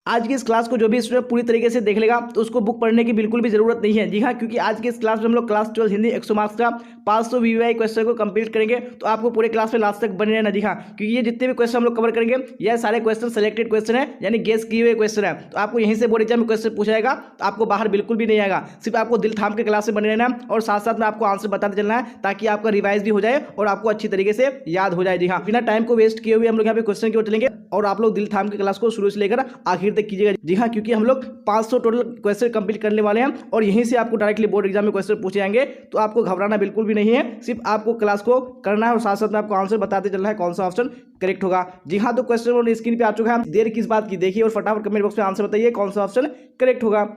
आज की इस क्लास को जो भी स्टूडेंट पूरी तरीके से देख लेगा तो उसको बुक पढ़ने की बिल्कुल भी जरूरत नहीं है। जी हाँ, क्योंकि आज की इस क्लास में हम लोग क्लास 12 हिंदी 100 मार्क्स का 500 वीवीआई क्वेश्चन को कंप्लीट करेंगे। तो आपको पूरे क्लास में लास्ट तक बने रहना। जी हाँ, क्योंकि ये जितने भी क्वेश्चन हम लोग कवर करेंगे यह सारे क्वेश्चन सिलेक्टेड क्वेश्चन है, यानी गेस किए हुए क्वेश्चन है। तो आपको यहीं से बोर्ड एग्जाम में क्वेश्चन पूछा जाएगा तो आपको बाहर बिल्कुल भी नहीं आएगा। सिर्फ आपको दिल थाम के क्लास में बने रहना है और साथ साथ में आपको आंसर बताते चलना है ताकि आपका रिवाइज भी हो जाए और आपको अच्छी तरीके से याद हो जाए। जी हाँ, बिना टाइम को वेस्ट किए हुए हम लोग यहाँ पे क्वेश्चन की ओर चलेंगे और आप लोग दिल थाम के क्लास को शुरू से लेकर आखिर तक कीजिएगा। जी हाँ, क्योंकि हम लोग 500 टोटल क्वेश्चन कंप्लीट करने वाले हैं और यहीं से आपको डायरेक्टली बोर्ड एग्जाम में क्वेश्चन पूछे जाएंगे। तो आपको घबराना बिल्कुल भी नहीं है, सिर्फ आपको क्लास को करना है और साथ साथ में आपको आंसर बताते चलना है कौन सा ऑप्शन करेक्ट होगा। जी हाँ, तो क्वेश्चन स्क्रीन पे आ चुका है, देर किस बात की, देखिए और फटाफट कमेंट बॉक्स में आंसर बताइए कौन सा ऑप्शन करेक्ट होगा।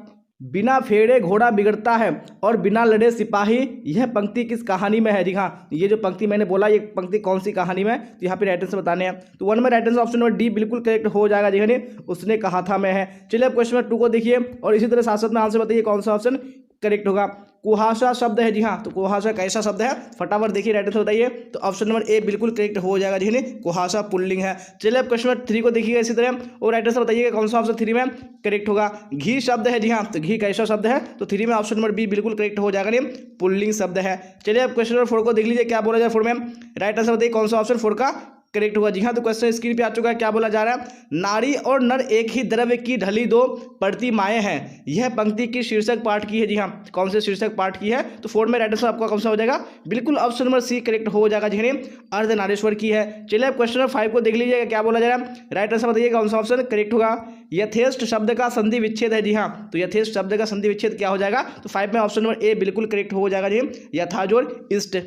बिना फेरे घोड़ा बिगड़ता है और बिना लड़े सिपाही, यह पंक्ति किस कहानी में है। जी हाँ, ये जो पंक्ति मैंने बोला ये पंक्ति कौन सी कहानी में, तो यहाँ पे राइट आंसर बताने हैं। तो 1 में right answer option number D बिल्कुल करेक्ट हो जाएगा। जी हाँ, उसने कहा था मैं है। चलिए अब क्वेश्चन नंबर 2 को देखिए और इसी तरह साथ साथ में आंसर बताइए कौन सा ऑप्शन करेक्ट होगा। कुहासा शब्द है। जी हाँ, तो कुहासा कैसा शब्द है, फटाफट देखिए राइट आंसर बताइए। तो ऑप्शन नंबर ए बिल्कुल करेक्ट हो जाएगा। जी हाँ, कुहासा पुल्लिंग है। चलिए अब क्वेश्चन नंबर 3 को देखिएगा इसी तरह और राइट आंसर बताइएगा कौन सा ऑप्शन 3 में करेक्ट होगा। घी शब्द है। जी हाँ, तो घी कैसा शब्द है, तो 3 में ऑप्शन नंबर बी बिल्कुल करेक्ट हो जाएगा, नहीं पुल्लिंग शब्द है। चलिए अब क्वेश्चन नंबर 4 को देख लीजिए क्या बोला जाए 4 में, राइट आंसर बताइए कौन सा ऑप्शन 4 का करेक्ट होगा। जी हाँ, तो क्वेश्चन स्क्रीन पे आ चुका है, क्या बोला जा रहा है, नारी और नर एक ही द्रव्य की ढली दो प्रतिमाएं हैं, यह पंक्ति की शीर्षक पाठ की है। जी हाँ, कौन से शीर्षक पाठ की है, तो 4 में राइट आंसर आपका कौन सा हो जाएगा, बिल्कुल ऑप्शन नंबर सी करेक्ट हो जाएगा। जी हाँ, अर्धनारीश्वर की है। चलिए अब क्वेश्चन नंबर 5 को देख लीजिएगा क्या बोला जा रहा है, राइट आंसर बताइए कौन सा ऑप्शन करेक्ट होगा। यथेष्ट शब्द का संधि विच्छेद है। जी हाँ, तो यथेष्ट शब्द का संधि विच्छेद क्या हो जाएगा, तो 5 में ऑप्शन नंबर ए बिल्कुल करेक्ट हो जाएगा। जी यथाजोड़ इष्ट।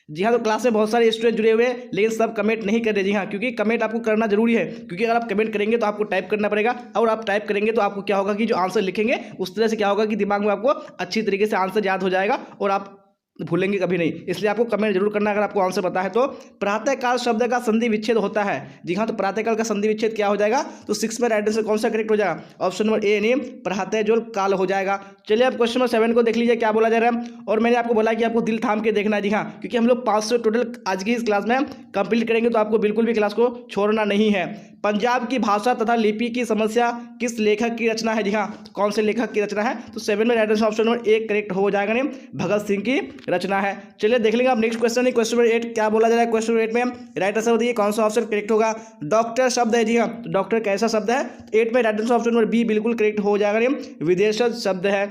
जी हाँ, तो क्लास में बहुत सारे स्टूडेंट जुड़े हुए हैं लेकिन सब कमेंट नहीं कर रहे। जी हाँ, क्योंकि कमेंट आपको करना जरूरी है, क्योंकि अगर आप कमेंट करेंगे तो आपको टाइप करना पड़ेगा और आप टाइप करेंगे तो आपको क्या होगा कि जो आंसर लिखेंगे उस तरह से क्या होगा कि दिमाग में आपको अच्छी तरीके से आंसर याद हो जाएगा और आप भूलेंगे कभी नहीं। इसलिए आपको कमेंट जरूर करना अगर आपको आंसर पता है तो। प्रातःकाल शब्द का संधि विच्छेद होता है। जी हाँ, तो प्रातःकाल का संधि विच्छेद क्या हो जाएगा, तो 6 में राइट आंसर कौन सा करेक्ट हो जाएगा, ऑप्शन नंबर ए नहीं प्रातः जो काल हो जाएगा। चलिए अब क्वेश्चन नंबर 7 को देख लीजिए क्या बोला जा रहा है और मैंने आपको बोला कि आपको दिल थाम के देखना है। जी हाँ, क्योंकि हम लोग 500 टोटल आज की इस क्लास में कंप्लीट करेंगे तो आपको बिल्कुल भी क्लास को छोड़ना नहीं है। पंजाब की भाषा तथा लिपि की समस्या किस लेखक की रचना है। जी हाँ, तो कौन से लेखक की रचना है, तो 7 में right answer option number A correct हो जाएगा, नहीं भगत सिंह की रचना है। चलिए देख लेंगे आप नेक्स्ट क्वेश्चन है, क्वेश्चन नंबर 8 क्या बोला जा रहा है। क्वेश्चन नंबर 8 में राइट आंसर बताइए कौन सा ऑप्शन करेक्ट होगा। डॉक्टर शब्द है। जी हाँ, तो डॉक्टर कैसा शब्द है, 8 में right answer option number B बिल्कुल करेक्ट हो जाएगा, नहीं विदेशज शब्द है।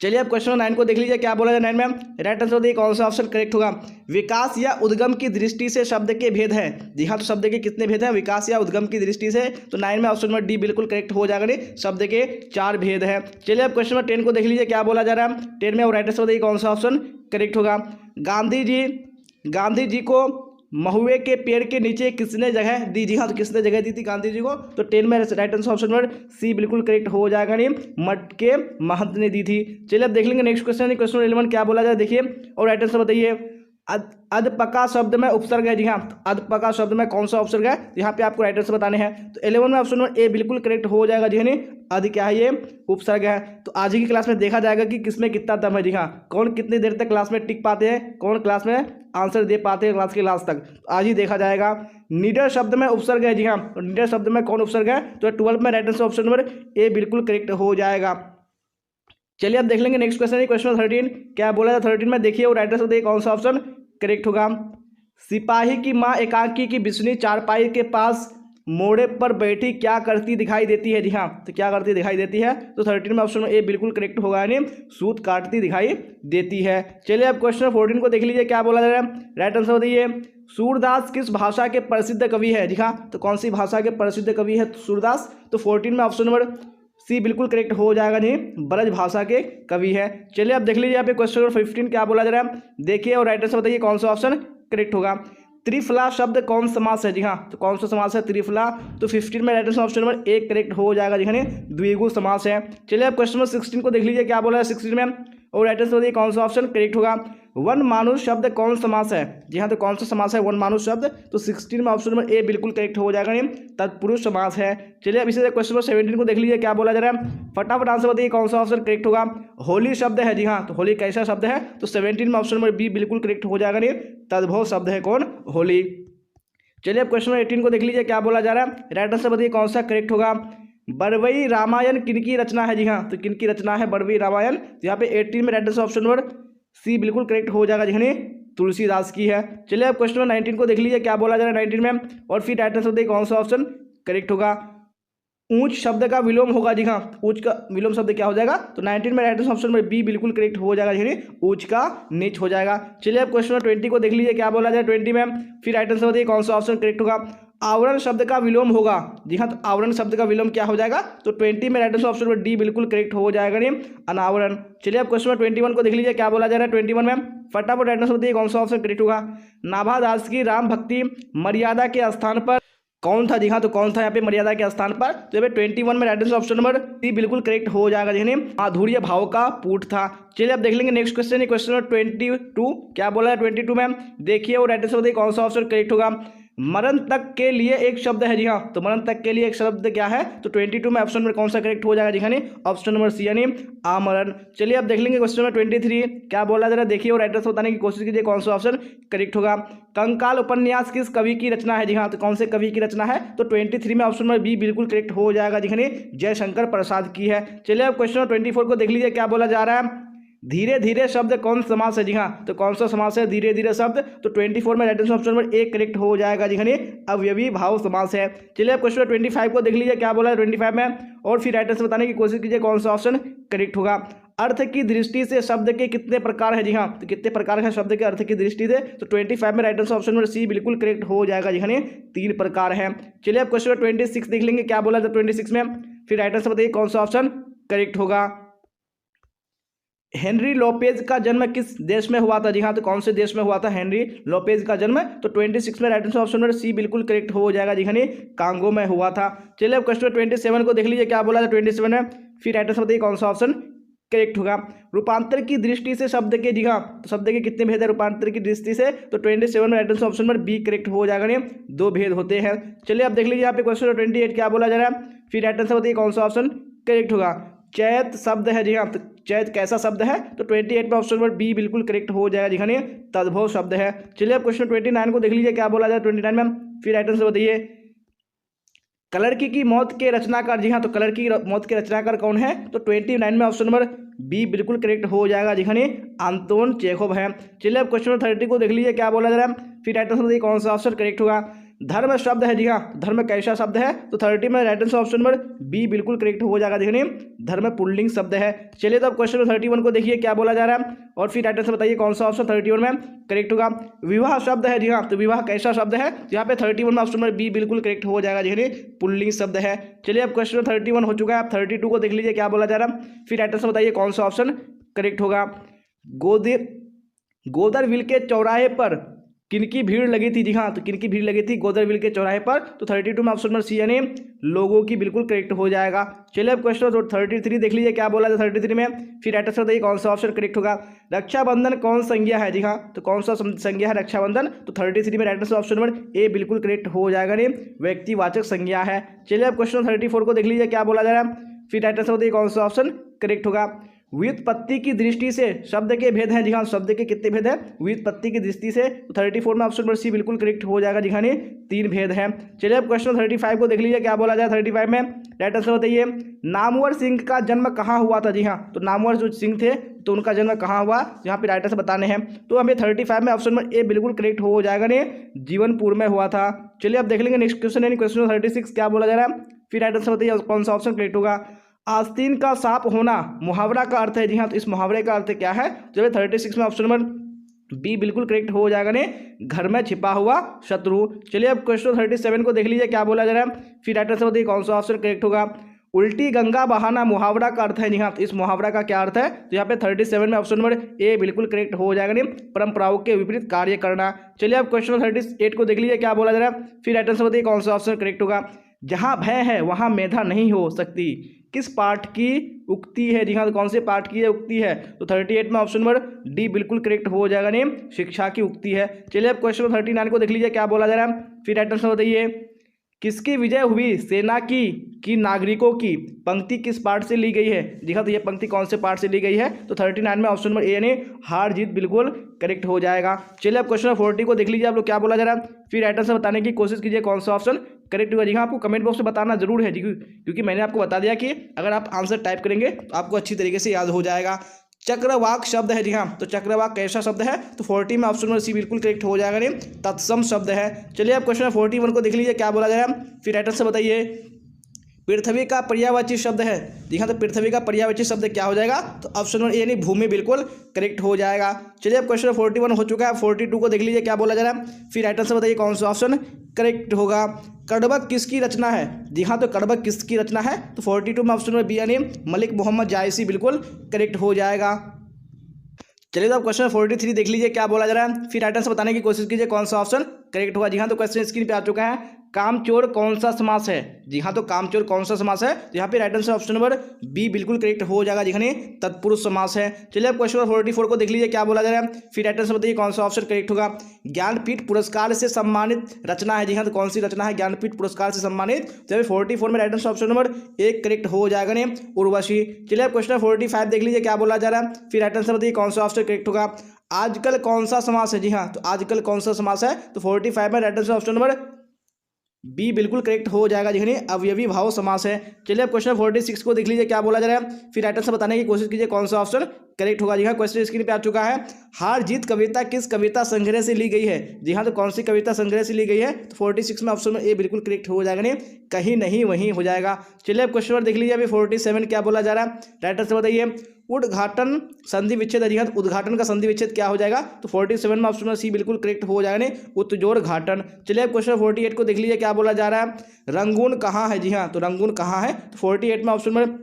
चलिए अब क्वेश्चन 9 को देख लीजिए क्या बोला जाए 9 में, राइट आंसर बताइए कौन सा ऑप्शन करेक्ट होगा। विकास या उद्गम की दृष्टि से शब्द के भेद हैं। जी हाँ, तो शब्द के कितने भेद हैं, विकास या उद्गम की दृष्टि से, तो 9 में ऑप्शन नंबर डी बिल्कुल करेक्ट हो जाएगा, नहीं शब्द के 4 भेद हैं। चलिए अब क्वेश्चन नंबर 10 को देख लीजिए क्या बोला जा रहा है 10 में, और राइट आंसर बताइए कौन सा ऑप्शन करेक्ट होगा। गांधी जी को महुए के पेड़ के नीचे किसने जगह दी। जी हाँ, तो किसने जगह दी थी गांधी जी को, तो 10 में right answer option number C बिल्कुल करेक्ट हो जाएगा, नहीं मठ के महंत ने दी थी। चलिए अब देख लेंगे नेक्स्ट क्वेश्चन, क्वेश्चन 11 क्या बोला जाए देखिए और राइट आंसर बताइए। अधपका शब्द में उपसर्ग है। जी हाँ, तो अधपका शब्द में कौन सा उपसर्ग है, यहाँ पे आपको राइट आंसर बताने हैं। तो 11 में ऑप्शन नंबर ए बिल्कुल करेक्ट हो जाएगा। जी हाँ, अध क्या है, ये उपसर्ग है। तो आज की क्लास में देखा जाएगा कि किसमें कितना दम है। जी हाँ, कौन कितनी देर तक क्लास में टिक पाते हैं, कौन क्लास में आंसर दे पाते हैं क्लास के लास्ट तक, तो आज ही देखा जाएगा। निडर शब्द में उपसर्ग है। जी हाँ, तो निडर शब्द में कौन उपसर्ग है, तो 12 में right answer option number A बिल्कुल करेक्ट हो जाएगा। चलिए अब देख लेंगे नेक्स्ट क्वेश्चन है, क्वेश्चन 13 क्या बोला था 13 में, देखिए और राइट आंसर देखिए कौन सा ऑप्शन करेक्ट होगा। सिपाही की माँ एकांकी की बिस्नी चारपाई के पास मोड़े पर बैठी क्या करती दिखाई देती है। जी हाँ, तो क्या करती दिखाई देती है, तो 13 में ऑप्शन ए बिल्कुल करेक्ट होगा, यानी सूत काटती दिखाई देती है। चलिए अब क्वेश्चन 14 को देख लीजिए क्या बोला जा रहा है, राइट आंसर बताइए। सूरदास किस भाषा के प्रसिद्ध कवि है। जी हाँ, तो कौन सी भाषा के प्रसिद्ध कवि है सूरदास, तो 14 में ऑप्शन नंबर सी बिल्कुल करेक्ट हो जाएगा, नहीं ब्रज भाषा के कवि है। चलिए अब देख लीजिए यहाँ पे क्वेश्चन नंबर 15 क्या बोला जा रहा है, देखिए और राइट आंसर बताइए कौन सा ऑप्शन करेक्ट होगा। त्रिफला शब्द कौन समास है। जी हाँ, तो कौन सा समास है त्रिफला, तो 15 में right answer option number A correct हो जाएगा, जी हाँ द्विगु समास है। चलिए अब क्वेश्चन नंबर 16 को देख लीजिए क्या बोला है 16 में, और राइट आंसर बताइए कौन सा ऑप्शन करेक्ट होगा। वन मानुष शब्द कौन समास है। जी हाँ, तो कौन सा समास है वन मानुष शब्द, तो 16 में ऑप्शन नंबर ए बिल्कुल करेक्ट हो जाएगा, नहीं तत्पुरुष समास है। चलिए अब इसी तरह क्वेश्चन नंबर 17 को देख लीजिए क्या बोला जा रहा है, फटाफट आंसर बताइए कौन सा ऑप्शन करेक्ट होगा। होली शब्द है। जी हाँ, तो होली कैसा शब्द है, तो 17 में ऑप्शन नंबर बी बिल्कुल करेक्ट हो जाएगा, नहीं तद्भव शब्द है कौन, होली। चलिए अब क्वेश्चन नंबर 18 को देख लीजिए क्या बोला जा रहा है, राइट आंसर बताइए कौन सा करेक्ट होगा। बरवई रामायण किनकी रचना है? जी हाँ, तो किनकी रचना है बरवई रामायण? तो यहाँ पे 18 में right answer option number C बिल्कुल करेक्ट हो जाएगा। जी हाँ, तुलसीदास की है। चलिए अब क्वेश्चन नंबर 19 को देख लीजिए, क्या बोला जा रहा है 19 में, और फिर राइट आंसर बताइए कौन सा ऑप्शन करेक्ट होगा। ऊंच शब्द का विलोम होगा। जी हाँ, ऊंच का विलोम शब्द क्या हो जाएगा? तो 19 में right answer option number B बिल्कुल करेक्ट हो जाएगा। जी ऊंच का नीच हो जाएगा। चलिए अब क्वेश्चन नंबर 20 को देख लीजिए, क्या बोला जाए 20 में, फिर राइट आंसर बताइए कौन सा ऑप्शन करेक्ट होगा। आवरण शब्द का विलोम होगा। जी हाँ, तो आवरण शब्द का विलोम क्या हो जाएगा? तो 20 में right answer option number D बिल्कुल करेक्ट हो जाएगा नहीं, अनावरण। चलिए अब क्वेश्चन नंबर 21 को देख लीजिए, क्या बोला जा रहा है 21 में, फटाफट राइट आंसर बताइए कौन सा ऑप्शन करेक्ट होगा। नाभादास की राम भक्ति मर्यादा के स्थान पर कौन था? जी हाँ, तो कौन था यहाँ पे मर्यादा के स्थान पर? तो यहाँ पे 21 में right answer option number C बिल्कुल करेक्ट हो जाएगा। जी माधुर्य भाव का पूट था। चलिए अब देख लेंगे नेक्स्ट क्वेश्चन है, क्वेश्चन नंबर 22। क्या बोला है 22 में, देखिए वो राइट आंसर बताइए कौन सा ऑप्शन करेक्ट होगा। मरण तक के लिए एक शब्द है। जी हाँ, तो मरण तक के लिए एक शब्द क्या है? तो 22 में ऑप्शन नंबर कौन सा करेक्ट हो जाएगा? जी हाँ, ऑप्शन नंबर सी यानी आमरण। चलिए अब देख लेंगे क्वेश्चन नंबर 23, क्या बोला जरा देखिए और राइट आंसर बताने की कोशिश कीजिए कौन सा ऑप्शन करेक्ट होगा। कंकाल उपन्यास किस कवि की रचना है? जी हाँ, तो कौन से कवि की रचना है? तो 23 में ऑप्शन नंबर बी बिल्कुल करेक्ट हो जाएगा। जी हाँ, जयशंकर प्रसाद की है। चलिए अब क्वेश्चन नंबर 24 को देख लीजिए, क्या बोला जा रहा है, धीरे धीरे शब्द कौन समास है? जी हाँ, तो कौन सा समास है धीरे धीरे शब्द? तो 24 में right answer option number A correct हो जाएगा। जी हाँ, अवयवी भाव समास है। चलिए क्वेश्चन नंबर 25 को देख लीजिए, क्या बोला है 25 में, और फिर राइट आंसर बताने की कोशिश कीजिए कौन सा ऑप्शन करेक्ट होगा। अर्थ की दृष्टि से शब्द के कितने प्रकार है? जी हाँ, तो कितने प्रकार हैं शब्द के अर्थ की दृष्टि से? तो 25 में right answer option number C बिल्कुल करेक्ट हो जाएगा। जी हाँ, 3 प्रकार हैं। चलिए अब क्वेश्चन नंबर 26 देख लेंगे, क्या बोला था 26 में, फिर राइट आंसर बताइए कौन सा ऑप्शन करेक्ट होगा। हेनरी लोपेज का जन्म किस देश में हुआ था? जी हाँ, तो कौन से देश में हुआ था हेनरी लोपेज का जन्म? तो 26 में right answer option number C बिल्कुल करेक्ट हो जाएगा। जी हाँ, कांगो में हुआ था। चलिए अब क्वेश्चन 27 को देख लीजिए, क्या बोला था 27 में, फिर राइट आंसर बताइए कौन सा ऑप्शन करेक्ट होगा। रूपांतर की दृष्टि से शब्द के, जी हाँ, तो शब्द के कितने भेद है रूपांतर की दृष्टि से? तो 27 में right answer option number B correct हो जाएगा। नहीं, 2 भेद होते हैं। चलिए अब देख लीजिए यहाँ पे क्वेश्चन 28 क्या बोला जा रहा है, फिर राइट आंसर बताइए कौन सा ऑप्शन करेक्ट होगा। चैत शब्द है। जी हाँ, तो चैत कैसा शब्द है? तो 28 में ऑप्शन नंबर बी बिल्कुल करेक्ट हो जाएगा। जी हाँ, तद्भव शब्द है। चलिए अब क्वेश्चन 29 को देख लीजिए, क्या बोला जाए 29 में, फिर राइट आंसर बताइए। कलरकी की मौत के रचनाकार, जी हाँ, तो कलरकी की मौत के रचनाकार कौन है? तो 29 में ऑप्शन नंबर बी बिल्कुल करेक्ट हो जाएगा। जी हाँ, आंतोन चेखोव है। चलिए अब क्वेश्चन 30 को देख लीजिए, क्या बोला जा रहा है, फिर राइट आंसर बताइए कौन सा ऑप्शन करेक्ट होगा। धर्म शब्द है। जी हाँ, धर्म कैसा शब्द है? तो 30 में right answer option number B बिल्कुल करेक्ट हो जाएगा। देखिए धर्म पुल्लिंग शब्द है। चलिए तो अब क्वेश्चन 31 को देखिए, क्या बोला जा रहा है, और फिर राइट आंसर बताइए कौन सा ऑप्शन 31 में करेक्ट होगा। विवाह शब्द है। जी हाँ, तो विवाह कैसा शब्द है? तो यहाँ पे 31 में ऑप्शन नंबर बी बिल्कुल करेक्ट हो जाएगा। देखिए पुल्लिंग शब्द है। चलिए अब क्वेश्चन 31 हो चुका है, अब 32 को देख लीजिए, क्या बोला जा रहा है, फिर राइट आंसर बताइए कौन सा ऑप्शन करेक्ट होगा। गोदरविल के चौराहे पर किनकी भीड़ लगी थी? जी हाँ, तो किनकी भीड़ लगी थी गोदरविल के चौराहे पर? तो 32 में ऑप्शन नंबर सी यानी लोगों की बिल्कुल करेक्ट हो जाएगा। चलिए अब क्वेश्चन 33 देख लीजिए, क्या बोला था 33 में, फिर राइट आंसर बताइए कौन सा ऑप्शन करेक्ट होगा। रक्षाबंधन कौन संज्ञा है? जी हाँ, तो कौन सा संज्ञा है रक्षाबंधन? तो 33 में right answer option number A बिल्कुल करेक्ट हो जाएगा। नहीं, व्यक्तिवाचक संज्ञा है। चलिए अब क्वेश्चन 34 को देख लीजिए, क्या बोला जा रहा है, फिर राइट आंसर बताइए कौन सा ऑप्शन करेक्ट होगा। व्युत्पत्ति की दृष्टि से शब्द के भेद हैं। जी हाँ, शब्द के कितने भेद हैं व्युत्पत्ति की दृष्टि से? तो 34 में ऑप्शन नंबर सी बिल्कुल करेक्ट हो जाएगा। जी हाँ, 3 भेद हैं। चलिए अब क्वेश्चन 35 को देख लीजिए, क्या बोला जाए 35 में, राइट आंसर बताइए। नामवर सिंह का जन्म कहाँ हुआ था? जी हाँ, तो नामवर जो सिंह थे तो उनका जन्म कहाँ हुआ, यहाँ पे राइट आंसर बताने हैं। तो हमें 35 में ऑप्शन नंबर ए बिल्कुल करेक्ट हो जाएगा। ने जीवनपुर में हुआ था। चलिए अब देख लेंगे नेक्स्ट क्वेश्चन यानी क्वेश्चन 36 क्या बोला जा रहा है, फिर राइट आंसर बताइए कौन सा ऑप्शन करेक्ट होगा। आस्तीन का सांप होना मुहावरा का अर्थ है। जी हाँ, तो इस मुहावरे का अर्थ क्या है? चलिए 36 में ऑप्शन नंबर बी बिल्कुल करेक्ट हो जाएगा। ने घर में छिपा हुआ शत्रु। चलिए अब क्वेश्चन 37 को देख लीजिए, क्या बोला जा रहा है, फिर राइट आंसर बताइए कौन सा ऑप्शन करेक्ट होगा। उल्टी गंगा बहाना मुहावरा का अर्थ है। जी हाँ, तो इस मुहावरा का क्या अर्थ है? तो यहाँ पे 37 में ऑप्शन नंबर ए बिल्कुल करेक्ट हो जाएगा। नहीं, परंपराओं के विपरीत कार्य करना। चलिए अब क्वेश्चन 38 को देख लीजिए, क्या बोला जा रहा है, फिर राइट आंसर बताइए कौन सा ऑप्शन करेक्ट होगा। जहाँ भय है वहाँ मेधा नहीं हो सकती, किस पाठ की उक्ति है? जी हाँ, तो कौन से पाठ की उक्ति है? तो 38 में ऑप्शन नंबर डी बिल्कुल करेक्ट हो जाएगा। नेम शिक्षा की उक्ति है। चलिए अब क्वेश्चन 39 को देख लीजिए, क्या बोला जा रहा है, फिर राइट आंसर बताइए। किसकी विजय हुई सेना की नागरिकों की, पंक्ति किस पार्ट से ली गई है? जी हाँ, तो ये पंक्ति कौन से पार्ट से ली गई है? तो 39 में ऑप्शन नंबर ए यानी हार जीत बिल्कुल करेक्ट हो जाएगा। चलिए अब क्वेश्चन 40 को देख लीजिए आप लोग, क्या बोला जा रहा है, फिर राइट आंसर बताने की कोशिश कीजिए कौन सा ऑप्शन करेक्ट होगा। जी हाँ, आपको कमेंट बॉक्स में बताना जरूर है जी, क्योंकि मैंने आपको बता दिया कि अगर आप आंसर टाइप करेंगे तो आपको अच्छी तरीके से याद हो जाएगा। चक्रवाक शब्द है, जी हाँ, तो चक्रवाक कैसा शब्द है, तो 40 में ऑप्शन नंबर सी बिल्कुल करेक्ट हो जाएगा। नहीं, तत्सम शब्द है। चलिए आप क्वेश्चन 41 को देख लीजिए क्या बोला जा रहा है, फिर राइटर से बताइए। पृथ्वी का पर्यायवाची शब्द है, जी हाँ, तो पृथ्वी का पर्यायवाची शब्द क्या हो जाएगा, तो ऑप्शन नंबर ए यानी भूमि बिल्कुल करेक्ट हो जाएगा। चलिए अब क्वेश्चन 41 हो चुका है, 42 को देख लीजिए क्या बोला जा रहा है, फिर राइटर से बताइए कौन सा ऑप्शन करेक्ट होगा। कड़बक किसकी रचना है, जी हाँ, तो कड़बक किसकी रचना है, तो 42 में ऑप्शन नंबर बी यानी मलिक मोहम्मद जायसी बिल्कुल करेक्ट हो जाएगा। चलिए तो अब क्वेश्चन 43 देख लीजिए क्या बोला जा रहा है, फिर राइटर से बताने की कोशिश कीजिए कौन सा ऑप्शन करेक्ट होगा। जी हाँ, तो क्वेश्चन स्क्रीन पे आ चुका है, कामचोर कौन सा समास है, जी हाँ, तो कामचोर कौन सा समास है, तो यहाँ पे right answer option number B बिल्कुल करेक्ट हो जाएगा, जी हाँ, तत्पुरुष समास है। चलिए अब क्वेश्चन 44 को देख लीजिए क्या बोला जा रहा है, फिर राइट आंसर बताइए कौन सा ऑप्शन करेक्ट होगा। ज्ञानपीठ पुरस्कार से सम्मानित रचना है, जी हाँ, तो कौन सी रचना है ज्ञानपीठ पुरस्कार से सम्मानित, तो 44 में राइट आंसर ऑप्शन नंबर एक करेक्ट हो जाएगा ने उर्वशी। चलिए अब क्वेश्चन 45 देख लीजिए क्या बोला जा रहा है, फिर राइट आंसर बताइए कौन सा ऑप्शन करेक्ट होगा। आजकल कौन सा समास है, जी हाँ, तो आजकल कौन सा समास है, तो 45 में right answer option number B बिल्कुल करेक्ट हो जाएगा, जी हाँ, अवयवी भाव समास है। चलिए अब क्वेश्चन 46 को देख लीजिए क्या बोला जा रहा है, फिर राइट आंसर बताने की कोशिश कीजिए कौन सा ऑप्शन करेक्ट होगा। जी हाँ, क्वेश्चन स्क्रीन पे आ चुका है, हार जीत कविता किस कविता संग्रह से ली गई है, जी हाँ, तो कौन सी कविता संग्रह से ली गई है, तो 46 में ऑप्शन में ए बिल्कुल करेक्ट हो जाएगा, नहीं कहीं नहीं वहीं हो जाएगा। चलिए अब क्वेश्चन नंबर देख लीजिए अभी 47 क्या बोला जा रहा है, राइट आंसर बताइए। उद्घाटन संधि विच्छेद, जी हाँ, तो उद्घाटन का संधि विच्छेद क्या हो जाएगा, तो 47 में ऑप्शन सी बिल्कुल करेक्ट हो जाएगा, नहीं उत्जोर घाटन। चलिए अब क्वेश्चन 48 को देख लीजिए क्या बोला जा रहा है, रंगून कहाँ है, जी हाँ, तो रंगून कहाँ है, तो 48 में ऑप्शन नंबर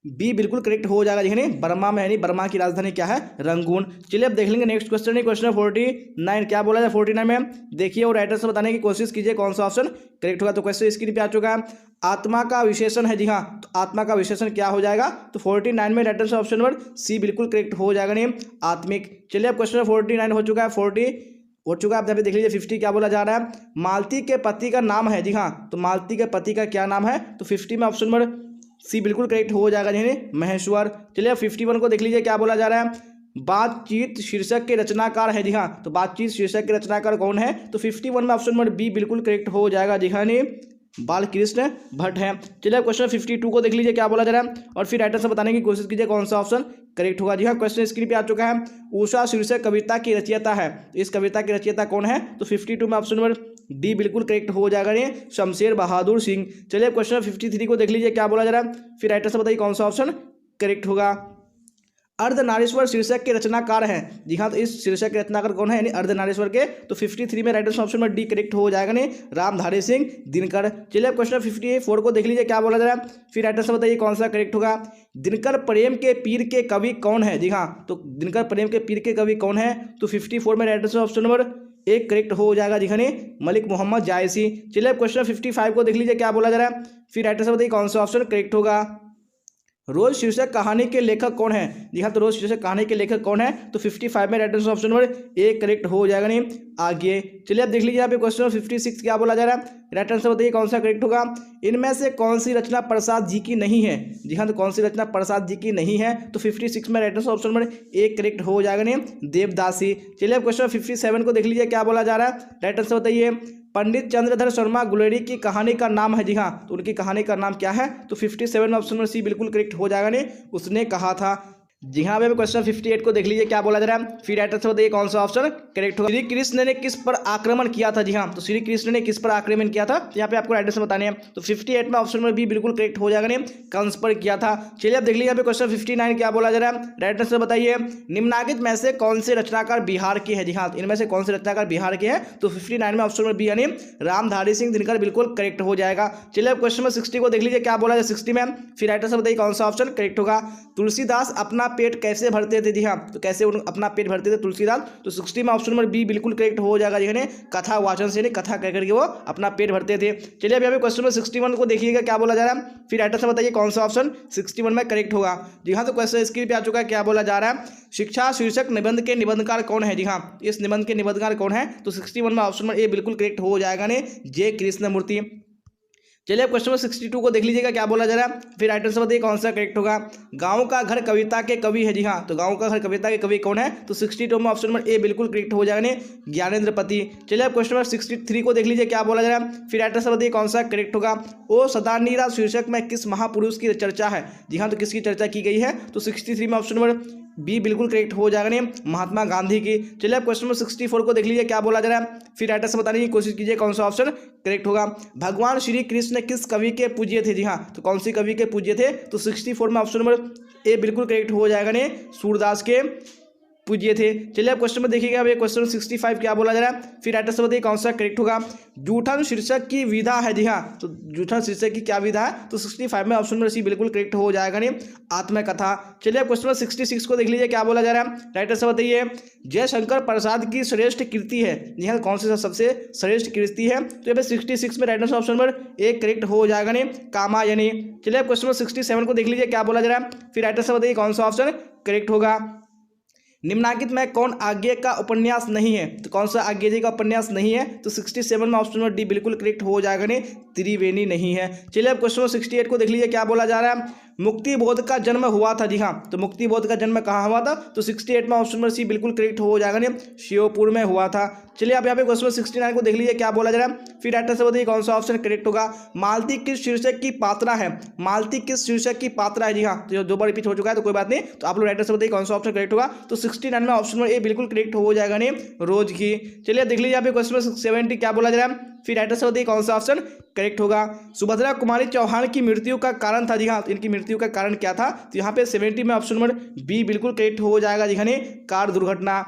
बी बिल्कुल करेक्ट हो जाएगा, यानी बर्मा में, यानी बर्मा की राजधानी क्या है, रंगून। चलिए अब देख लेंगे नेक्स्ट क्वेश्चन है, क्वेश्चन 49 क्या बोला जाए 49 में देखिए और राइटर से बताने की कोशिश कीजिए कौन सा ऑप्शन करेक्ट होगा। तो क्वेश्चन स्क्रीन पे आ चुका है, आत्मा का विशेषण है, जी हाँ, तो आत्मा का विशेषण क्या हो जाएगा, तो 49 में राइटर से ऑप्शन नंबर सी बिल्कुल करेक्ट हो जाएगा, नहीं आत्मिक। चलिए अब क्वेश्चन 49 हो चुका है, 40 हो चुका है, आप यहाँ पे देख लीजिए 50 क्या बोला जा रहा है, मालती के पति का नाम है, जी हाँ, तो मालती के पति का क्या नाम है, तो 50 में ऑप्शन नंबर सी बिल्कुल करेक्ट हो जाएगा, यानी महेश्वर। चलिए अब 51 को देख लीजिए क्या बोला जा रहा है, बातचीत शीर्षक के रचनाकार है, जी हाँ, तो बातचीत शीर्षक के रचनाकार कौन है, तो 51 में ऑप्शन नंबर बी बिल्कुल करेक्ट हो जाएगा, जी हाँ, बालकृष्ण भट्ट है। चलिए क्वेश्चन 52 को देख लीजिए क्या बोला जा रहा है और फिर राइटर से बताने की कोशिश कीजिए कौन सा ऑप्शन करेक्ट होगा। जी हाँ, क्वेश्चन स्क्रीन पे आ चुका है, उषा शीर्षक कविता की रचयिता है, इस कविता की रचयिता कौन है, तो 52 में ऑप्शन नंबर डी बिल्कुल करेक्ट हो जाएगा, ये शमशेर बहादुर सिंह। चलिए क्वेश्चन 53 को देख लीजिए क्या बोला जा रहा है, फिर राइटर से बताइए कौन सा ऑप्शन करेक्ट होगा। अर्धनारीश्वर शीर्षक के रचनाकार हैं, जी हाँ, तो इस शीर्षक के रचनाकार कौन है, यानी अर्धनारीश्वर के, तो 53 में राइट ऑप्शन में डी करेक्ट हो जाएगा, नहीं रामधारी सिंह दिनकर। चलिए क्वेश्चन 54 को देख लीजिए क्या बोला जा रहा है, फिर राइटर से बताइए कौन सा करेक्ट होगा। दिनकर प्रेम के पीर के कवि कौन है, जी हाँ, तो दिनकर प्रेम के पीर के कवि कौन है, तो 54 में राइट ऑप्शन नंबर एक करेक्ट हो जाएगा, जी हाँ, मलिक मोहम्मद जायसी। चलिए क्वेश्चन 55 को देख लीजिए क्या बोला जा रहा है, फिर राइटर से बताइए कौन सा ऑप्शन करेक्ट होगा। रोज शीर्षक कहानी के लेखक कौन है, जी हाँ, तो रोज शीर्षक कहानी के लेखक कौन है, तो 55 में right answer option number A correct हो जाएगा, नहीं आगे। चलिए अब देख लीजिए यहाँ पे क्वेश्चन 56 क्या बोला जा रहा है, राइट आंसर बताइए कौन सा करेक्ट होगा। इनमें से कौन सी रचना प्रसाद जी की नहीं है, जी हाँ, तो कौन सी रचना प्रसाद जी की नहीं है, तो 56 में right answer option number A correct हो जाएगा, नहीं देवदासी। चलिए अब क्वेश्चन 57 को देख लीजिए क्या बोला जा रहा है, राइट आंसर बताइए। पंडित चंद्रधर शर्मा गुलेरी की कहानी का नाम है, जी हाँ, तो उनकी कहानी का नाम क्या है, तो 57 में ऑप्शन में सी बिल्कुल करेक्ट हो जाएगा, नहीं उसने कहा था। जी हाँ, अभी क्वेश्चन 58 को देख लीजिए क्या बोला जा रहा है, फिर राइट आंसर बताइए कौन सा ऑप्शन करेक्ट होगा। श्री कृष्ण ने किस पर आक्रमण किया था, जी हाँ, तो श्री कृष्ण ने किस पर आक्रमण किया था, यहाँ पे आपको राइट आंसर बताने हैं, तो 58 में ऑप्शन में बी बिल्कुल करेक्ट हो जाएगा, नहीं कंस पर किया था। चलिए अब देख लीजिए यहाँ पे क्वेश्चन 59 क्या बोला जा रहा है, राइट आंसर बताइए। निम्नलिखित में से कौन से रचनाकार बिहार के हैं, जी हाँ, इनमें से कौन से रचनाकार बिहार के हैं, तो 59 में ऑप्शन में बी यानी रामधारी सिंह दिनकर बिल्कुल करेक्ट हो जाएगा। चलिए अब क्वेश्चन 60 को देख लीजिए क्या बोला जाए 60 में, फिर राइट आंसर बताइए कौन सा ऑप्शन करेक्ट होगा। तुलसीदास अपना पेट कैसे भरते थे, जी हाँ, तो कैसे अपना पेट भरते थे तुलसीदास, तो 60 में ऑप्शन नंबर बी बिल्कुल करेक्ट हो जाएगा, यानी कथा वाचन से, कथा कह करके वो अपना पेट भरते थे। चलिए अभी क्वेश्चन नंबर 61 को देखिएगा क्या बोला जा रहा है, फिर राइटर से बताइए कौन सा ऑप्शन 61 में करेक्ट होगा। जी हाँ, तो क्वेश्चन स्क्रीन पे आ चुका है क्या बोला जा रहा है, शिक्षा शीर्षक निबंध के निबंधकार कौन है, जी हाँ, इस निबंध के निबंधकार कौन है, तो 61 में ऑप्शन नंबर ए बिल्कुल करेक्ट हो जाएगा, ने जे कृष्णमूर्ति। चलिए अब क्वेश्चन नंबर 62 को देख लीजिएगा क्या बोला जा रहा है। फिर राइट आंसर बताइए कौन सा करेक्ट होगा। गाँव का घर कविता के कवि है, जी हाँ, तो गाँव का घर कविता के कवि कौन है, तो 62 में ऑप्शन नंबर ए बिल्कुल करेक्ट हो जाएगा ने ज्ञानेंद्र पति। चलिए अब क्वेश्चन नंबर 63 को देख लीजिए क्या बोला जा रहा है। फिर राइट आंसर बताइए कौन सा करेक्ट होगा। ओ सदानीरा शीर्षक में किस महापुरुष की चर्चा है, जी हाँ, तो किसकी चर्चा की गई है, तो 63 में ऑप्शन नंबर बी बिल्कुल करेक्ट हो जाएगा ने महात्मा गांधी की। चलिए अब क्वेश्चन नंबर 64 को देख लीजिए क्या बोला जा रहा है। फिर राइट आंसर बताने की कोशिश कीजिए कौन सा ऑप्शन करेक्ट होगा। भगवान श्री कृष्ण किस कवि के पूज्य थे, जी हाँ, तो कौन सी कवि के पूज्य थे, तो 64 में ऑप्शन नंबर ए बिल्कुल करेक्ट हो जाएगा ने सूरदास के पूज्य थे। चलिए अब क्वेश्चन में देखिएगा, अब ये क्वेश्चन 65 क्या बोला जा रहा है। फिर राइट आंसर बताइए कौन सा करेक्ट होगा। जूठन शीर्षक की विधा है, जी हाँ, तो जूठन शीर्षक की क्या विधा है, तो 65 में ऑप्शन नंबर सी बिल्कुल करेक्ट हो जाएगा ने आत्मकथा। चलिए अब क्वेश्चन 66 को देख लीजिए क्या बोला जा रहा है। राइट आंसर बताइए जयशंकर प्रसाद की श्रेष्ठ कृति है, जी हाँ, कौन सी सबसे श्रेष्ठ कृति है, तो यहाँ पे 66 में right answer option number A correct हो जाएगा ने कामायनी। चलिए अब क्वेश्चन 67 को देख लीजिए क्या बोला जा रहा है। फिर राइट आंसर बताइए कौन सा ऑप्शन करेक्ट होगा। निम्नांकित में कौन आज्ञे का उपन्यास नहीं है, तो कौन सा आज्ञे जी का उपन्यास नहीं है, तो 67 में ऑप्शन नंबर डी बिल्कुल करेक्ट हो जाएगा ने त्रिवेणी नहीं है। चलिए अब क्वेश्चन 68 को देख लीजिए क्या बोला जा रहा है। मुक्ति बोध का जन्म हुआ था, जी हाँ, तो मुक्ति बोध का जन्म कहाँ हुआ था, तो 68 में ऑप्शन नंबर सी बिल्कुल करेक्ट हो जाएगा ने श्योपुर में हुआ था। चलिए आप यहाँ पे क्वेश्चन 69 को देख लीजिए क्या बोला जा रहा है। फिर राइट आंसर बताइए कौन सा ऑप्शन करेक्ट होगा। मालती किस शीर्षक की पात्रा है, मालती किस शीर्षक की पात्रा है, जी हाँ, तो दो बार रिपीट हो चुका है तो कोई बात नहीं, तो आप लोग राइट आंसर बताइए कौन सा ऑप्शन करेक्ट होगा, तो 69 में ऑप्शन नंबर ए बिल्कुल करेक्ट हो जाएगा ने रोज की। चलिए देख लीजिए यहाँ पे क्वेश्चन 70 क्या बोला जा रहा है। फिर राइट आंसर बताइए कौन सा ऑप्शन करेक्ट होगा। सुभद्रा कुमारी चौहान की मृत्यु का कारण था, जी हाँ, तो इनकी मृत्यु का कारण क्या था, तो यहाँ पे 70 में ऑप्शन नंबर बी बिल्कुल करेक्ट हो जाएगा, जी हाँ, कार दुर्घटना।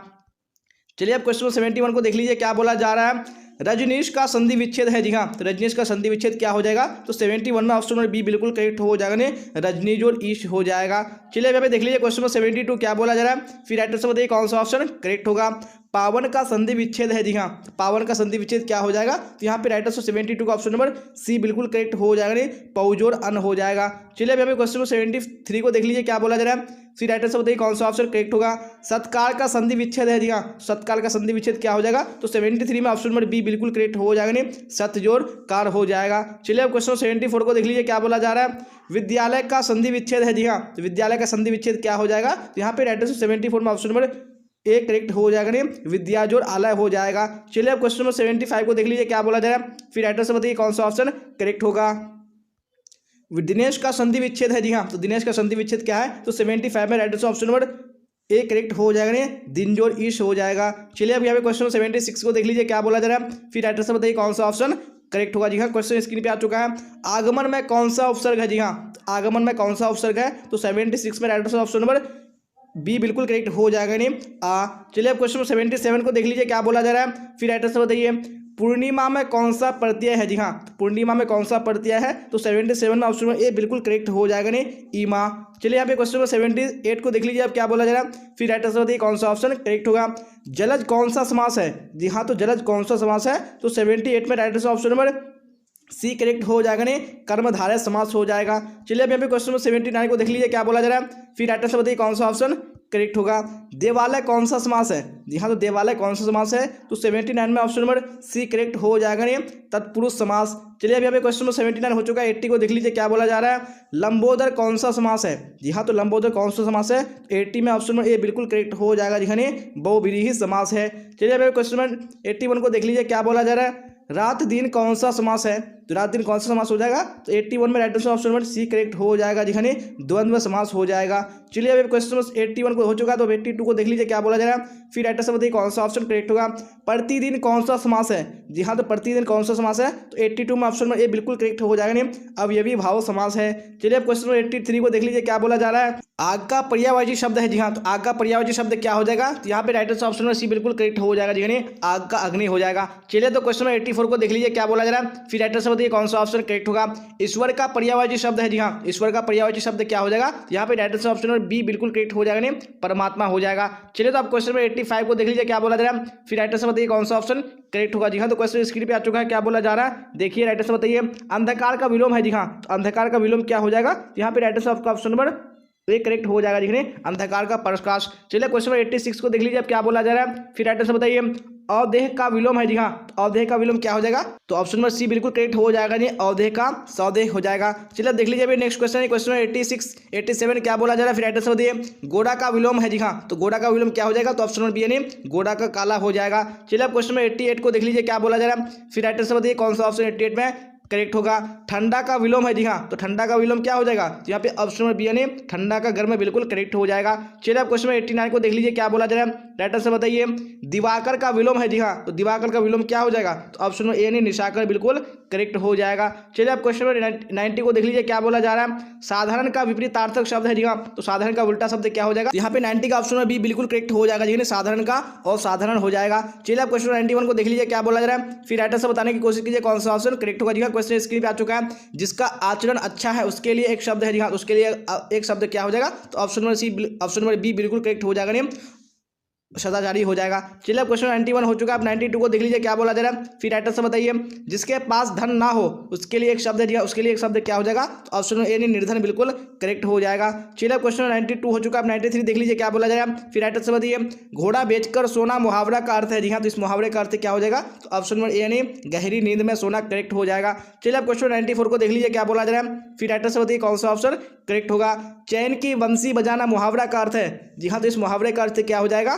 चलिए अब क्वेश्चन 71 को देख लीजिए क्या बोला जा रहा है। रजनीश का संधि विच्छेद है, जी हाँ, तो रजनीश का संधि विच्छेद क्या हो जाएगा, तो 71 में ऑप्शन नंबर बी बिल्कुल करेक्ट हो जाएगा ने रजनीश और ईश हो जाएगा। चलिए यहाँ पे देख लीजिए क्वेश्चन 72 क्या बोला जा रहा है। फिर राइट आंसर बताइए कौन सा ऑप्शन करेक्ट होगा। पावन का संधि विच्छेद है, जी हाँ, पावन का संधि विच्छेद क्या हो जाएगा, तो यहाँ पे राइट आंसर 72 का ऑप्शन नंबर सी बिल्कुल करेक्ट हो जाएगा ने पौजोर अन हो जाएगा। चलिए अब यहाँ पे क्वेश्चन 73 को देख लीजिए क्या बोला जा रहा है। फिर राइट आंसर बताइए कौन सा ऑप्शन करेक्ट होगा। सत्काल का संधि विच्छेद है, जी हाँ, सत्काल का संधि विच्छेद क्या हो जाएगा, तो 73 में ऑप्शन नंबर बी बिल्कुल करेक्ट हो जाएगा ने सतजोर कार हो जाएगा। चलिए अब क्वेश्चन 74 को देख लीजिए क्या बोला जा रहा है। विद्यालय का संधि विच्छेद है, जी हाँ, तो विद्यालय का संधि विच्छेद क्या हो जाएगा, तो यहाँ पे राइट आंसर 74 में ऑप्शन नंबर ए करेक्ट हो जाएगा ने विद्याजोर आलय हो जाएगा। चलिए अब क्वेश्चन नंबर 75 को देख लीजिए क्या बोला जा रहा है। फिर राइट आंसर बताइए कौन सा ऑप्शन करेक्ट होगा। दिनेश का संधि विच्छेद है, जी हाँ, तो दिनेश का संधि विच्छेद क्या है, तो 75 में right answer option number A correct हो जाएगा ने दिनजोर ईश हो जाएगा। चलिए अब यहाँ पे क्वेश्चन 76 को देख लीजिए क्या बोला जा रहा है। फिर राइट आंसर बताइए कौन सा ऑप्शन करेक्ट होगा, जी हाँ, क्वेश्चन स्क्रीन पे आ चुका है। आगमन में कौन सा उपसर्ग है, जी हाँ, आगमन में कौन सा उपसर्ग है, तो 76 में right answer option number B बिल्कुल करेक्ट हो जाएगा नहीं चलिए अब क्वेश्चन 77 को देख लीजिए क्या बोला जा रहा है। फिर राइट आंसर बताइए पूर्णिमा में कौन सा प्रत्यय है, जी हाँ, पूर्णिमा में कौन सा प्रत्यय है, तो 77 में ऑप्शन ए बिल्कुल करेक्ट हो जाएगा नहीं ईमा। चलिए यहाँ पे क्वेश्चन नंबर 78 को देख लीजिए अब क्या बोला जा रहा है। फिर राइट आंसर बताइए कौन सा ऑप्शन करेक्ट होगा। जलज कौन सा समास है, जी हाँ, तो जलज कौन सा समास है, तो 78 में right answer option number C correct हो जाएगा नहीं कर्मधारय समास हो जाएगा। चलिए अब यहाँ पे क्वेश्चन नंबर 79 को देख लीजिए क्या बोला जा रहा है। फिर राइट आंसर बताइए कौन सा ऑप्शन करेक्ट होगा। देवालय कौन सा समास है, जी हाँ, तो देवालय कौन सा समास है, तो 79 में ऑप्शन नंबर सी करेक्ट हो जाएगा नहीं तत्पुरुष समास। चलिए अब यहाँ पे क्वेश्चन नंबर 79 हो चुका है। 80 को देख लीजिए क्या बोला जा रहा है। लंबोदर कौन सा समास है, जी हाँ, तो लंबोदर कौन सा समास है, 80 में ऑप्शन नंबर ए बिल्कुल करेक्ट हो जाएगा, जी हाँ, बहुव्रीहि समास है। चलिए अब क्वेश्चन नंबर 81 को देख लीजिए क्या बोला जा रहा है। रात दिन कौन सा समास है, तो रात दिन कौन सा समास हो जाएगा, तो 81 में right answer option number C correct हो जाएगा, जी हाँ, द्वंद्व समास हो जाएगा। चलिए अब क्वेश्चन नंबर 81 को हो चुका है, तो 82 को देख लीजिए क्या बोला जा रहा है। फिर राइट आंसर बताइए कौन सा ऑप्शन करेक्ट होगा। प्रतिदिन कौन सा समास है, जी हाँ, तो प्रतिदिन कौन सा समास है, तो 82 में ऑप्शन नंबर ए बिल्कुल करेक्ट हो जाएगा नहीं अवयवी भाव समास है। चलिए अब क्वेश्चन नंबर 83 को देख लीजिए क्या बोला जा रहा है। आग का पर्यायवाची शब्द है, जी हाँ, तो आग का पर्यायवाची शब्द क्या हो जाएगा, तो यहाँ पे right answer option number C बिल्कुल करेक्ट हो जाएगा, जी हाँ, आग का अग्नि हो जाएगा। चलिए तो क्वेश्चन नंबर 84 को देख लीजिए क्या बोला जा रहा है। फिर राइट आंसर बताइए कौन सा ऑप्शन करेक्ट होगा। ईश्वर का पर्यायवाची शब्द है, जी हाँ, ईश्वर का पर्यायवाची शब्द क्या हो जाएगा, यहाँ पे right answer option number B बिल्कुल करेक्ट हो जाएगा, नहीं परमात्मा हो जाएगा। चलिए तो आप क्वेश्चन नंबर 85 को देख लीजिए क्या बोला जा रहा है। फिर राइट आंसर बताइए कौन सा ऑप्शन करेक्ट होगा, जी हाँ, तो क्वेश्चन स्क्रीन पे आ चुका है क्या बोला जा रहा है। देखिए राइट आंसर बताइए अंधकार का विलोम है, जी हाँ, तो अंधकार का विलोम क्या हो जाएगा, यहाँ पे राइट आंसर आपका ऑप्शन नंबर तो ये करेक्ट हो जाएगा देखिए अंधकार का प्रकाश। चलिए क्वेश्चन नंबर 86 को देख लीजिए, अब क्या बोला जा रहा है, फिर राइट आंसर बताइए। अवदेह का विलोम है जी हाँ, अवदेह का विलोम क्या हो जाएगा, तो ऑप्शन नंबर सी बिल्कुल करेक्ट हो जाएगा जी, अवदेह का सौदेह हो जाएगा। चलिए देख लीजिए अभी नेक्स्ट क्वेश्चन है, क्वेश्चन नंबर 86 87 क्या बोला जा रहा है, फिर राइट आंसर बताइए। गोरा का विलोम है जी हाँ, तो गोरा का विलोम क्या हो जाएगा, तो ऑप्शन नंबर बी यानी गोरा का काला हो जाएगा। चलिए अब क्वेश्चन नंबर 88 को देख लीजिए, क्या बोला जा रहा है, फिर राइट आंसर बताइए कौन सा ऑप्शन 88 में करेक्ट होगा। ठंडा का विलोम है जी हाँ, तो ठंडा का विलोम क्या हो जाएगा, तो यहाँ पे ऑप्शन नंबर बी यानी ठंडा का गर्म बिल्कुल करेक्ट हो जाएगा। चलिए अब क्वेश्चन नंबर 89 को देख लीजिए, क्या बोला जा रहा है, राइट आंसर बताइए। दिवाकर का विलोम है जी हाँ, तो दिवाकर का विलोम क्या हो जाएगा, तो ऑप्शन नंबर ए यानी निशाकर बिल्कुल करेक्ट हो जाएगा। चलिए अब क्वेश्चन नंबर 90 को देख लीजिए, क्या बोला जा रहा है, साधारण का विपरीतार्थक शब्द है जी हाँ, तो साधारण का उल्टा शब्द क्या हो जाएगा, यहाँ पे 90 का ऑप्शन नंबर बी बिल्कुल करेक्ट हो जाएगा जी, साधारण का और साधारण हो जाएगा। चलिए अब क्वेश्चन 91 को देख लीजिए, क्या बोला जा रहा है, फिर राइट आंसर बताने की कोशिश कीजिए कौन सा ऑप्शन करेक्ट होगा जी हाँ। क्वेश्चन स्क्रीन पे आ चुका है, जिसका आचरण अच्छा है उसके लिए एक शब्द है जी हाँ, उसके लिए एक शब्द क्या हो जाएगा, तो option number C option number B बिल्कुल करेक्ट हो जाएगा नहीं, सदाचारी हो जाएगा। चलिए क्वेश्चन 91 हो चुका है, अब 92 को देख लीजिए, क्या बोला जा रहा है, फिर राइट आंसर बताइए। जिसके पास धन ना हो उसके लिए एक शब्द है, उसके लिए एक शब्द क्या हो जाएगा, तो ऑप्शन ए यानी निर्धन बिल्कुल करेक्ट हो जाएगा। चलिए क्वेश्चन 92 हो चुका है, अब 93 देख लीजिए, क्या बोला जा रहा है, फिर राइट आंसर बताइए। घोड़ा बेचकर सोना मुहावरा का अर्थ है जी हाँ, तो इस मुहावरे का अर्थ क्या हो जाएगा, तो ऑप्शन नंबर ए यानी गहरी नींद में सोना करेक्ट हो जाएगा। चलिए अब क्वेश्चन 94 को देख लीजिए, क्या बोला जा रहा है, फिर राइट आंसर बताइए कौन सा ऑप्शन करेक्ट होगा। चैन की बंसी बजाना मुहावरा का अर्थ है जी हाँ, तो इस मुहावरे का अर्थ क्या हो जाएगा,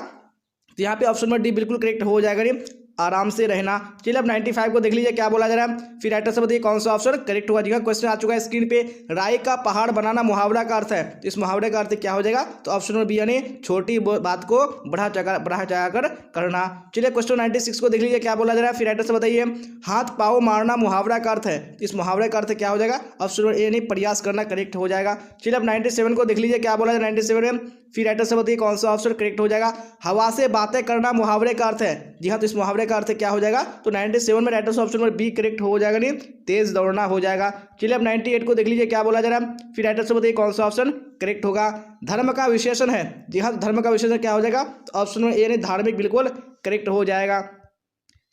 तो यहाँ पे ऑप्शन नंबर डी बिल्कुल करेक्ट हो जाएगा रे, आराम से रहना। चलिए अब 95 को देख लीजिए, क्या बोला जा रहा है, फिर राइट आंसर बताइए कौन सा ऑप्शन करेक्ट होगा जी हाँ। क्वेश्चन आ चुका है स्क्रीन पे, राय का पहाड़ बनाना मुहावरा का अर्थ है, तो इस मुहावरे का अर्थ क्या हो जाएगा, तो ऑप्शन नंबर बी यानी छोटी बात को बढ़ा चढ़ा कर करना। चलिए क्वेश्चन 96 को देख लीजिए, क्या बोला जा रहा है, फिर राइट आंसर बताइए। हाथ पाँव मारना मुहावरा का अर्थ है, इस मुहावरे का अर्थ क्या हो जाएगा, ऑप्शन नंबर ए यानी प्रयास करना करेक्ट हो जाएगा। चलिए अब 97 को देख लीजिए, क्या बोला जाए 97 में, फिर राइट आंसर बताइए कौन सा ऑप्शन करेक्ट हो जाएगा। हवा से बातें करना मुहावरे का अर्थ है जी हाँ, तो इस मुहावरे का अर्थ क्या हो जाएगा, तो 97 में right answer option number B correct हो जाएगा नहीं, तेज दौड़ना हो जाएगा। चलिए अब 98 को देख लीजिए, क्या बोला जा रहा है, फिर राइट आंसर बताइए कौन सा ऑप्शन करेक्ट होगा। धर्म का विशेषण है जी हाँ, तो धर्म का विशेषण क्या हो जाएगा, तो ऑप्शन नंबर ए यानी धार्मिक बिल्कुल करेक्ट हो जाएगा।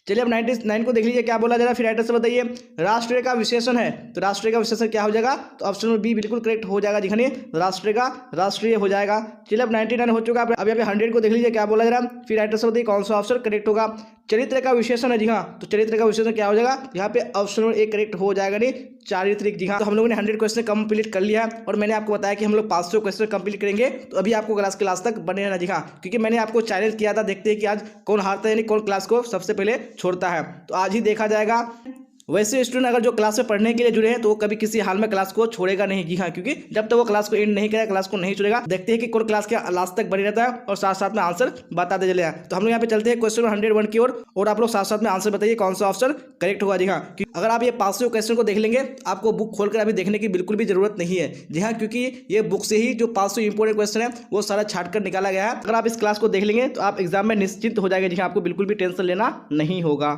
चलिए अब 99 को देख लीजिए, क्या बोला जा रहा है, फिर राइट आंसर बताइए। राष्ट्र का विशेषण है, तो राष्ट्र का विशेषण क्या हो जाएगा, तो ऑप्शन नंबर बी बिल्कुल करेक्ट हो जाएगा जी, राष्ट्र का राष्ट्रीय हो जाएगा। चलिए अब 99 हो चुका है, अब यहाँ पे 100 को देख लीजिए, क्या बोला जा रहा है, फिर राइट आंसर बताइए कौन सा ऑप्शन करेक्ट होगा। चरित्र का विशेषण है जी हाँ, तो चरित्र का विशेषण क्या हो जाएगा, यहाँ पे ऑप्शन नंबर ए करेक्ट हो जाएगा नहीं, चारित्रिक जी हाँ। तो हम लोगों ने 100 क्वेश्चन कंप्लीट कर लिया है, और मैंने आपको बताया कि हम लोग 500 क्वेश्चन कंप्लीट करेंगे, तो अभी आपको क्लास तक बने रहना जी हाँ, क्योंकि मैंने आपको चैलेंज किया था, देखते हैं कि आज कौन हारता है, यानी कौन क्लास को सबसे पहले छोड़ता है, तो आज ही देखा जाएगा। वैसे स्टूडेंट अगर जो क्लास में पढ़ने के लिए जुड़े हैं तो वो कभी किसी हाल में क्लास को छोड़ेगा नहीं जी हाँ, क्योंकि जब तक वो क्लास को एंड नहीं करेगा, क्लास को नहीं छोड़ेगा। देखते हैं कि कौन क्लास के लास्ट तक बनी रहता है और साथ साथ में आंसर बताते चले हैं। तो हम लोग यहाँ पे चलते हैं क्वेश्चन 101 की ओर, और आप लोग साथ साथ में आंसर बताइए कौन सा ऑप्शन करेक्ट होगा जी हाँ। अगर आप ये 500 क्वेश्चन को देख लेंगे, आपको बुक खोलकर अभी देखने की बिल्कुल भी जरूरत नहीं है जी हाँ, क्योंकि ये बुक से ही जो 500 इंपोर्टेंट क्वेश्चन है वो सारा छाट कर निकाला गया है। अगर आप इस क्लास को देख लेंगे तो आप एग्जाम में निश्चिंत हो जाएंगे जी हाँ, आपको बिल्कुल भी टेंशन लेना नहीं होगा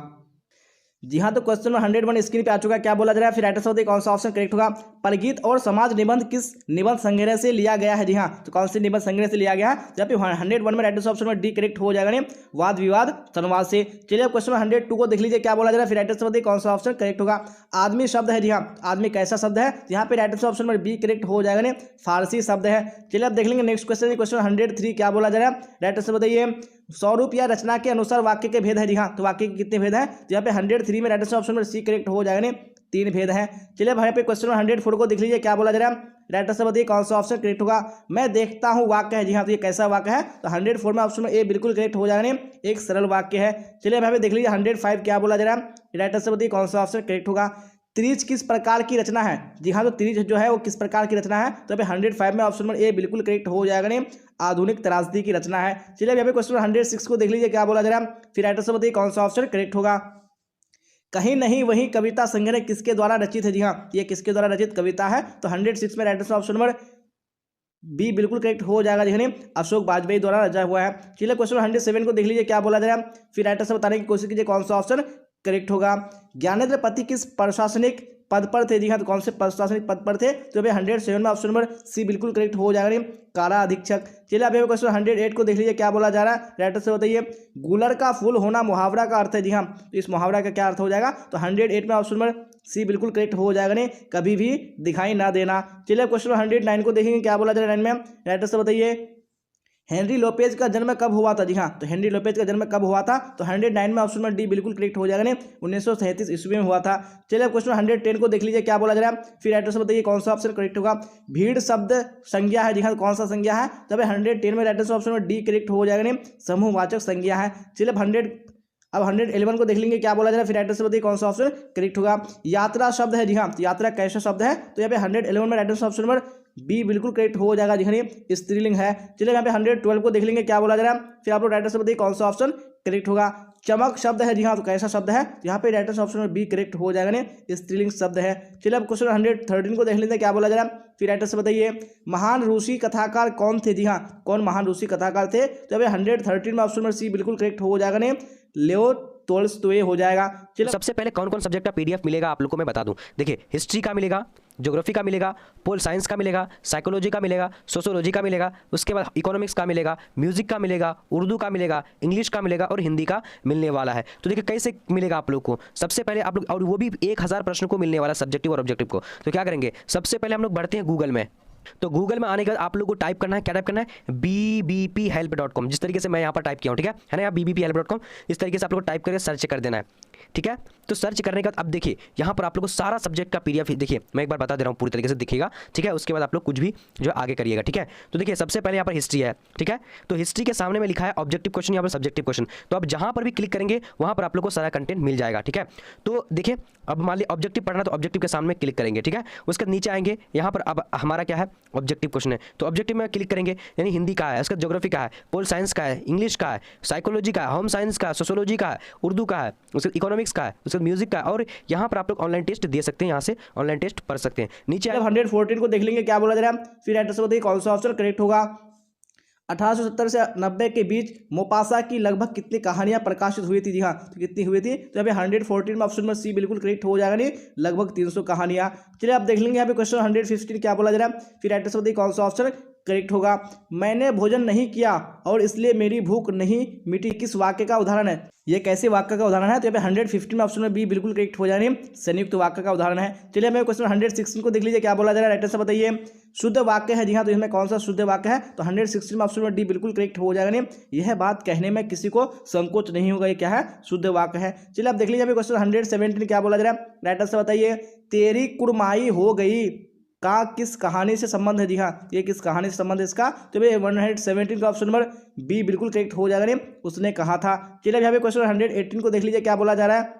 जी हाँ। तो क्वेश्चन नंबर 101 स्क्रीन पे आ चुका है, क्या बोला जा रहा है, फिर राइट आंसर बताइए कौन सा ऑप्शन करेक्ट होगा। परगीत और समाज निबंध किस निबंध संग्रह से लिया गया है जी हाँ, तो कौन से निबंध संग्रह से लिया गया है, जहाँ पे 101 में राइट आंसर ऑप्शन में डी करेक्ट हो जाएगा नहीं, वाद विवाद संवाद से। चलिए अब क्वेश्चन नंबर 102 को देख लीजिए, क्या बोला जा रहा है, फिर राइट आंसर बताइए कौन सा ऑप्शन करेक्ट होगा। आदमी शब्द है जी हाँ, आदमी कैसा शब्द है, यहाँ पे राइट आंसर ऑप्शन में बी करेक्ट हो जाएगा नहीं, फारसी शब्द है। चलिए अब देख लेंगे नेक्स्ट क्वेश्चन, क्वेश्चन 103 क्या बोला जा रहा है, राइट आंसर बताइए। स्वरूप या रचना के अनुसार वाक्य के भेद है जी हाँ, तो वाक्य के कितने भेद हैं, तो यहाँ पे 103 में राइट आंसर ऑप्शन में सी करेक्ट हो जाएगा नहीं, 3 भेद हैं। चलिए भाई पे क्वेश्चन 104 को देख लीजिए, क्या बोला जा रहा है, राइट आंसर बताइए कौन सा ऑप्शन करेक्ट होगा। मैं देखता हूँ वाक्य है जी हाँ, तो ये कैसा वाक्य है, तो 104 में ऑप्शन में ए बिल्कुल करेक्ट हो जाएगा नहीं, एक सरल वाक्य है। चलिए भाई देख लीजिए 105 क्या बोला जा रहा है, राइट आंसर बताइए कौन सा ऑप्शन करेक्ट होगा। त्रिज किस प्रकार की रचना है जी हाँ, तो त्रिज जो है वो किस प्रकार की रचना है, तो यहाँ पे 105 में ऑप्शन नंबर ए बिल्कुल करेक्ट हो जाएगा नहीं, आधुनिक त्रासदी की रचना है। चलिए यहाँ पे क्वेश्चन 106 को देख लीजिए, क्या बोला जा रहा है, फिर राइट आंसर बताइए कौन सा ऑप्शन करेक्ट होगा। कहीं नहीं वही कविता संग्रह किसके द्वारा रचित है जी हाँ, ये किसके द्वारा रचित कविता है, तो 106 में right answer option number B बिल्कुल करेक्ट हो जाएगा जी, अशोक वाजपेयी द्वारा रचा हुआ है। चलिए क्वेश्चन 107 को देख लीजिए, क्या बोला जा रहा है, फिर राइट आंसर बताने की कोशिश कीजिए कौन सा ऑप्शन करेक्ट होगा। ज्ञानेंद्र पति किस प्रशासनिक पद पर थे जी हाँ, तो कौन से प्रशासनिक पद पर थे, तो भाई 107 में ऑप्शन नंबर सी बिल्कुल करेक्ट हो जाएगा नहीं, कारा अधीक्षक। चलिए अब क्वेश्चन 108 को देख लीजिए, क्या बोला जा रहा है, राइट आंसर बताइए। गुलर का फूल होना मुहावरा का अर्थ है जी हाँ, तो इस मुहावरा का क्या अर्थ हो जाएगा, तो 108 में ऑप्शन नंबर सी बिल्कुल करेक्ट हो जाएगा नहीं, कभी भी दिखाई ना देना। चलिए क्वेश्चन 109 को देखेंगे, क्या बोला जा रहा है 9 में, राइट आंसर बताइए। हेनरी लोपेज का जन्म कब हुआ था? जी हाँ, तो हेनरी लोपेज का जन्म कब हुआ था? तो 109 में ऑप्शन में डी बिल्कुल करेक्ट हो जाएगा नहीं, 1937 ईस्वी में हुआ था। चलिए क्वेश्चन 110 को देख लीजिए, क्या बोला जा रहा है, फिर राइट आंसर बताइए कौन सा ऑप्शन करेक्ट होगा। भीड़ शब्द संज्ञा है, जी हाँ, कौन सा संज्ञा है? तब 110 में राइट आंसर ऑप्शन में डी करेक्ट हो जाएगा नहीं, समूहवाचक संज्ञा है। चलिए अब 111 को देख लेंगे, क्या बोला जा रहा है, फिर राइट आंसर बताइए कौन सा ऑप्शन करेक्ट होगा। यात्रा शब्द है, जी हाँ, यात्रा कैसा शब्द है? तो यहाँ पे 111 में right answer option number B बिल्कुल करेक्ट हो जाएगा, जी हाँ, स्त्रीलिंग है। चलिए यहाँ पे 112 को देख लेंगे, क्या बोला जा रहा है, फिर आप लोग राइट आंसर बताइए कौन सा ऑप्शन करेक्ट होगा। चमक शब्द है, जी हाँ, तो कैसा शब्द है? यहाँ पे राइट आंसर ऑप्शन में बी करेक्ट हो जाएगा नहीं, स्त्रीलिंग शब्द है। चलिए अब क्वेश्चन 113 को देख लेते हैं, क्या बोला जा रहा है, फिर राइट आंसर बताइए। महान रूसी कथाकार कौन थे? जी हाँ, कौन महान रूसी कथाकार थे? तो यहाँ 113 में ऑप्शन में सी बिल्कुल करेक्ट हो जाएगा नहीं, लियो टोल्स्टॉय हो जाएगा। चलो सबसे पहले कौन कौन सब्जेक्ट का पीडीएफ मिलेगा आप लोग को मैं बता दूं। देखिए, हिस्ट्री का मिलेगा, ज्योग्राफी का मिलेगा, पोल साइंस का मिलेगा, साइकोलॉजी का मिलेगा, सोशियोलॉजी का मिलेगा, उसके बाद इकोनॉमिक्स का मिलेगा, म्यूजिक का मिलेगा, उर्दू का मिलेगा, इंग्लिश का मिलेगा और हिंदी का मिलने वाला है। तो देखिए कैसे मिलेगा आप लोग को। सबसे पहले आप लोग, और वो भी 1000 प्रश्न को मिलने वाला सब्जेक्टिव और ऑब्जेक्टिव को। तो क्या करेंगे, सबसे पहले हम लोग बढ़ते हैं गूगल में। तो गूगल में आने के बाद आप लोगों को टाइप करना है, क्या टाइप करना है, bbphelp.com, जिस तरीके से मैं यहाँ पर टाइप किया हूँ, ठीक है ना, यहाँ bbphelp.com, इस तरीके से आप लोग टाइप करके सर्च कर देना है, ठीक है। तो सर्च करने के बाद अब देखिए यहाँ पर आप लोग को सारा सब्जेक्ट का पीडीएफ, देखिए मैं एक बार बता दे रहा हूँ, पूरी तरीके से दिखेगा, ठीक है। उसके बाद आप लोग कुछ भी जो आगे करिएगा, ठीक है। तो देखिए सबसे पहले यहाँ पर हिस्ट्री है, ठीक है। तो हिस्ट्री के सामने में लिखा है ऑब्जेक्टिव क्वेश्चन, यहाँ पर सब्जेक्टिव क्वेश्चन। तो अब जहाँ पर भी क्लिक करेंगे वहाँ पर आप लोग को सारा कंटेंट मिल जाएगा, ठीक है। तो देखिए अब मान लीजिए ऑब्जेक्टिव पढ़ना, तो ऑब्जेक्टिव के सामने क्लिक करेंगे, ठीक है। उसके नीचे आएंगे, यहाँ पर अब हमारा क्या है, ऑब्जेक्टिव क्वेश्चन है, तो ऑब्जेक्टिव में क्लिक करेंगे, यानी हिंदी का है, उसका ज्योग्राफी का है, पोल साइंस का है, इंग्लिश का है, साइकोलॉजी का है, होम साइंस का है, सोशियोलॉजी का है, उर्दू का है, उसका इकोनॉमिक्स का है, उसका म्यूजिक का है, और यहाँ पर आप लोग ऑनलाइन टेस्ट दे सकते हैं, यहाँ से ऑनलाइन टेस्ट पढ़ सकते हैं। नीचे 114 को देख लेंगे, क्या बोला जा रहा है, फिर राइट आंसर बताइए कौन सा ऑप्शन करेक्ट होगा। 1870 से 90 के बीच मोपासा की लगभग कितनी कहानियां प्रकाशित हुई थी? जी हाँ, तो कितनी हुई थी? तो यहाँ पे 114 में ऑप्शन में सी बिल्कुल करेक्ट हो जाएगा नहीं, लगभग 300 कहानियां। चलिए आप देख लेंगे यहाँ पे क्वेश्चन 115 क्या बोला जा रहा है, फिर राइट आंसर बताइए कौन सा ऑप्शन करेक्ट होगा। मैंने भोजन नहीं किया और इसलिए मेरी भूख नहीं मिटी, किस वाक्य का उदाहरण है? ये कैसे वाक्य का उदाहरण है? तो यहाँ पे 115 में ऑप्शन में बी बिल्कुल करेक्ट हो जाने, संयुक्त वाक्य का उदाहरण है। चलिए हमें क्वेश्चन 116 को देख लीजिए, क्या बोला जा रहा है, राइट आंसर बताइए। शुद्ध वाक्य है, जी हाँ, तो इसमें कौन सा शुद्ध वाक्य है? तो 116 में ऑप्शन में डी बिल्कुल करेक्ट हो जाएगा नहीं, यह बात कहने में किसी को संकोच नहीं होगा, ये क्या है, शुद्ध वाक्य है। चलिए आप देख लीजिए क्वेश्चन 117 क्या बोला जा रहा है, राइट आंसर बताइए। तेरी कुड़माई हो गई का किस कहानी से संबंध है? जी हाँ, ये किस कहानी से संबंध है इसका? तो भाई 117 का ऑप्शन नंबर बी बिल्कुल करेक्ट हो जाएगा नहीं, उसने कहा था। चलिए यहाँ पे क्वेश्चन 118 को देख लीजिए, क्या बोला जा रहा है।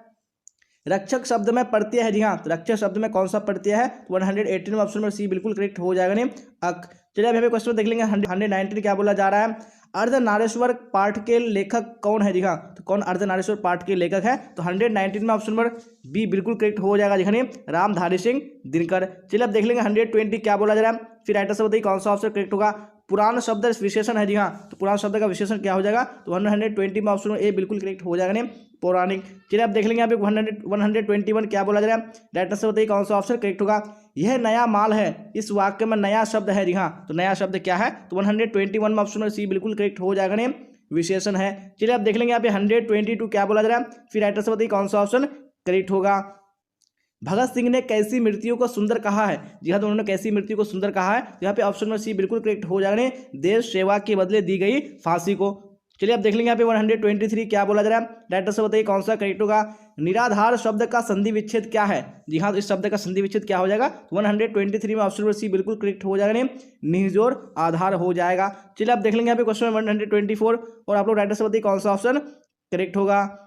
रक्षक शब्द में प्रत्यय है, जी हाँ, तो रक्षक शब्द में कौन सा प्रत्यय है? 118 में ऑप्शन नंबर सी बिल्कुल करेक्ट हो जाएगा नहीं, अक। चलिए यहाँ पे क्वेश्चन देख लेंगे 119 क्या बोला जा रहा है। अर्धनारीश्वर पाठ के लेखक कौन है? जी हाँ, तो कौन अर्धनारीश्वर पाठ के लेखक है? तो 119 में ऑप्शन नंबर बी बिल्कुल करेक्ट हो जाएगा, जी हाँ, रामधारी सिंह दिनकर। चलिए अब देख लेंगे 120 क्या बोला जा रहा है, फिर राइट आंसर बताइए कौन सा ऑप्शन करेक्ट होगा। पुराण शब्द विशेषण है, जी हाँ, तो पुराण शब्द का विशेषण क्या हो जाएगा? तो 120 में ऑप्शन ए बिल्कुल करेक्ट हो जाएगा नहीं, पौराणिक। चलिए आप देख लेंगे यहाँ पे 121 क्या बोला जा रहा है, राइट आंसर बताइए कौन सा ऑप्शन करेक्ट होगा। यह नया माल है, इस वाक्य में नया शब्द है, जी हाँ, तो नया शब्द क्या है? तो 121 में ऑप्शन सी बिल्कुल करेक्ट हो जाएगा नहीं, विशेषण है। चलिए आप देख लेंगे यहाँ पे 122 क्या बोला जा रहा है, फिर राइट आंसर बताइए कौन सा ऑप्शन करेक्ट होगा। भगत सिंह ने कैसी मृत्यु को सुंदर कहा है? जी हाँ, तो उन्होंने कैसी मृत्यु को सुंदर कहा है, यहाँ पे ऑप्शन में सी बिल्कुल करेक्ट हो जाएगा नहीं, देश सेवा के बदले दी गई फांसी को। चलिए आप देख लेंगे यहाँ पे 123 क्या बोला जा रहा है, राइट आंसर बताइए कौन सा करेक्ट होगा। निराधार शब्द का संधि विच्छेद क्या है? जी हाँ, तो इस शब्द का संधि विच्छेद क्या हो जाएगा? 123 में ऑप्शन सी बिल्कुल करेक्ट हो जाएगा नहीं, निजोर आधार हो जाएगा। चलिए आप देख लेंगे यहाँ पे क्वेश्चन 124 और आप लोग राइट आंसर बताइए कौन सा ऑप्शन करेक्ट होगा।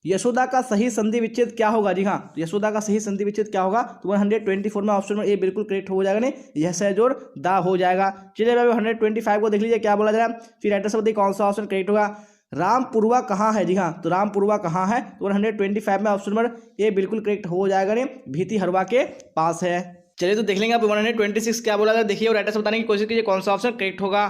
यशोदा का सही संधि विच्छेद क्या होगा? जी हाँ, यशोदा का सही संधि विच्छेद क्या होगा? तो 124 में ऑप्शन में ए बिल्कुल करेक्ट हो जाएगा नहीं, यह सहजोर दा हो जाएगा। चलिए भाई 125 को देख लीजिए, क्या बोला जा रहा है, फिर राइट आंसर बताइए कौन सा ऑप्शन करेक्ट होगा। रामपुरवा कहाँ है? जी हाँ, तो रामपुरवा कहाँ है? तो 125 में ऑप्शन नंबर ए बिल्कुल करेक्ट हो जाएगा नहीं, भीति हरवा के पास है। चलिए तो देख लेंगे आप 126 क्या बोला जा रहा है, देखिए और राइट आंसर बताने की कोशिश कीजिए कौन सा ऑप्शन करेक्ट होगा।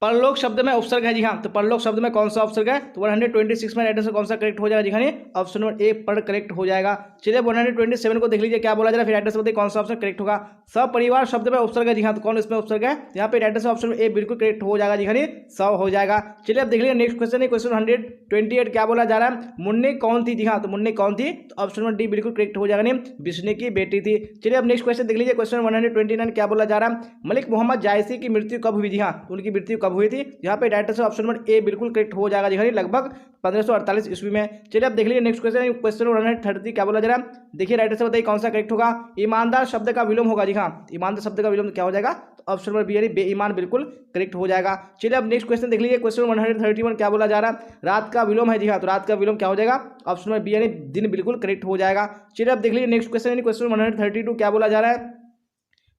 परलोक शब्द में उपसर्ग है जी हाँ, तो परलोक शब्द में कौन सा उपसर्ग है, तो 126 में राइट आंसर कौन सा करेक्ट हो जाएगा जी हाँ, ऑप्शन नंबर ए पर करेक्ट हो जाएगा। चलिए 127 को देख लीजिए क्या बोला जा रहा है, फिर राइट आंसर बताइए कौन सा ऑप्शन करेक्ट होगा। सपरिवार शब्द में उपसर्ग है जी हाँ, तो कौन इसमें उपसर्ग है, यहाँ पे राइट आंसर ऑप्शन ए बिल्कुल करेक्ट हो जाएगा जी हाँ, 100 हो जाएगा। चलिए अब देख लीजिए नेक्स्ट क्वेश्चन है, क्वेश्चन 128 क्या बोला जा रहा है, मुन्नी कौन थी जी हाँ, तो मुन्नी कौन थी, तो ऑप्शन नंबर डी बिल्कुल करेक्ट हो जाएगा, विष्णु की बेटी थी। चलिए अब नेक्स्ट क्वेश्चन देख लीजिए, क्वेश्चन 129 क्या बोला जा रहा है, मलिक मोहम्मद जायसी की मृत्यु कब हुई जी हाँ, तो उनकी मृत्यु कब हुई थी, यहाँ पे right answer option number A बिल्कुल करेक्ट हो जाएगा जी हाँ, लगभग 1548 ईस्वी में। चलिए अब देख लीजिए नेक्स्ट क्वेश्चन, क्वेश्चन 130 क्या बोला जा रहा है, देखिए राइट आंसर बताइए कौन सा करेक्ट होगा। ईमानदार शब्द का विलोम होगा जी हाँ, ईमानदार शब्द का विलोम क्या हो जाएगा, तो ऑप्शन नंबर बी यानी बेईमान बिल्कुल करेक्ट हो जाएगा। चलिए अब नेक्स्ट क्वेश्चन देख लीजिए, क्वेश्चन 131 क्या बोला जा रहा है, रात का विलोम है जी हाँ, तो रात का विलोम क्या हो जाएगा, ऑप्शन नंबर बी यानी दिन बिल्कुल करेक्ट हो जाएगा। चलिए अब देख लीजिए नेक्स्ट क्वेश्चन, क्वेश्चन 132 क्या बोला जा रहा है,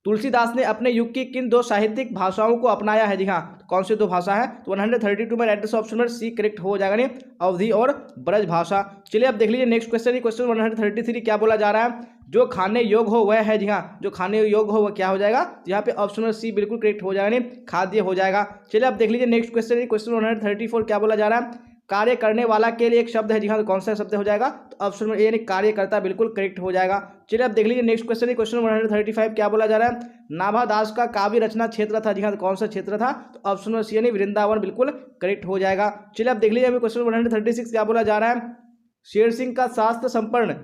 तुलसीदास ने अपने युग की किन दो साहित्यिक भाषाओं को अपनाया है जी हाँ, कौन सी दो भाषा है, तो 132 में right answer option number C correct हो जाएगा, नहीं अवधि और ब्रज भाषा। चलिए अब देख लीजिए नेक्स्ट क्वेश्चन, क्वेश्चन 133 क्या बोला जा रहा है, जो खाने योग हो वह है जी हाँ, जो खाने योग हो वह क्या हो जाएगा, यहाँ पे ऑप्शन नंबर सी बिल्कुल करेक्ट हो जाएगा, नहीं खाद्य हो जाएगा। चलिए अब देख लीजिए नेक्स्ट क्वेश्चन, क्वेश्चन 134 क्या बोला जा रहा है, कार्य करने वाला के लिए एक शब्द है जी हाँ, तो कौन सा शब्द हो जाएगा, तो ऑप्शन नंबर ए यानी कार्यकर्ता बिल्कुल करेक्ट हो जाएगा। चलिए अब देख लीजिए नेक्स्ट क्वेश्चन, क्वेश्चन 135 क्या बोला जा रहा है, नाभा दास का काव्य रचना क्षेत्र था जी हाँ, तो कौन सा क्षेत्र था, तो ऑप्शन नंबर सी यानी वृंदावन बिल्कुल करेक्ट हो जाएगा। चलिए अब देख लीजिए अभी क्वेश्चन 136 क्या बोला जा रहा है, शेर सिंह का शास्त्र संपन्न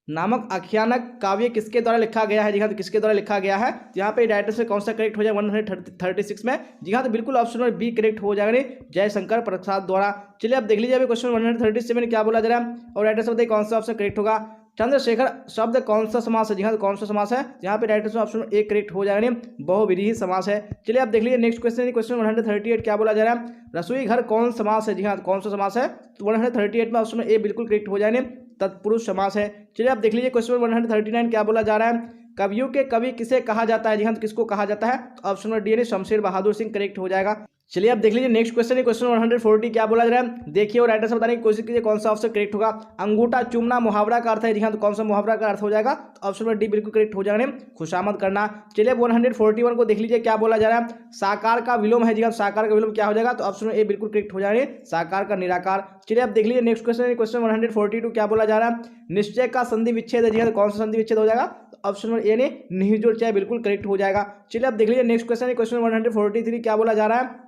नामक आख्यानक काव्य किसके द्वारा लिखा गया है जी हाँ, तो किसके द्वारा लिखा गया है, यहाँ पे राइटर से कौन सा करेक्ट हो जाएगा 136 में जी हाँ, तो बिल्कुल ऑप्शन नंबर बी करेक्ट हो जाएगा, जयशंकर प्रसाद द्वारा। चलिए अब देख लीजिए अभी क्वेश्चन 137 क्या बोला जा रहा है, और राइटर से बताइए कौन सा ऑप्शन करेक्ट होगा। चंद्रशेखर शब्द कौन सा समास है जी हाँ, तो कौन सा समास है, यहाँ पे right answer option A correct हो जाएगा, बहुविधि समास है। चलिए आप देख लीजिए नेक्स्ट क्वेश्चन, क्वेश्चन 138 क्या बोला जा रहा है, रसोई घर कौन समास है जी हाँ, तो कौन सा समास है, तो 138 में ऑप्शन ए बिल्कुल करेक्ट हो जाएगा, तत्पुरुष समास है। चलिए आप देख लीजिए क्वेश्चन 139 क्या बोला जा रहा है, कवियों के कवि किसे कहा जाता है जी हाँ, तो किसको कहा जाता है, ऑप्शन नंबर डी यानी शमशेर बहादुर सिंह करेक्ट हो जाएगा। चलिए आप देख लीजिए नेक्स्ट क्वेश्चन, क्वेश्चन 140 क्या बोला जा रहा है, देखिए और राइटर से बताने की कोशिश कीजिए कौन सा ऑप्शन करेक्ट होगा। अंगूठा चूमना मुहावरा का अर्थ है जी हाँ, तो कौन सा मुहावरा का अर्थ हो जाएगा, तो ऑप्शन नंबर डी बिल्कुल करेक्ट हो जाएगा, खुशामद करना। चलिए 141 को देख लीजिए क्या बोला जा रहा है, साकार का विलोम है जी हाँ, साकार का विलोम क्या हो जाएगा, तो ऑप्शन नंबर ए बिल्कुल करेक्ट हो जाएगा, साकार का निराकार। चलिए आप देख लीजिए नेक्स्ट क्वेश्चन, क्वेश्चन 142 क्या बोला जा रहा है, निश्चय का संधि विच्छेद है जी हाँ, तो कौन सा संधि विच्छेद हो जाएगा, तो ऑप्शन नंबर ए ने नहीं जोड़ चाहे बिल्कुल करेक्ट हो जाएगा। चलिए आप देख लीजिए नेक्स्ट क्वेश्चन, क्वेश्चन 143 क्या बोला जा रहा है,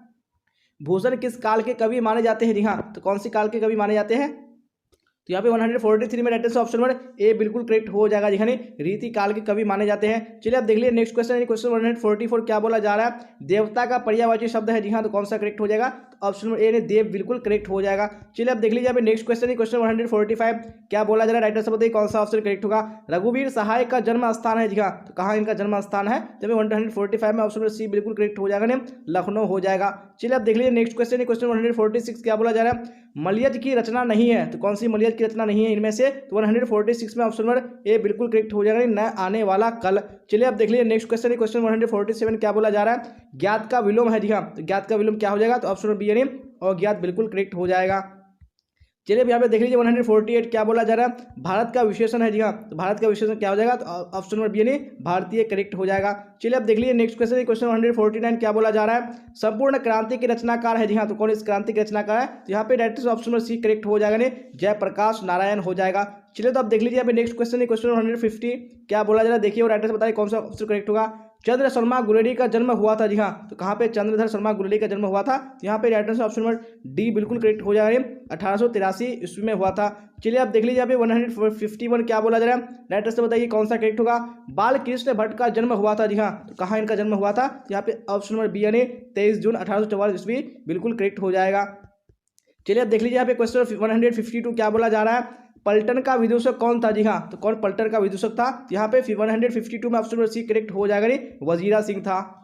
भूषण किस काल के कवि माने जाते हैं जी हाँ, तो कौन सी काल के कवि माने जाते हैं, तो यहाँ पे 143 में right answer option number A बिल्कुल करेक्ट हो जाएगा जी हाँ, रीति काल के कवि माने जाते हैं। चलिए आप देख लीजिए नेक्स्ट क्वेश्चन, क्वेश्चन 144 क्या बोला जा रहा है, देवता का पर्यायवाची शब्द है जी हाँ, तो कौन सा करेक्ट हो जाएगा, तो ऑप्शन नंबर ए ने देव बिल्कुल करेक्ट हो जाएगा। चलिए आप देख लीजिए अभी नेक्स्ट क्वेश्चन, क्वेश्चन 145 क्या बोला जा रहा है, राइट आंसर बताइए कौन सा ऑप्शन करेक्ट होगा। रघुवीर सहाय का जन्म स्थान है जी हाँ, तो कहाँ इनका जन्म स्थान है, तो 145 में ऑप्शन नंबर सी बिल्कुल करेक्ट हो जाएगा, लखनऊ हो जाएगा। चलिए आप देख लीजिए नेक्स्ट क्वेश्चन, क्वेश्चन 146 क्या बोला जा रहा है, मलयज की रचना नहीं है, तो कौन सी मलयज की रचना नहीं है इनमें से, तो 146 में ऑप्शन नंबर ए बिल्कुल करेक्ट हो जाएगा, न आने वाला कल। चलिए आप देख लीजिए नेक्स्ट क्वेश्चन, क्वेश्चन 147 क्या बोला जा रहा है, ज्ञात का विलोम है जी हाँ, तो ज्ञात का विलोम क्या हो जाएगा, तो ऑप्शन नंबर बी यानी अज्ञात बिल्कुल करेक्ट हो जाएगा। चलिए यहाँ पे देख लीजिए 148 क्या बोला जा रहा है, भारत का विशेषण है जी हाँ, तो भारत का विशेषण क्या हो जाएगा, तो ऑप्शन नंबर बी यानी भारतीय करेक्ट हो जाएगा। चलिए अब देख लीजिए नेक्स्ट क्वेश्चन, क्वेश्चन 149 क्या बोला जा रहा है, संपूर्ण क्रांति के रचनाकार है जी हाँ, तो कौन इस क्रांति के रचनाकार है, तो यहाँ पे direct option number C correct हो जाएगा, जयप्रकाश नारायण हो जाएगा। चलिए तो आप देख लीजिए यहाँ पे नेक्स्ट क्वेश्चन, क्वेश्चन 150 क्या बोला जा रहा है, देखिए और राइटर से बताइए कौन सा ऑप्शन करेक्ट होगा। चंद्र शर्मा गुलेरी का जन्म हुआ था जी हाँ, तो कहाँ पे चंद्रधर शर्मा गुलेरी का जन्म हुआ था, यहाँ पे राइटर से ऑप्शन नंबर डी बिल्कुल करेक्ट हो जाएगा, 1883 ईस्वी में हुआ था। चलिए आप देख लीजिए यहाँ पे 151 क्या बोला जा रहा है, राइटर से बताइए कौन सा करेक्ट होगा। बाल कृष्ण भट्ट का जन्म हुआ था जी हाँ, तो कहाँ इनका जन्म हुआ था, यहाँ पे ऑप्शन नंबर बी यानी 23 जून 1844 ईस्वी बिल्कुल करेक्ट हो जाएगा। चलिए आप देख लीजिए यहाँ पे क्वेश्चन 152 क्या बोला जा रहा है, पलटन का विदूषक कौन था जी हाँ, तो कौन पलटन का विदूषक था, यहाँ पे 152 में ऑप्शन नंबर सी करेक्ट हो जाएगा, वजीरा सिंह था।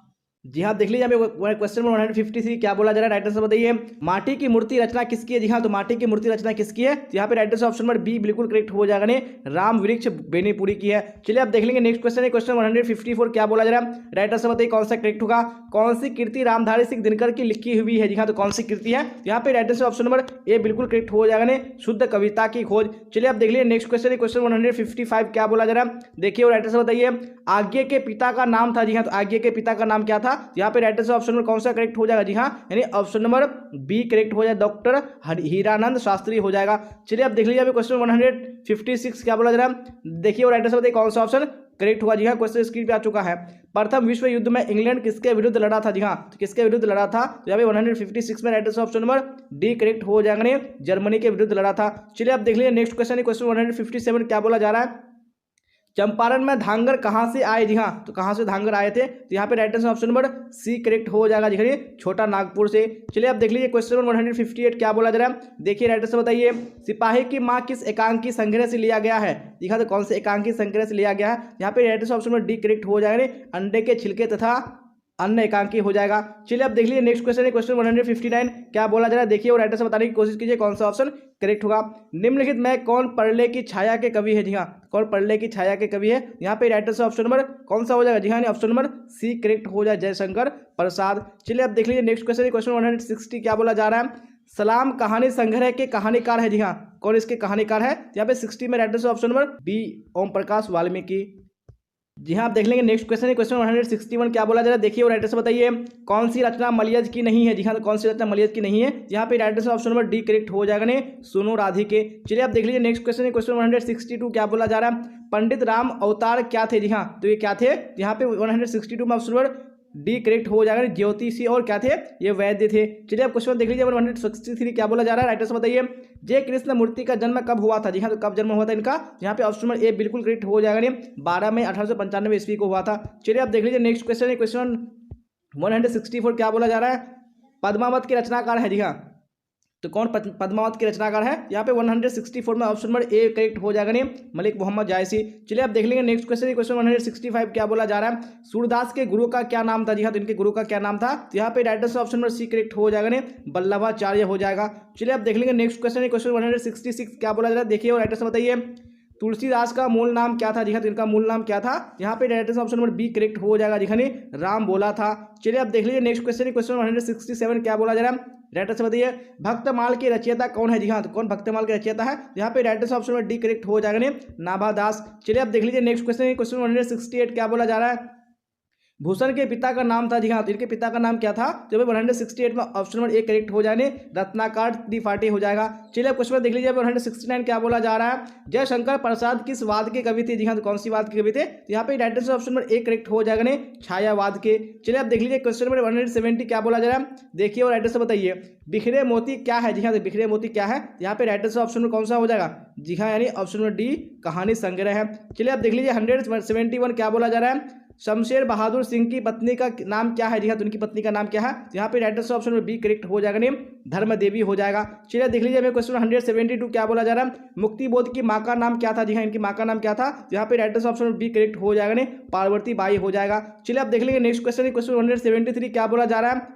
जी हाँ देख लीजिए क्वेश्चन नंबर 153 क्या बोला जा रहा है, राइटर से बताइए माटी की मूर्ति रचना किसकी है जी हाँ, तो माटी की मूर्ति रचना किसकी है, तो यहाँ पे राइटर से ऑप्शन नंबर बी बिल्कुल करेक्ट हो जाएगा, राम वृक्ष बेनीपुरी की है। चलिए आप देख लेंगे नेक्स्ट क्वेश्चन है, क्वेश्चन 154 क्या बोला जा रहा है, राइटर से बताइए कौन सा करेक्ट होगा। कौन सी कृति रामधारी सिंह दिनकर की लिखी हुई है जी हाँ, तो कौन सी कृति है, यहाँ पे राइटर से ऑप्शन नंबर ए बिल्कुल करेक्ट हो जाएगा, शुद्ध कविता की खोज। चलिए आप देख लीजिए नेक्स्ट क्वेश्चन है, क्वेश्चन 155 क्या बोला जा रहा है, देखिए और राइटर से बताइए आज्ञे के पिता का नाम था जी हाँ, तो आज्ञे के पिता का नाम क्या था, तो यहाँ पे राइट आंसर ऑप्शन नंबर कौन सा करेक्ट हो जाएगा? जी हाँ, यानी ऑप्शन नंबर बी करेक्ट हो जाएगा, डॉक्टर हीरानंद शास्त्री हो जाएगा। चलिए अब देख लीजिए अभी क्वेश्चन 156 क्या बोला जा रहा है, देखिए और राइट आंसर बताइए कौन सा ऑप्शन करेक्ट होगा। जी हाँ, क्वेश्चन स्क्रीन पे आ चुका है। प्रथम विश्व युद्ध में इंग्लैंड किसके विरुद्ध लड़ा था? जी हाँ, तो किसके विरुद्ध लड़ा था? तो यहाँ पे 156 में right answer option number D correct हो जाएगा, जर्मनी के विरुद्ध लड़ा था। चलिए अब देख लीजिए नेक्स्ट क्वेश्चन, क्वेश्चन 157 क्या बोला जा रहा है, चंपारण में धांगर कहाँ से आए? जी हाँ, तो कहाँ से धांगर आए थे? तो यहाँ पे right answer option number C correct हो जाएगा, देखिए छोटा नागपुर से। चलिए अब देख लीजिए क्वेश्चन नंबर 158 क्या बोला जा रहा है, देखिए राइट आंसर बताइए, सिपाही की माँ किस एकांकी संग्रह से लिया गया है? दिखा तो कौन से एकांकी संग्रह से लिया गया है? यहाँ पे right answer option number D correct हो जाएगा, अंडे के छिलके तथा अन्य एकांकी हो जाएगा। चलिए अब देख लीजिए नेक्स्ट क्वेश्चन है क्वेश्चन 159 क्या बोला जा रहा है, देखिए और राइट आंसर बताने की कोशिश कीजिए कौन सा ऑप्शन करेक्ट होगा। निम्नलिखित में कौन परले की छाया के कवि है? जी हाँ, कौन परले की छाया के कवि है? यहाँ पे राइट आंसर ऑप्शन नंबर कौन सा हो जाएगा? जी हाँ, ऑप्शन नंबर सी करेक्ट हो जाए, जयशंकर प्रसाद। चलिए अब देख लीजिए नेक्स्ट क्वेश्चन है क्वेश्चन 160 क्या बोला जा रहा है, सलाम कहानी संग्रह के कहानीकार है? जी हाँ, कौन इसके कहानीकार है? यहाँ पे 60 में right answer option number B Om Prakash Valmiki. जी हाँ, आप देख लेंगे नेक्स्ट क्वेश्चन है क्वेश्चन 161 क्या बोला जा रहा है, देखिए और राइट आंसर बताइए कौन सी रचना मलयज की नहीं है? जी हाँ, तो कौन सी रचना मलयज की नहीं है? यहाँ पे right answer option number D correct हो जाएगा, ने सुनो राधिके। चलिए आप देख लीजिए नेक्स्ट क्वेश्चन है क्वेश्चन 162 क्या बोला जा रहा है, पंडित राम अवतार क्या थे? जी हाँ, तो ये क्या थे? यहाँ पे 162 में ऑप्शन नंबर डी करेक्ट हो जाएगा, ज्योतिषी और क्या थे? ये वैद्य थे। चलिए आप क्वेश्चन देख लीजिए 163 क्या बोला जा रहा है, राइट आंसर बताइए, जय कृष्ण मूर्ति का जन्म कब हुआ था? जी हाँ, तो कब जन्म हुआ था इनका? यहाँ पे ऑप्शन नंबर ए बिल्कुल करेक्ट हो जाएगा, 12 मई 1895 ईस्वी को हुआ था। चलिए आप देख लीजिए नेक्स्ट क्वेश्चन है क्वेश्चन 164 क्या बोला जा रहा है, पद्मावत के रचनाकार है? जी हाँ, तो कौन पद्मावत के रचनाकार है? यहाँ पे 164 में ऑप्शन नंबर ए करेक्ट हो जाएगा, मलिक मोहम्मद जायसी। चलिए आप देख लेंगे नेक्स्ट क्वेश्चन क्वेश्चन 165 क्या बोला जा रहा है, सूरदास के गुरु का क्या नाम था? जी हाँ, तो इनके गुरु का क्या नाम था? तो यहाँ पे right answer option number C correct हो जाएगा, वल्लभाचार्य हो जाएगा। चलिए आप देख लेंगे नेक्स्ट क्वेश्चन क्वेश्चन 166 क्या बोला जा रहा है, देखिए और राइट आंसर बताइए, तुलसीदास का मूल नाम क्या था? जी हाँ, तो इनका मूल नाम क्या था? यहाँ पे right answer option number B correct हो जाएगा, जी हाँ, राम बोला था। चलिए आप देख लीजिए नेक्स्ट क्वेश्चन क्वेश्चन 167 क्या बोला जा रहा है, राइट आंसर बताइए, भक्तमाल के रचयिता कौन है? जी हाँ, तो कौन भक्तमाल के रचयिता है? यहाँ पे right answer option number D correct हो जाएगा, नाभादास। चलिए आप देख लीजिए नेक्स्ट क्वेश्चन क्वेश्चन 168 क्या बोला जा रहा है, भूषण के पिता का नाम था? जी हाँ, तो इनके पिता का नाम क्या था? तो 168 में ऑप्शन नंबर ए करेक्ट हो जाने, रत्नाकर त्रिपाठी हो जाएगा। चलिए क्वेश्चन देख लीजिए 169 क्या बोला जा रहा है, जयशंकर प्रसाद किस वाद के कवि थे? जी हाँ, तो कौन सी वाद के कवि थे? तो यहाँ पे right answer option number A correct हो जाएगा, छायावाद के। चलिए आप देख लीजिए क्वेश्चन नंबर 170 क्या बोला जा रहा है, देखिए और राइट आंसर बताइए, बिखरे मोती क्या है? जी हाँ, तो बिखरे मोती क्या है? यहाँ पे राइट आंसर ऑप्शन नंबर कौन सा हो जाएगा? जी हाँ, यानी ऑप्शन नंबर डी कहानी संग्रह है। चलिए आप देख लीजिए 171 क्या बोला जा रहा है, शमशेर बहादुर सिंह की पत्नी का नाम क्या है? जी हाँ, तो उनकी पत्नी का नाम क्या है? यहाँ पे राइट आंसर ऑप्शन में बी करेक्ट हो जाएगा, धर्म देवी हो जाएगा। चलिए देख लीजिए क्वेश्चन 172 क्या बोला जा रहा है, मुक्ति बोध की माँ का नाम क्या था? जी हाँ, इनकी माँ का नाम क्या था? यहाँ पे राइट आंसर ऑप्शन में बी करेक्ट हो जाएगा, पार्वती बाई हो जाएगा। चलिए आप देख लीजिए नेक्स्ट क्वेश्चन क्वेश्चन 173 क्या बोला जा रहा है,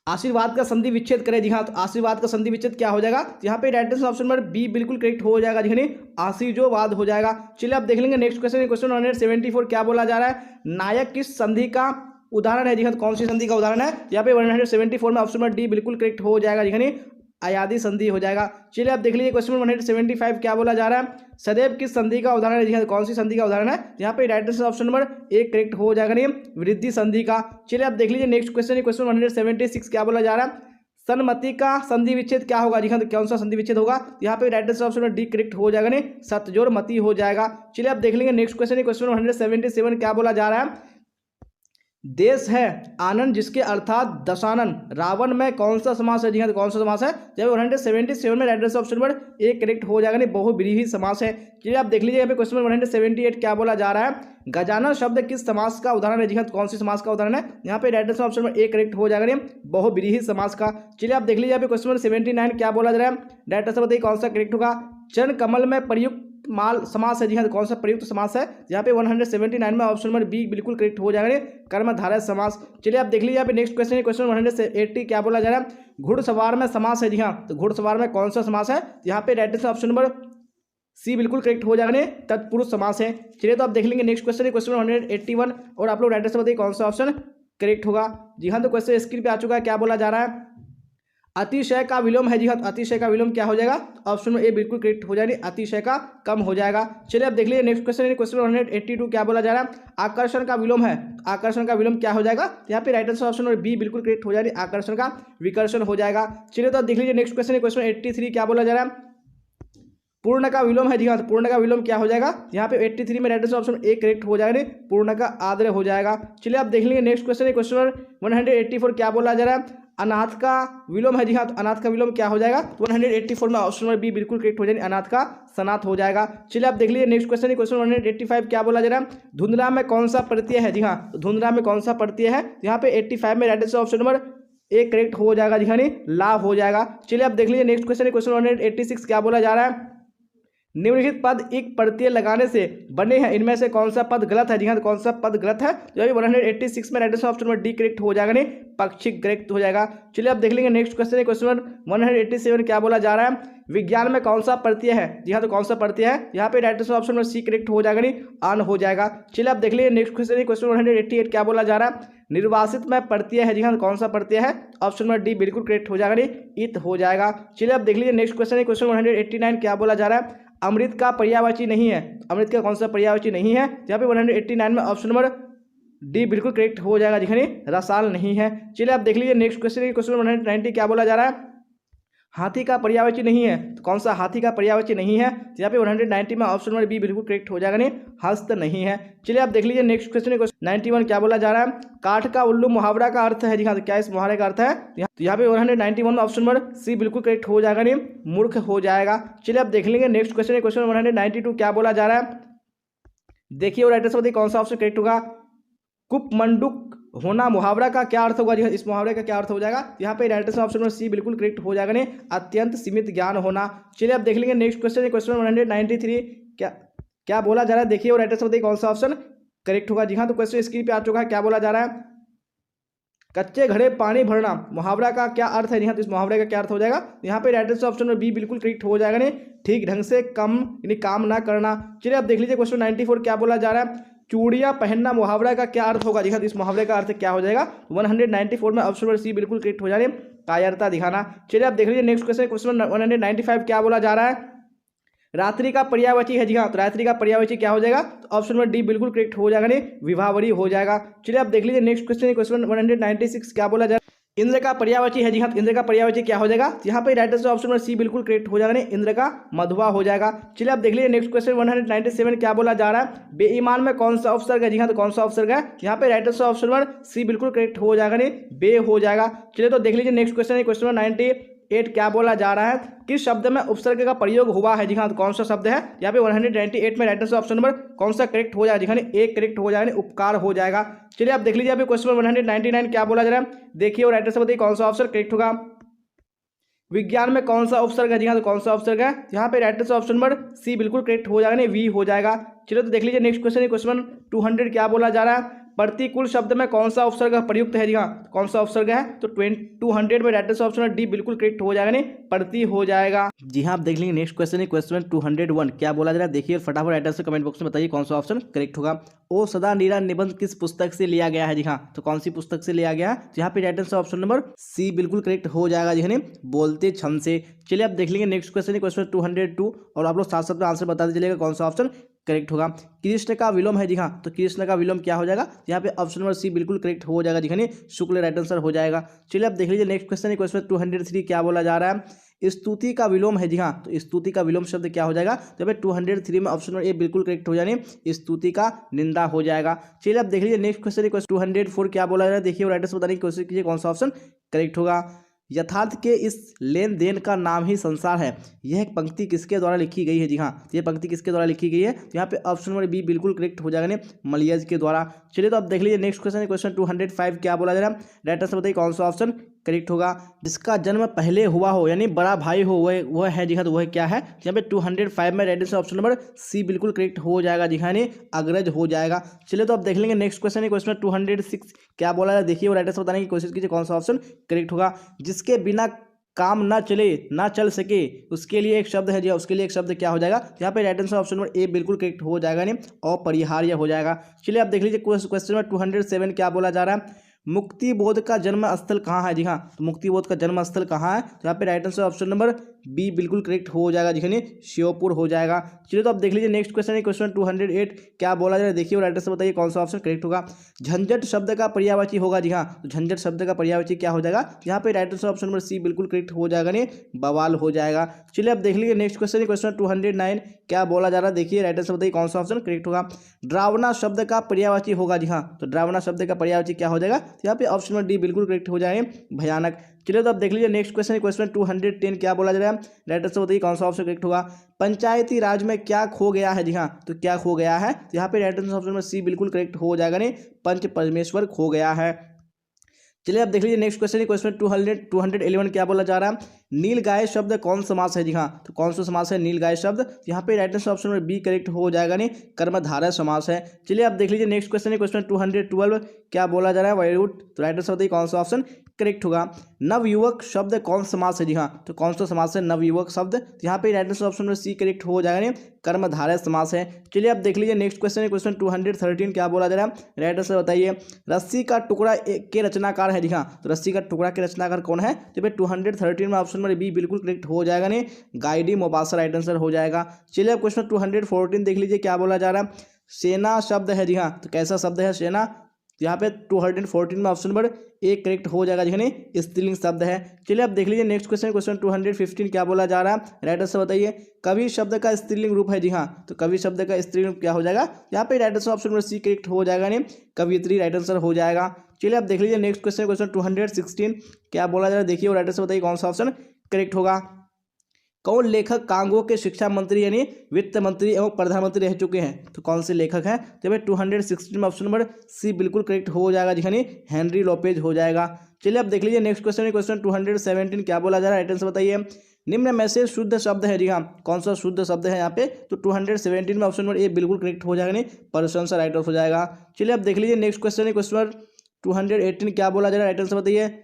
आशीर्वाद का संधि विच्छेद करें? जी हाँ, तो आशीर्वाद का संधि विच्छेद क्या हो जाएगा? यहाँ पे right answer option number B बिल्कुल करेक्ट हो जाएगा, जी आशीर्वाद हो जाएगा। चलिए आप देख लेंगे नेक्स्ट क्वेश्चन क्वेश्चन 174 क्या बोला जा रहा है, नायक किस संधि का उदाहरण है? जी हाँ, तो कौन सी संधि का उदाहरण है? यहाँ पे 174 में ऑप्शन नंबर डी बिल्कुल करेक्ट हो जाएगा, जी अयादी संधि हो जाएगा। चलिए आप देख लीजिए क्वेश्चन 175 क्या बोला जा रहा है, सदैव किस संधि का उदाहरण है? जी हाँ, कौन सी संधि का उदाहरण है? यहाँ पे right answer option number A correct हो जाएगा, वृद्धि संधि का। चलिए आप देख लीजिए नेक्स्ट क्वेश्चन क्वेश्चन 176 क्या बोला जा रहा है, सन्मति का संधि विच्छेद क्या होगा? जी हाँ, तो कौन सा संधि विच्छेद होगा? यहाँ पे राइट आंसर ऑप्शन में डी करेक्ट हो जाएगा, सतजोर मति हो जाएगा। चलिए आप देख लेंगे नेक्स्ट क्वेश्चन क्वेश्चन 177 क्या बोला जा रहा है, देश है आनंद जिसके अर्थात दशानन रावण में कौन सा समास है? जी हाँ, तो कौन सा समास है? जब 177 में right answer option number A correct हो जाएगा, बहुब्रीहि समास है। चलिए आप देख लीजिए यहाँ पे क्वेश्चन नंबर 178 क्या बोला जा रहा है, गजानन शब्द किस समास का उदाहरण है? जी हाँ, तो कौन सी समास का उदाहरण है? यहाँ पे right answer option number A correct हो जाएगा, बहुब्रीहि समास का। चलिए आप देख लीजिए यहाँ पे क्वेश्चन नंबर 79 क्या बोला जा रहा है, राइट आंसर बताइए कौन सा करेक्ट होगा, चरण कमल में प्रयुक्त माल समास है? जी हाँ, तो कौन सा प्रयुक्त समास है? यहाँ पे 179 में ऑप्शन नंबर बी बिल्कुल करेक्ट हो जाएगा, कर्मधारय समास। चलिए आप देख लीजिए यहाँ पे नेक्स्ट क्वेश्चन क्वेश्चन 180 क्या बोला जा रहा है, घुड़सवार में समास है? जी हाँ, तो घुड़सवार में कौन सा समास है? यहाँ पे right answer option number C बिल्कुल करेक्ट हो जाएगा, तत्पुरुष समास है। चलिए तो आप देख लेंगे नेक्स्ट क्वेश्चन क्वेश्चन 181 और आप लोग राइट आंसर बताइए कौन सा ऑप्शन करेक्ट होगा। जी हाँ, तो क्वेश्चन स्क्रीन पे आ चुका है, क्या बोला जा रहा है, अतिशय का विलोम है जी हाँ, तो अतिशय का विलोम क्या हो जाएगा, ऑप्शन में ए बिल्कुल करेक्ट हो जाएगी, अतिशय का कम हो जाएगा। चलिए अब देख लीजिए नेक्स्ट क्वेश्चन, क्वेश्चन 182 क्या बोला जा रहा है, आकर्षण का विलोम है, आकर्षण का विलोम क्या हो जाएगा, यहाँ पे right answer option number B बिल्कुल करेक्ट हो जाएगी, आकर्षण का विकर्षण हो जाएगा। चलिए तो देख लीजिए नेक्स्ट क्वेश्चन, क्वेश्चन 83 क्या बोला जा रहा है, पूर्ण का विलोम है जी हाँ, तो पूर्ण का विलोम क्या हो जाएगा, यहाँ पे 83 में right answer option A correct हो जाएगा, पूर्ण का आद्र हो जाएगा। चलिए आप देख लेंगे नेक्स्ट क्वेश्चन, क्वेश्चन 184 क्या बोला जा रहा है, अनाथ का विलोम है जी हाँ, तो अनाथ का विलोम क्या हो जाएगा, तो 184 में ऑप्शन नंबर बी बिल्कुल करेक्ट हो जाएगी, अनाथ का सनाथ हो जाएगा। चलिए आप देख लीजिए नेक्स्ट क्वेश्चन, क्वेश्चन 185 क्या बोला जा रहा है, धुंधला में कौन सा प्रत्यय है जी हाँ, तो धुंधला में कौन सा प्रत्यय है, यहाँ पे 85 में right answer option number A correct हो जाएगा जी हाँ, ला हो जाएगा। चलिए आप देख लीजिए नेक्स्ट क्वेश्चन, क्वेश्चन 186 क्या बोला जा रहा है, निम्नलिखित पद एक प्रत्यय लगाने से बने हैं, इनमें से कौन सा पद गलत है जी हाँ, तो कौन सा पद गलत है, तो अभी 186 में right answer option number D correct हो जाएगा, पक्षिक करेक्ट हो जाएगा। चलिए आप देख लेंगे नेक्स्ट क्वेश्चन, क्वेश्चन 187 क्या बोला जा रहा है, विज्ञान में कौन सा प्रत्यय है जी हाँ, तो कौन सा प्रत्यय है, यहाँ पे right answer option number C correct हो जाएगा, आन हो जाएगा। चलिए आप देख लीजिए नेक्स्ट क्वेश्चन, क्वेश्चन 188 क्या बोला जा रहा है, निर्वासित में प्रत्यय है जी हाँ, तो कौन सा प्रत्यय है, ऑप्शन नंबर डी बिल्कुल करेक्ट हो जाएगा, इत हो जाएगा। चलिए आप देख लीजिए नेक्स्ट क्वेश्चन, क्वेश्चन 189 क्या बोला जा रहा है, अमृत का पर्यायवाची नहीं है, अमृत का कौन सा पर्यायवाची नहीं है, यहाँ पे 189 में ऑप्शन नंबर डी बिल्कुल करेक्ट हो जाएगा, जिसमें रसाल नहीं है। चलिए आप देख लीजिए नेक्स्ट क्वेश्चन, क्वेश्चन 190 क्या बोला जा रहा है, हाथी का पर्यायवाची नहीं है, तो कौन सा हाथी का पर्यायवाची नहीं है, तो यहाँ पे 190 में ऑप्शन नंबर बी बिल्कुल करेक्ट हो जाएगा, हस्त नहीं है। चलिए आप देख लीजिए नेक्स्ट क्वेश्चन, क्वेश्चन 91 क्या बोला जा रहा है, काठ का उल्लू मुहावरा का अर्थ है जी हाँ, तो क्या इस मुहावरे का अर्थ है, तो यहाँ पे 191 में ऑप्शन नंबर सी बिल्कुल करेक्ट हो जाएगा, मूर्ख हो जाएगा। चलिए आप देख लेंगे नेक्स्ट क्वेश्चन, क्वेश्चन 192 क्या बोला जा रहा है, देखिए और राइट आंसर कौन सा ऑप्शन करेक्ट होगा, कुपमंडुक होना मुहावरा का क्या अर्थ होगा जी, इस मुहावरे का क्या अर्थ हो जाएगा, यहाँ पे right answer option number C बिल्कुल करेक्ट हो जाएगा, अत्यंत सीमित ज्ञान होना। चलिए आप देख लेंगे नेक्स्ट क्वेश्चन, क्वेश्चन 193 क्या बोला जा रहा है, देखिए और राइट आंसर कौन सा ऑप्शन करेक्ट होगा जी हाँ, तो क्वेश्चन स्क्रीन पे आ चुका है, क्या बोला जा रहा है, कच्चे घड़े पानी भरना मुहावरा का क्या अर्थ है जी हाँ, तो इस मुहावरे का क्या अर्थ हो जाएगा, यहाँ पे right answer option number B बिल्कुल करेक्ट हो जाएगा, ठीक ढंग से कम यानी काम ना करना। चलिए आप देख लीजिए क्वेश्चन 94 क्या बोला जा रहा है, चूड़ियां पहनना मुहावरा का क्या अर्थ होगा जी हाँ, तो इस मुहावरे का अर्थ क्या हो जाएगा, 194 में ऑप्शन नंबर सी बिल्कुल करेक्ट हो जाए, कायरता दिखाना। चलिए आप देख लीजिए नेक्स्ट क्वेश्चन, क्वेश्चन 195 क्या बोला जा रहा है, रात्रि का पर्यायवाची है जी हाँ, तो रात्रि का पर्यायवाची क्या हो जाएगा, तो ऑप्शन नंबर डी बिल्कुल करेक्ट हो जाएगा, विभावरी हो जाएगा। चलिए आप देख लीजिए नेक्स्ट क्वेश्चन, क्वेश्चन 196 क्या बोला जा रहा है, इंद्र का पर्यायवाची है जी हाँ, तो इंद्र का पर्यायवाची क्या हो जाएगा, यहाँ पे right answer option number C बिल्कुल करेक्ट हो जाएगा, इंद्र का मधुआ हो जाएगा। चलिए आप देख लीजिए नेक्स्ट क्वेश्चन 197 क्या बोला जा रहा है, बेईमान में कौन सा उपसर्ग है जी हाँ, तो कौन सा उपसर्ग है, यहाँ पे right answer option number C बिल्कुल करेक्ट हो जाएगा, बे हो जाएगा। चलिए तो देख लीजिए नेक्स्ट क्वेश्चन, क्वेश्चन 98 क्या बोला जा रहा है, किस शब्द में उपसर्ग का प्रयोग हुआ है जी हाँ, तो कौन सा शब्द है, यहाँ पे 198 में राइट आंसर ऑप्शन नंबर कौन सा करेक्ट हो जाएगा जी हाँ, एक करेक्ट हो जाएगा, उपकार हो जाएगा। चलिए आप देख लीजिए अभी क्वेश्चन 199 क्या बोला जा रहा है, देखिए और राइट आंसर बताइए कौन सा ऑप्शन करेक्ट होगा, विज्ञान में कौन सा उपसर्ग है जी हाँ, तो कौन सा उपसर्ग है, यहाँ पे right answer option number C बिल्कुल करेक्ट हो जाएगा, वी हो जाएगा। चलिए तो देख लीजिए नेक्स्ट क्वेश्चन, क्वेश्चन 200 क्या बोला जा रहा है, प्रतिकूल शब्द में कौन सा उपसर्ग प्रयुक्त है जी हाँ, कौन सा उपसर्ग है, तो 200 में राइट आंसर ऑप्शन डी बिल्कुल करेक्ट हो जाएगा, प्रति हो जाएगा जी हाँ। आप देख लेंगे नेक्स्ट क्वेश्चन है क्वेश्चन 201 क्या बोला जा रहा है, देखिए फटाफट राइट आंसर कमेंट बॉक्स में बताइए कौन सा ऑप्शन करेक्ट होगा। ओ सदा नीरा निबंध किस पुस्तक से लिया गया है जी हाँ, तो कौन सी पुस्तक से लिया गया है, तो यहाँ पे right answer option number C बिल्कुल करेक्ट हो जाएगा जी हाँ, बोलते छंद से। चलिए आप देख लेंगे नेक्स्ट क्वेश्चन है क्वेश्चन 202 और आप लोग साथ साथ में आंसर बता दीजिएगा कौन सा ऑप्शन करेक्ट होगा। कृष्ण का विलोम है जी हाँ, तो कृष्ण का विलोम क्या हो जाएगा, यहाँ पे ऑप्शन नंबर सी बिल्कुल करेक्ट हो जाएगा जी हाँ, शुक्ल राइट आंसर हो जाएगा। चलिए आप देख लीजिए नेक्स्ट क्वेश्चन है क्वेश्चन 203 क्या बोला जा रहा है, स्तुति का विलोम है जी हाँ, तो स्तुति का विलोम शब्द क्या हो जाएगा, तो यहाँ पे 203 में ऑप्शन नंबर ए बिल्कुल करेक्ट हो जाने, स्तुति का निंदा हो जाएगा। चलिए आप देख लीजिए नेक्स्ट क्वेश्चन है क्वेश्चन 204 क्या बोला जा रहा है, देखिए राइट आंसर बताने की कोशिश कीजिए कौन सा ऑप्शन करेक्ट होगा। यथार्थ के इस लेन देन का नाम ही संसार है, यह पंक्ति किसके द्वारा लिखी गई है जी हाँ, यह पंक्ति किसके द्वारा लिखी गई है, तो यहाँ पे ऑप्शन नंबर बी बिल्कुल करेक्ट हो जाएगा, मलियज के द्वारा। चलिए तो आप देख लीजिए नेक्स्ट क्वेश्चन है क्वेश्चन 205 क्या बोला जा रहा है, राइट आंसर बताइए कौन सा ऑप्शन करेक्ट होगा। जिसका जन्म पहले हुआ हो यानी बड़ा भाई हो वह है जी हाँ, तो वह क्या है, यहाँ पे 205 में right answer option number C बिल्कुल करेक्ट हो जाएगा जी हाँ, अग्रज हो जाएगा। चलिए तो आप देख लेंगे नेक्स्ट क्वेश्चन है क्वेश्चन 206 क्या बोला है, देखिए वो राइट आंसर बताने की कोशिश कीजिए कौन सा ऑप्शन करेक्ट होगा। जिसके बिना काम ना चल सके उसके लिए एक शब्द है जी, उसके लिए एक शब्द क्या हो जाएगा, यहाँ पे right answer option number A बिल्कुल करेक्ट हो जाएगा, अपरिहार्य हो जाएगा। चलिए आप देख लीजिए क्वेश्चन नंबर 207 क्या बोला जा रहा है, मुक्ति बोध का जन्म स्थल कहाँ है? जी हाँ, तो मुक्ति बोध का जन्म स्थल कहाँ है? तो यहाँ पे right answer option number B बिल्कुल करेक्ट हो जाएगा, देखिए श्योपुर हो जाएगा। चलिए तो आप देख लीजिए नेक्स्ट क्वेश्चन है क्वेश्चन 208, क्या बोला जा रहा है देखिए और राइट आंसर बताइए कौन सा ऑप्शन करेक्ट होगा। झंझट शब्द का पर्यायवाची होगा, जी हाँ, तो झंझट शब्द का पर्यायवाची क्या हो जाएगा? यहाँ पे right answer option number C बिल्कुल करेक्ट हो जाएगा, नहीं बवाल हो जाएगा। चलिए आप देख लीजिए नेक्स्ट क्वेश्चन है क्वेश्चन 209, क्या बोला जा रहा है देखिए राइट आंसर बताइए कौन सा ऑप्शन करेक्ट होगा। ड्रावना शब्द का पर्यायवाची होगा, जी हाँ, तो ड्रावना शब्द का पर्यायवाची क्या हो जाएगा? तो यहाँ पे ऑप्शन नंबर डी बिल्कुल करेक्ट हो जाएंगे, भयानक। चलिए तो आप देख लीजिए नेक्स्ट क्वेश्चन है क्वेश्चन 210, क्या बोला जा रहा है राइट आंसर बताइए कौन सा ऑप्शन करेक्ट होगा। पंचायती राज में क्या खो गया है? जी हाँ, तो क्या खो गया है? तो यहाँ पे right answer option number C बिल्कुल करेक्ट हो जाएगा, नहीं पंच परमेश्वर खो गया है। चलिए आप देख लीजिए नेक्स्ट क्वेश्चन है क्वेश्चन 211, क्या बोला जा रहा है नीलगाय शब्द कौन समास है? जी हाँ, तो कौन सा समास है नीलगाय शब्द? तो यहाँ पे right answer option number B correct हो जाएगा, नहीं कर्मधारय समास है। चलिए आप देख लीजिए नेक्स्ट क्वेश्चन है क्वेश्चन 212, क्या बोला जा रहा है वैरूट, तो राइट आंसर बताइए कौन सा ऑप्शन करेक्ट होगा। नवयुवक शब्द कौन समास है? जी हाँ, तो कौन सा समास है नवयुवक शब्द? तो यहाँ पे right answer option number C correct हो जाएगा, नहीं कर्मधारय समास है। चलिए आप देख लीजिए नेक्स्ट क्वेश्चन है क्वेश्चन 213, क्या बोला जा रहा है राइट आंसर बताइए। रस्सी का टुकड़ा के रचनाकार है? जी हाँ, तो रस्सी का टुकड़ा के रचनाकार कौन है? तो भाई 213 में ऑप्शन नंबर बी बिल्कुल करेक्ट हो जाएगा, नहीं गाइडी मोबासा राइट आंसर हो जाएगा। चलिए आप क्वेश्चन 214 देख लीजिए, क्या बोला जा रहा है सेना शब्द है? जी हाँ, तो कैसा शब्द है सेना? यहाँ पे 214 में ऑप्शन नंबर ए करेक्ट हो जाएगा, देखिए स्त्रीलिंग शब्द है। चलिए आप देख लीजिए नेक्स्ट क्वेश्चन क्वेश्चन 215, क्या बोला जा रहा है राइट आंसर बताइए। कवि शब्द का स्त्रीलिंग रूप है? जी हाँ, तो कवि शब्द का स्त्रीलिंग रूप क्या हो जाएगा? यहाँ पे right answer option number C correct हो जाएगा, नहीं कवियत्री राइट आंसर हो जाएगा। चलिए आप देख लीजिए नेक्स्ट क्वेश्चन क्वेश्चन 216, क्या बोला जा रहा है देखिए और राइट आंसर बताइए कौन सा ऑप्शन करेक्ट होगा। कौन लेखक कांगो के शिक्षा मंत्री यानी वित्त मंत्री एवं प्रधानमंत्री रह चुके हैं? तो कौन से लेखक हैं? तो भाई 216 में ऑप्शन नंबर सी बिल्कुल करेक्ट हो जाएगा, यानी हेनरी लोपेज हो जाएगा। चलिए आप देख लीजिए नेक्स्ट क्वेश्चन क्वेश्चन 217, क्या बोला जा रहा है राइट आंसर बताइए। निम्न में से शुद्ध शब्द है? जी हाँ, कौन सा शुद्ध शब्द है यहाँ पे? तो 217 में ऑप्शन नंबर ए बिल्कुल करेक्ट हो जाएगा, नहीं प्रशंसा राइट आंसर हो जाएगा। चलिए आप देख लीजिए नेक्स्ट क्वेश्चन क्वेश्चन 218, क्या बोला जा रहा है राइट आंसर बताइए।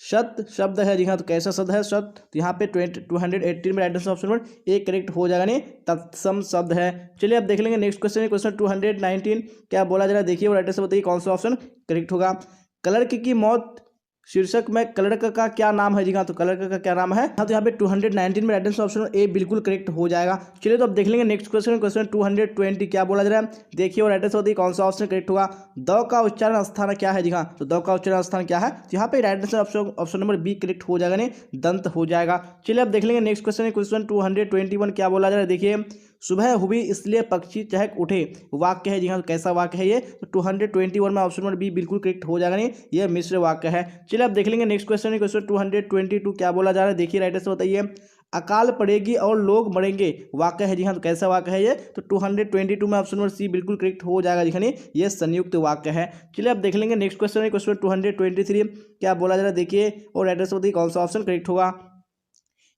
शत शब्द है? जी हाँ, तो कैसा शब्द है शत? तो यहाँ पे 218 में right answer option number A correct हो जाएगा, नहीं तत्सम शब्द है। चलिए आप देख लेंगे नेक्स्ट क्वेश्चन क्वेश्चन 219, क्या बोला जा रहा है देखिए और राइट आंसर बताइए कौन सा ऑप्शन करेक्ट होगा। क्लर्क की मौत शीर्षक में क्लर्क का क्या नाम है? जी हाँ, तो क्लर्क का क्या नाम है? हाँ, तो यहाँ पे 219 में राइट आंसर ऑप्शन ए बिल्कुल करेक्ट हो जाएगा। चलिए तो अब देख लेंगे नेक्स्ट क्वेश्चन क्वेश्चन 220, क्या बोला जा रहा है देखिए और राइट आंसर बताइए कौन सा ऑप्शन करेक्ट होगा। द का उच्चारण स्थान क्या है? जी हाँ, तो द का उच्चारण स्थान क्या है? तो यहाँ पे right answer option number B correct हो जाएगा, नहीं दंत हो जाएगा। चलिए अब देख लेंगे नेक्स्ट क्वेश्चन क्वेश्चन 221, क्या बोला जा रहा है देखिए। सुबह हुई इसलिए पक्षी चहक उठे वाक्य है? जी हाँ, तो कैसा वाक्य है ये? तो 221 में ऑप्शन नंबर बी बिल्कुल करेक्ट हो जाएगा, नहीं ये मिश्र वाक्य है। चलिए अब देख लेंगे नेक्स्ट क्वेश्चन क्वेश्चन 222, क्या बोला जा रहा है देखिए राइट आंसर बताइए। अकाल पड़ेगी और लोग मरेंगे वाक्य है? जी हाँ, तो कैसा वाक्य है ये? तो 222 में ऑप्शन नंबर सी बिल्कुल करेक्ट हो जाएगा, देखिए ये संयुक्त वाक्य है। चलिए अब देख लेंगे नेक्स्ट क्वेश्चन क्वेश्चन 223, क्या बोला जा रहा है देखिए और राइट आंसर बताइए कौन सा ऑप्शन करेक्ट होगा।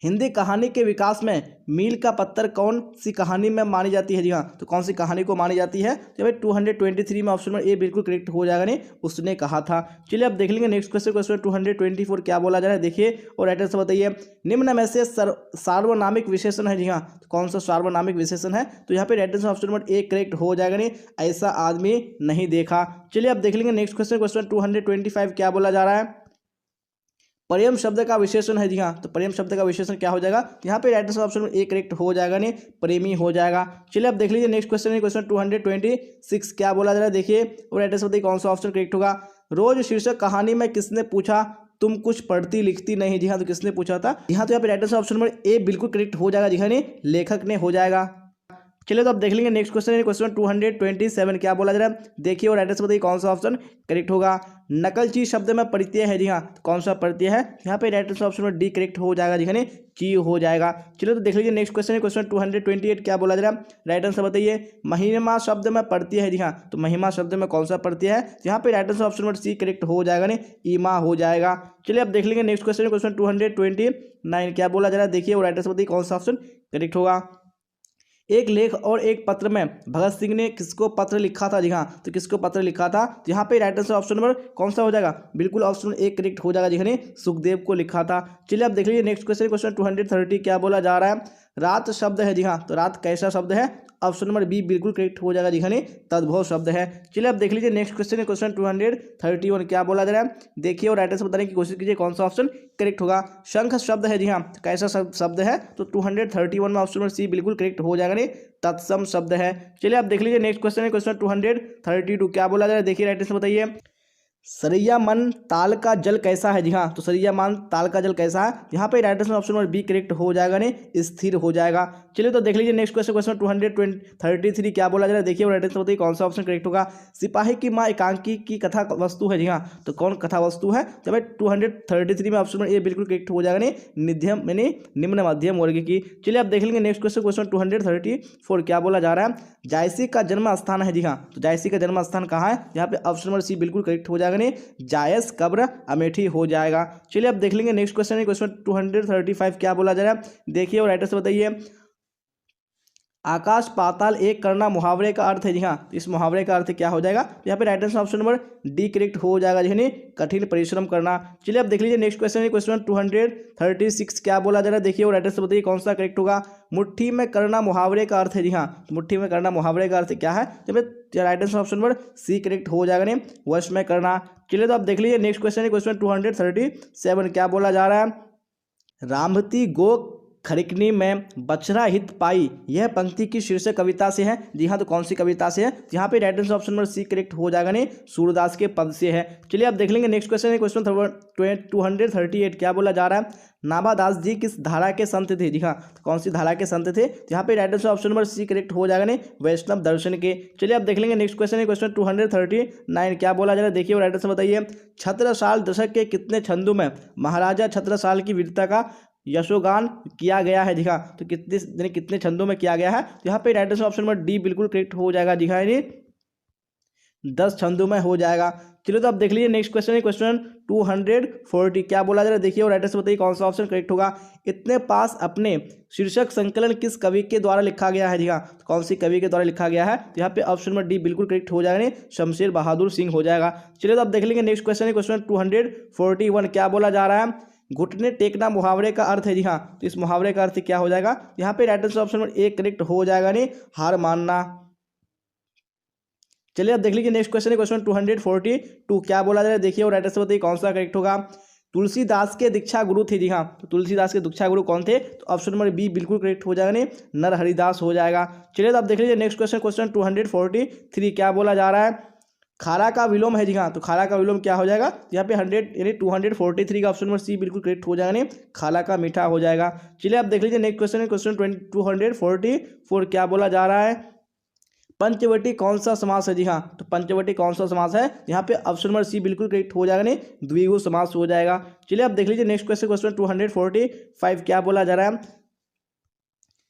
हिंदी कहानी के विकास में मील का पत्थर कौन सी कहानी में मानी जाती है? जी हाँ, तो कौन सी कहानी को मानी जाती है? तो भाई 223 में ऑप्शन नंबर ए बिल्कुल करेक्ट हो जाएगा, नहीं उसने कहा था। चलिए अब देख लेंगे नेक्स्ट क्वेश्चन क्वेश्चन 224, क्या बोला जा रहा है देखिए और राइट आंसर बताइए। निम्न में से सार्वनामिक विशेषण है? जी हाँ, तो कौन सा सार्वनामिक विशेषण है? तो यहाँ पे right answer option number A correct हो जाएगा, नहीं ऐसा आदमी नहीं देखा। चलिए अब देख लेंगे नेक्स्ट क्वेश्चन क्वेश्चन 225, क्या बोला जा रहा है। प्रेम शब्द का विशेषण है? जी हाँ, तो प्रेम शब्द का विशेषण क्या हो जाएगा? यहाँ पे right answer option A correct हो जाएगा, नहीं प्रेमी हो जाएगा। चलिए अब देख लीजिए नेक्स्ट क्वेश्चन क्वेश्चन 226, क्या बोला जा रहा है देखिए और राइट आंसर बताइए कौन सा ऑप्शन करेक्ट होगा। रोज शीर्षक कहानी में किसने पूछा तुम कुछ पढ़ती लिखती नहीं? जी हाँ, तो किसने पूछा था? यहाँ तो यहाँ पे right answer option number A बिल्कुल करेक्ट हो जाएगा, जी हाँ, नहीं लेखक ने हो जाएगा। चलिए तो अब देख लेंगे नेक्स्ट क्वेश्चन क्वेश्चन 227, क्या बोला जा रहा है देखिए और राइट आंसर बताइए कौन सा ऑप्शन करेक्ट होगा। नकलची शब्द में प्रत्यय है? जी हाँ, तो कौन सा प्रत्यय है? यहाँ पे राइट आंसर ऑप्शन में डी करेक्ट हो जाएगा, जी ची हो जाएगा। चलिए तो देख लीजिए नेक्स्ट क्वेश्चन क्वेश्चन 228, क्या बोला जा रहा है राइट आंसर बताइए। महिमा शब्द में प्रत्यय है? जी हाँ, तो महिमा शब्द में कौन सा प्रत्यय है? यहाँ पे right answer option number C correct हो जाएगा, नहीं ईमा हो जाएगा। चलिए अब देख लेंगे नेक्स्ट क्वेश्चन क्वेश्चन 229, क्या बोला जा रहा है देखिए और राइट आंसर बताइए कौन सा ऑप्शन करेक्ट होगा। एक लेख और एक पत्र में भगत सिंह ने किसको पत्र लिखा था? जी हाँ, तो किसको पत्र लिखा था? तो यहाँ पे राइट आंसर ऑप्शन नंबर कौन सा हो जाएगा? बिल्कुल ऑप्शन ए करेक्ट हो जाएगा, जी हाँ, सुखदेव को लिखा था। चलिए अब देख लीजिए नेक्स्ट क्वेश्चन क्वेश्चन 230, क्या बोला जा रहा है। रात शब्द है जी हाँ, तो रात कैसा शब्द है? ऑप्शन नंबर बी बिल्कुल करेक्ट हो जाएगा जी हाँ, तद्भव शब्द है। चलिए अब देख लीजिए नेक्स्ट क्वेश्चन है, क्वेश्चन 231 क्या बोला जा रहा है, देखिए और राइटर से बताने की कोशिश कीजिए कौन सा ऑप्शन करेक्ट होगा। शंख शब्द है जी हाँ, तो कैसा शब्द है? तो 231 में ऑप्शन नंबर सी बिल्कुल करेक्ट हो जाएगा तत्सम शब्द है। चलिए अब देख लीजिए नेक्स्ट क्वेश्चन है, क्वेश्चन 232 क्या बोला जा रहा है, देखिए राइटर से बताइए। सरिया मन ताल का जल कैसा है? जी हाँ, तो सरिया मन ताल का जल कैसा है? यहाँ पे right answer option number B correct हो जाएगा स्थिर हो जाएगा। चलिए तो देख लीजिए नेक्स्ट क्वेश्चन, क्वेश्चन 233 क्या बोला जा रहा है, देखिए राइट आंसर बताइए कौन सा ऑप्शन करेक्ट होगा। सिपाही की माँ एकांकी की कथा वस्तु है। जी हाँ, तो कौन कथा वस्तु है? तो भाई 233 में ऑप्शन नंबर ए बिल्कुल करेक्ट हो जाएगा निध्यम यानी निम्न मध्यम वर्ग की। चलिए अब देख लेंगे नेक्स्ट क्वेश्चन, क्वेश्चन 234 क्या बोला जा रहा है, जायसी का जन्म स्थान है। जी हाँ, तो जायसी का जन्म स्थान कहाँ है? यहाँ पे ऑप्शन नंबर सी बिल्कुल करेक्ट हो जाएगा जायस कब्र अमेठी हो जाएगा। चलिए अब देख लेंगे नेक्स्ट क्वेश्चन है, क्वेश्चन 235 क्या बोला जा रहा है, देखिए और राइटर से बताइए। आकाश पाताल एक करना मुहावरे का अर्थ है। जी हाँ, इस मुहावरे का अर्थ क्या हो जाएगा? यहाँ पे right answer option number D correct हो जाएगा जी, कठिन परिश्रम करना। चलिए अब देख लीजिए नेक्स्ट क्वेश्चन है, क्वेश्चन 236 क्या बोला जा रहा है, देखिए और राइटर से बताइए कौन सा करेक्ट होगा। मुट्ठी में करना मुहावरे का अर्थ है। जी हाँ, मुट्ठी में करना मुहावरे का अर्थ क्या है? जब right answer option number C correct हो जाएगा वश में करना। चलिए तो आप देख लीजिए नेक्स्ट क्वेश्चन है, क्वेश्चन 237 क्या बोला जा रहा है, रामती गो खरिकनी में बछड़ा हित पाई, यह पंक्ति की शीर्षक कविता से है। जी हाँ, तो कौन सी कविता से है? यहाँ पे right answer option number C correct हो जाएगा सूरदास के पद से है। चलिए आप देख लेंगे नेक्स्ट क्वेश्चन है, क्वेश्चन 238 क्या बोला जा रहा है, नाभादास जी किस धारा के संत थे? जी हाँ, तो कौन सी धारा के संत थे? यहाँ पे right answer option number C correct हो जाएगा वैष्णव दर्शन के। चलिए आप देख लेंगे नेक्स्ट क्वेश्चन है, क्वेश्चन 239 क्या बोला जा रहा है, देखिए और राइट आंसर बताइए। छत्रसाल दशक के कितने छंदों में महाराजा छत्रसाल की वीरता का यशोगान किया गया है? जी हाँ, तो कितने छंदों में किया गया है? तो यहाँ पे right answer option number D बिल्कुल करेक्ट हो जाएगा। जी हाँ, 10 छंदों में हो जाएगा। चलिए तो आप देख लीजिए नेक्स्ट क्वेश्चन है, क्वेश्चन 240 क्या बोला जा रहा है, देखिए और राइटर से बताइए कौन सा ऑप्शन करेक्ट होगा। इतने पास अपने शीर्षक संकलन किस कवि के द्वारा लिखा गया है? जी हाँ, तो कौन सी कवि के द्वारा लिखा गया है? तो यहाँ पे ऑप्शन नंबर डी बिल्कुल करेक्ट हो जाएगा शमशेर बहादुर सिंह हो जाएगा। चलिए तो आप देख लेंगे नेक्स्ट क्वेश्चन है, क्वेश्चन 241 क्या बोला जा रहा है, घुटने टेकना मुहावरे का अर्थ है। जी हाँ, तो इस मुहावरे का अर्थ क्या हो जाएगा? यहाँ पे right answer option number A correct हो जाएगा हार मानना। चलिए अब देख लीजिए नेक्स्ट क्वेश्चन है, क्वेश्चन 242 क्या बोला जा रहा है, देखिए और राइट आंसर बताइए कौन सा करेक्ट होगा। तुलसीदास के दीक्षा गुरु थे। जी हाँ, तो तुलसीदास के दीक्षा गुरु कौन थे? तो ऑप्शन नंबर बी बिल्कुल करेक्ट हो जाएगा नरहरिदास हो जाएगा। चलिए तो आप देख लीजिए नेक्स्ट क्वेश्चन, क्वेश्चन 243 क्या बोला जा रहा है, खारा का विलोम है। जी हाँ, तो खारा का विलोम क्या हो जाएगा? यहाँ पे 100 यानी 243 का ऑप्शन नंबर सी बिल्कुल करेक्ट हो जाएगा खाला का मीठा हो जाएगा। चलिए आप देख लीजिए नेक्स्ट क्वेश्चन है, क्वेश्चन 244 क्या बोला जा रहा है, पंचवटी कौन सा समास है? जी हाँ, तो पंचवटी कौन सा समास है? यहाँ पे ऑप्शन नंबर सी बिल्कुल करेक्ट हो जाएगा द्विगु समास हो जाएगा। चलिए आप देख लीजिए नेक्स्ट क्वेश्चन, क्वेश्चन 245 क्या बोला जा रहा है,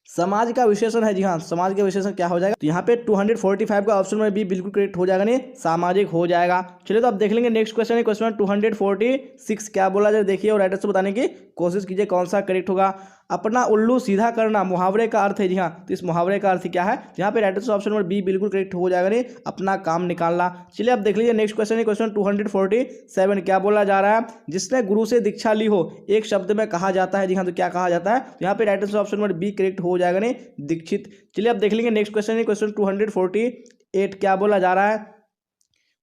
समाज का विशेषण है। जी हाँ, समाज का विशेषण क्या हो जाएगा? तो यहाँ पे 245 का ऑप्शन में बी बिल्कुल करेक्ट हो जाएगा सामाजिक हो जाएगा। चलिए तो आप देख लेंगे नेक्स्ट क्वेश्चन है, क्वेश्चन 246 क्या बोला जाए, देखिए और राइटर से बताने की कोशिश कीजिए कौन सा करेक्ट होगा। अपना उल्लू सीधा करना मुहावरे का अर्थ है। जी हाँ, तो इस मुहावरे का अर्थ क्या है? यहाँ पे राइटर से ऑप्शन नंबर बी बिल्कुल करेक्ट हो जाएगा अपना काम निकालना। चलिए आप देख लीजिए नेक्स्ट क्वेश्चन है, क्वेश्चन 247 क्या बोला जा रहा है, जिसने गुरु से दीक्षा ली हो एक शब्द में कहा जाता है। जी हाँ, तो क्या कहा जाता है? यहाँ पे राइटर से ऑप्शन नंबर बी करेक्ट हो जाएगा दीक्षित। चलिए आप देख लेंगे नेक्स्ट क्वेश्चन है, क्वेश्चन 248 क्या बोला जा रहा है,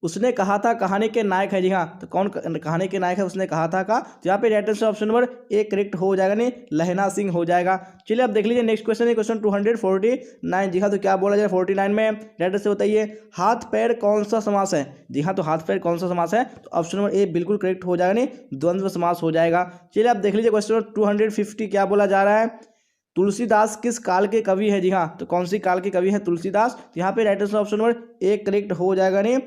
उसने कहा था कहानी के नायक है। जी हाँ, तो कौन कहानी के नायक है? उसने कहा था का, तो यहाँ पे right answer option number A correct हो जाएगा लहना सिंह हो जाएगा। चलिए आप देख लीजिए नेक्स्ट क्वेश्चन है, क्वेश्चन 249। जी हाँ, तो क्या बोला जाए 49 में राइट से बताइए, हाथ पैर कौन सा समास है? जी हाँ, तो हाथ पैर कौन सा समास है? तो ऑप्शन नंबर ए बिल्कुल करेक्ट हो जाएगा द्वंद्व समास हो जाएगा। चलिए आप देख लीजिए क्वेश्चन 250 क्या बोला जा रहा है, तुलसीदास किस काल के कवि है? जी हाँ, तो कौन सी काल के कवि है तुलसीदास? तो यहाँ पे right answer option number A correct हो जाएगा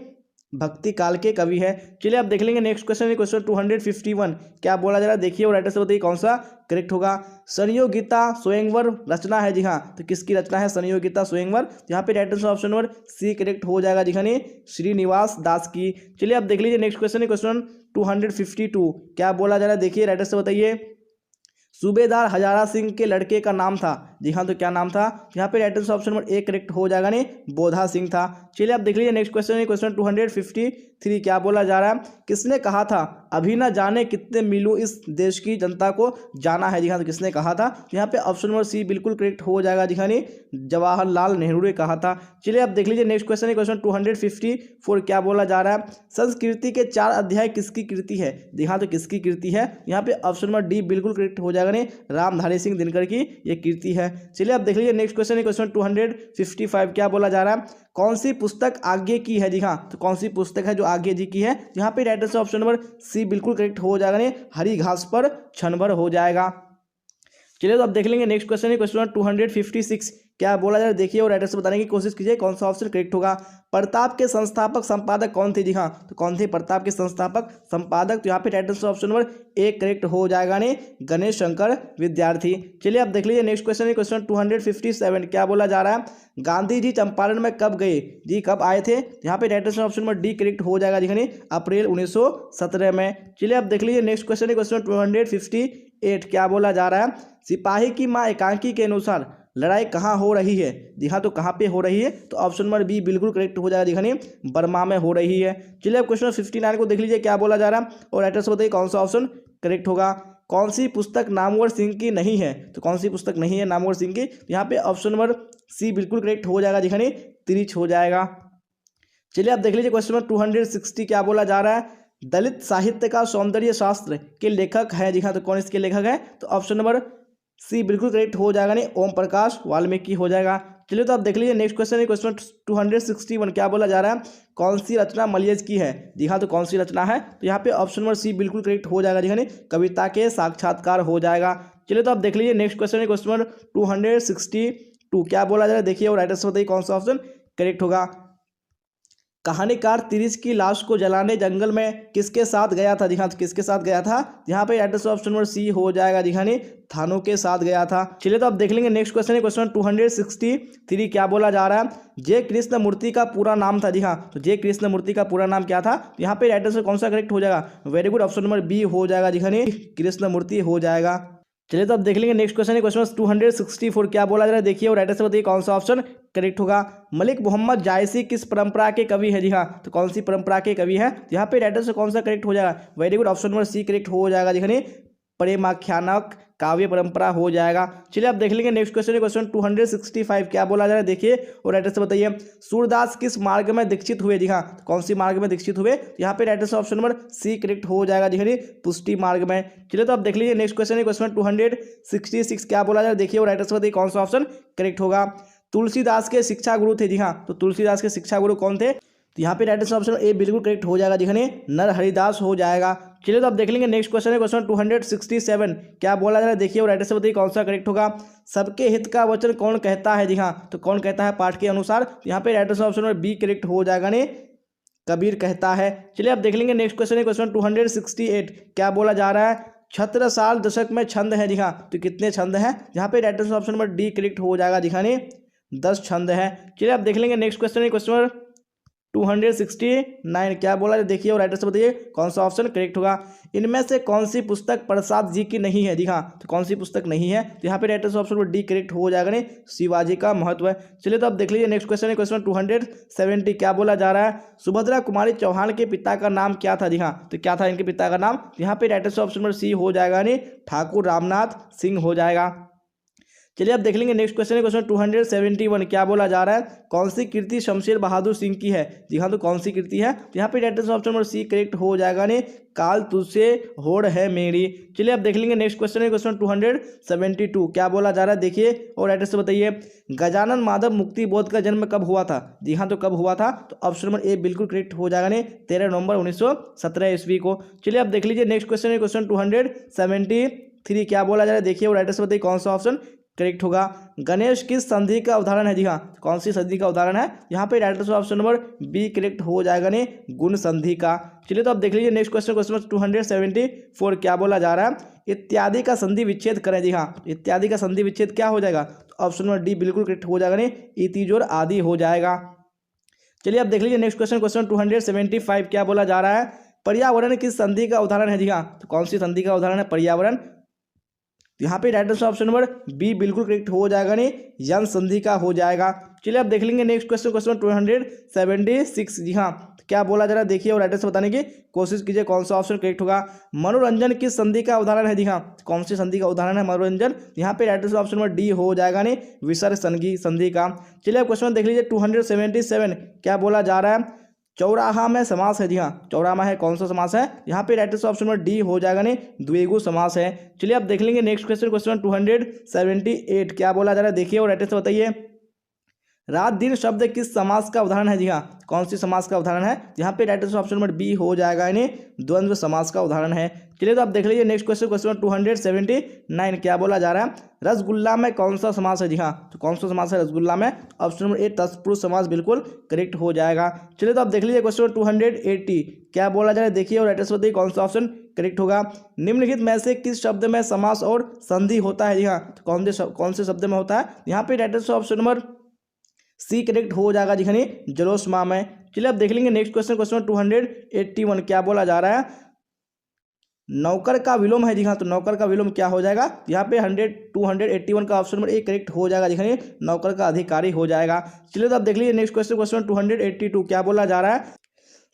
भक्ति काल के कवि है। चलिए आप देख लेंगे नेक्स्ट क्वेश्चन है, क्वेश्चन 251 क्या बोला जा रहा है, देखिए और राइटर से बताइए कौन सा करेक्ट होगा। संयोगिता स्वयंवर रचना है। जी हाँ, तो किसकी रचना है संयोगिता स्वयंवर? यहाँ पे राइटर से ऑप्शन नंबर सी करेक्ट हो जाएगा जी हाँ श्रीनिवास दास की। चलिए आप देख लीजिए नेक्स्ट क्वेश्चन है, क्वेश्चन 252 क्या बोला जा रहा है, देखिए राइटर से बताइए, सूबेदार हजारा सिंह के लड़के का नाम था। जी हाँ, तो क्या नाम था? यहाँ पे right answer option number A correct हो जाएगा नहीं, बोधा सिंह था। चलिए आप देख लीजिए नेक्स्ट क्वेश्चन है, क्वेश्चन 253 क्या बोला जा रहा है? किसने कहा था अभी ना जाने कितने मीलों इस देश की जनता को जाना है? जी हाँ, तो किसने कहा था? यहाँ पे ऑप्शन नंबर सी बिल्कुल करेक्ट हो जाएगा। जी हाँ, जवाहरलाल नेहरू ने कहा था। चलिए आप देख लीजिए नेक्स्ट क्वेश्चन है, क्वेश्चन 254 क्या बोला जा रहा है? संस्कृति के 4 अध्याय किसकी कृति है? जी हाँ, तो किसकी कृति है? यहाँ पे ऑप्शन नंबर डी बिल्कुल करेक्ट हो जाएगा नहीं, रामधारी सिंह दिनकर की ये कृति है। चलिए आप देख लीजिए नेक्स्ट क्वेश्चन है, क्वेश्चन 255 क्या बोला जा रहा है? कौन सी पुस्तक आगे की है? जी हाँ, तो कौन सी पुस्तक है जो आगे जी की है? यहाँ पे right answer option number C बिल्कुल करेक्ट हो जाएगा नहीं, हरी घास पर क्षण भर हो जाएगा। चलिए तो आप देख लेंगे नेक्स्ट क्वेश्चन है, क्वेश्चन 256 क्या बोला जा रहा है? देखिए और राइटर से बताने की कोशिश कीजिए कौन सा ऑप्शन करेक्ट होगा। प्रताप के संस्थापक संपादक कौन थे? जी हाँ, तो कौन थे प्रताप के संस्थापक संपादक? तो यहाँ पे right answer option number A correct हो जाएगा नहीं, गणेश शंकर विद्यार्थी। चलिए आप देख लीजिए नेक्स्ट क्वेश्चन है, क्वेश्चन 257 क्या बोला जा रहा है? गांधी जी चंपारण में कब गए? जी कब आए थे? यहाँ पे right answer option number D correct हो जाएगा, जी हाँ, अप्रैल 1917 में। चलिए आप देख लीजिए नेक्स्ट क्वेश्चन है, क्वेश्चन 258 क्या बोला जा रहा है? सिपाही की मां एकांकी के अनुसार लड़ाई कहाँ हो रही है? जी हाँ, तो कहाँ पे हो रही है? तो ऑप्शन नंबर बी बिल्कुल करेक्ट हो जाएगा, दिखाने बर्मा में हो रही है। चलिए अब क्वेश्चन 59 को देख लीजिए क्या बोला जा रहा है और राइटर से बताइए कौन सा ऑप्शन करेक्ट होगा। कौन सी पुस्तक नामवर सिंह की नहीं है? तो कौन सी पुस्तक नहीं है नामवर सिंह की? यहाँ पे ऑप्शन नंबर सी बिल्कुल करेक्ट हो जाएगा, दिखाने तिरिच हो जाएगा। चलिए आप देख लीजिए क्वेश्चन नंबर 260 क्या बोला जा रहा है? दलित साहित्य का सौंदर्य शास्त्र के लेखक है? जी हाँ, तो कौन इसके लेखक है? तो ऑप्शन नंबर सी बिल्कुल करेक्ट हो जाएगा नहीं, ओम प्रकाश वाल्मीकि हो जाएगा। चलिए तो आप देख लीजिए नेक्स्ट क्वेश्चन है, क्वेश्चन 261 क्या बोला जा रहा है? कौन सी रचना मलियज की है? जी हाँ, तो कौन सी रचना है? तो यहाँ पे ऑप्शन नंबर सी बिल्कुल करेक्ट हो जाएगा, जी हाँ, कविता के साक्षात्कार हो जाएगा। चलिए तो आप देख लीजिए नेक्स्ट क्वेश्चन है, क्वेश्चन नंबर 262 क्या बोला जा रहा है? देखिए और राइटर से बताइए कौन सा ऑप्शन करेक्ट होगा। कहानीकार तिरिच की लाश को जलाने जंगल में किसके साथ गया था? जी हाँ, तो किसके साथ गया था? यहाँ पे एड्रेस ऑप्शन नंबर सी हो जाएगा, जी हाँ, थानों के साथ गया था। चलिए तो आप देख लेंगे नेक्स्ट क्वेश्चन है, क्वेश्चन 263 क्या बोला जा रहा है? जय कृष्ण मूर्ति का पूरा नाम था? जी हाँ, तो जय कृष्ण मूर्ति का पूरा नाम क्या था? यहाँ पे एड्रेस में कौन सा करेक्ट हो जाएगा? Very good, option number B हो जाएगा, जी हाँ, कृष्ण मूर्ति हो जाएगा। चलिए तो आप देख लेंगे नेक्स्ट क्वेश्चन है, क्वेश्चन 264 क्या बोला जा रहा है? देखिए और राइटर से बताइए कौन सा ऑप्शन करेक्ट होगा। मलिक मोहम्मद जायसी किस परंपरा के कवि है? जी हाँ, तो कौन सी परंपरा के कवि है? यहाँ पे राइटर से कौन सा करेक्ट हो जाएगा? Very good, option number C correct हो जाएगा, जी हाँ, प्रेमाख्यानक काव्य परंपरा हो जाएगा। चलिए आप देख लेंगे नेक्स्ट क्वेश्चन है, क्वेश्चन 265 क्या बोला जा रहा है? देखिए और राइटर से बताइए सूरदास किस मार्ग में दीक्षित हुए? जी हाँ, तो कौन सी मार्ग में दीक्षित हुए? यहाँ पे राइटर से ऑप्शन नंबर सी करेक्ट हो जाएगा, जी हाँ, पुष्टि मार्ग में। चलिए तो आप देख लीजिए नेक्स्ट क्वेश्चन है, क्वेश्चन 266 क्या बोला जा रहा है? देखिए और राइटर से बताइए कौन सा ऑप्शन करेक्ट होगा। तुलसीदास के शिक्षा गुरु थे? जी हाँ, तो तुलसीदास के शिक्षा गुरु कौन थे? तो यहाँ पे राइट आंसर ऑप्शन ए बिल्कुल करेक्ट हो जाएगा, दिखने नर हरिदास हो जाएगा। चलिए तो आप देख लेंगे नेक्स्ट क्वेश्चन है, क्वेश्चन 267 क्या बोला जा रहा है? देखिए और राइट से बताइए कौन सा करेक्ट होगा। सबके हित का वचन कौन कहता है? जी हाँ, तो कौन कहता है पाठ के अनुसार? यहाँ पे right answer option number B correct हो जाएगा, ने कबीर कहता है। चलिए आप देख लेंगे नेक्स्ट क्वेश्चन है, क्वेश्चन 268 क्या बोला जा रहा है? छत्रसाल दशक में छंद है? जी हाँ, तो कितने छंद हैं? यहाँ पे right answer option number D correct हो जाएगा, दिखाने 10 छंद है। चलिए आप देख लेंगे नेक्स्ट क्वेश्चन है, क्वेश्चन 269 क्या बोला है? देखिए और राइटर से बताइए कौन सा ऑप्शन करेक्ट होगा। इनमें से कौन सी पुस्तक प्रसाद जी की नहीं है? जी हाँ, तो कौन सी पुस्तक नहीं है? तो यहाँ पे राइटर से ऑप्शन डी करेक्ट हो जाएगा, ने शिवाजी का महत्व है। चलिए तो आप देख लीजिए नेक्स्ट क्वेश्चन है, क्वेश्चन 270 क्या बोला जा रहा है? सुभद्रा कुमारी चौहान के पिता का नाम क्या था? जी हाँ, तो क्या था इनके पिता का नाम? यहाँ पे राइटर से ऑप्शन नंबर सी हो जाएगा, ने ठाकुर रामनाथ सिंह हो जाएगा। चलिए आप देख लेंगे नेक्स्ट क्वेश्चन है, क्वेश्चन 271 क्या बोला जा रहा है? कौन सी कृति शमशेर बहादुर सिंह की है? जी हाँ, तो कौन सी कृति है? तो यहाँ पे right answer option number C correct हो जाएगा, ने काल तुझसे होड़ है मेरी। चलिए आप देख लेंगे नेक्स्ट क्वेश्चन है, क्वेश्चन 272 क्या बोला जा रहा है? देखिए और राइट से बताइए गजानन माधव मुक्ति बोध का जन्म कब हुआ था? जी हाँ, तो कब हुआ था? तो ऑप्शन नंबर ए बिल्कुल करेक्ट हो जाएगा, ने 13 नवंबर 1917 ईस्वी को। चलिए आप देख लीजिए नेक्स्ट क्वेश्चन है, क्वेश्चन 273 क्या बोला जा रहा है? देखिए और राइट से बताइए कौन सा ऑप्शन करेक्ट होगा। गणेश किस संधि का उदाहरण है? जी हाँ, कौन सी संधि का उदाहरण है? यहाँ पे right answer option number B correct हो जाएगा, ने गुण संधि का। चलिए तो आप देख लीजिए नेक्स्ट क्वेश्चन, क्वेश्चन 274 क्या बोला जा रहा है? इत्यादि का संधि विच्छेद करें। जी हाँ, इत्यादि का संधि विच्छेद क्या हो जाएगा? तो ऑप्शन नंबर डी बिल्कुल करेक्ट हो जाएगा, ने इतिजोर आदि हो जाएगा। चलिए आप देख लीजिए नेक्स्ट क्वेश्चन, क्वेश्चन 275 क्या बोला जा रहा है? पर्यावरण किस संधि का उदाहरण है? जी हाँ, तो कौन सी संधि का उदाहरण है पर्यावरण? तो यहाँ पे right answer option number B बिल्कुल करेक्ट हो जाएगा नहीं, यन संधि का हो जाएगा। चलिए आप देख लेंगे नेक्स्ट क्वेश्चन, क्वेश्चन 276। जी हाँ, तो क्या बोला जा रहा है देखिए और राइट आंसर बताने की कोशिश कीजिए कौन सा ऑप्शन करेक्ट होगा। मनोरंजन किस संधि का उदाहरण है? जी हाँ, कौन सी संधि का उदाहरण है मनोरंजन? यहाँ पे right answer option number D हो जाएगा नहीं, विसर्ग संधि का। चलिए आप क्वेश्चन देख लीजिए 277, क्या बोला जा रहा है? चौराहा में समास है। जी हाँ, चौराहा में है, कौन सा समास है? यहाँ पे right answer option number D हो जाएगा नहीं, द्विगु समास है। चलिए आप देख लेंगे नेक्स्ट क्वेश्चन, क्वेश्चन 278, क्या बोला जा रहा है देखिए और राइट आंसर बताइए। रात दिन शब्द किस समास का उदाहरण है? जी हाँ, कौन सी समास का उदाहरण है? यहाँ पे right answer option number B हो जाएगा, यानी द्वंद्व समास का उदाहरण है। चलिए तो आप देख लीजिए नेक्स्ट क्वेश्चन, क्वेश्चन 279, क्या बोला जा रहा है? रसगुल्ला में कौन सा समास है? जी हाँ, तो कौन सा समास है रसगुल्ला में? ऑप्शन नंबर ए तत्पुरुष समास बिल्कुल करेक्ट हो जाएगा। चलिए तो आप देख लीजिए क्वेश्चन 280, क्या बोला जा रहा है देखिए और राइट आंसर बताइए कौन सा ऑप्शन करेक्ट होगा। निम्नलिखित में से किस शब्द में समास और संधि होता है? जी हाँ, तो कौन से शब्द में होता है? यहाँ पे right answer option number C correct हो जाएगा जी हाँ, जलोष्मा में। चलिए अब देख लेंगे नेक्स्ट क्वेश्चन, क्वेश्चन 281, क्या बोला जा रहा है? नौकर का विलोम है। जी हाँ, तो नौकर का विलोम क्या हो जाएगा? यहाँ पे 281 का ऑप्शन नंबर ए करेक्ट हो जाएगा जी हाँ, नौकर का अधिकारी हो जाएगा। चलिए तो आप देख लीजिए नेक्स्ट क्वेश्चन, क्वेश्चन 282, क्या बोला जा रहा है?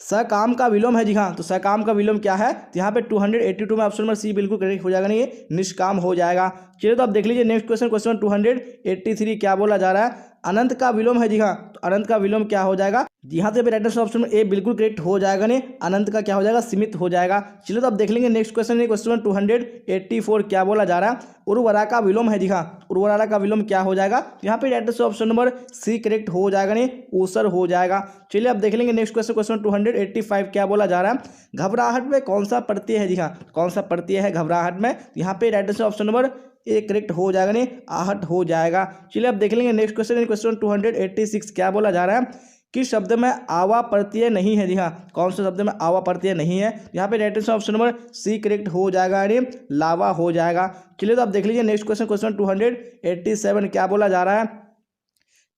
सकाम का विलोम है। जी हाँ, तो सकाम का विलोम क्या है? तो यहाँ पे 282 में ऑप्शन नंबर सी बिल्कुल करेक्ट हो जाएगा, नहीं ये निष्काम हो जाएगा। चलिए तो आप देख लीजिए नेक्स्ट क्वेश्चन, क्वेश्चन 283, क्या बोला जा रहा है? अनंत का विलोम है। जी हाँ, तो अनंत का विलोम क्या हो जाएगा? यहाँ से राइट आंसर ऑप्शन ए बिल्कुल करेक्ट हो जाएगा, नहीं अनंत का क्या हो जाएगा? सीमित हो जाएगा। चलिए तो आप देख लेंगे नेक्स्ट क्वेश्चन, क्वेश्चन 284, क्या बोला जा रहा है? उर्वरा का विलोम है। जी हाँ, उर्वरा का विलोम क्या हो जाएगा? यहाँ पे right answer option number C correct हो जाएगा, नहीं ऊसर हो जाएगा। चलिए आप देख लेंगे नेक्स्ट क्वेश्चन, क्वेश्चन 285, क्या बोला जा रहा है? घबराहट में कौन सा प्रत्यय है? जी हाँ, कौन सा प्रत्यय है घबराहट में? यहाँ पे right answer option number A correct हो जाएगा, नहीं आहट हो जाएगा। चलिए आप देख लेंगे नेक्स्ट क्वेश्चन, क्वेश्चन 286, क्या बोला जा रहा है? किस शब्द में आवा प्रत्यय नहीं है? जी हाँ, कौन से शब्द में आवा प्रत्यय नहीं है? यहाँ पे right answer option number C correct हो जाएगा, यानी लावा हो जाएगा। चलिए तो आप देख लीजिए नेक्स्ट क्वेश्चन, क्वेश्चन 287, क्या बोला जा रहा है?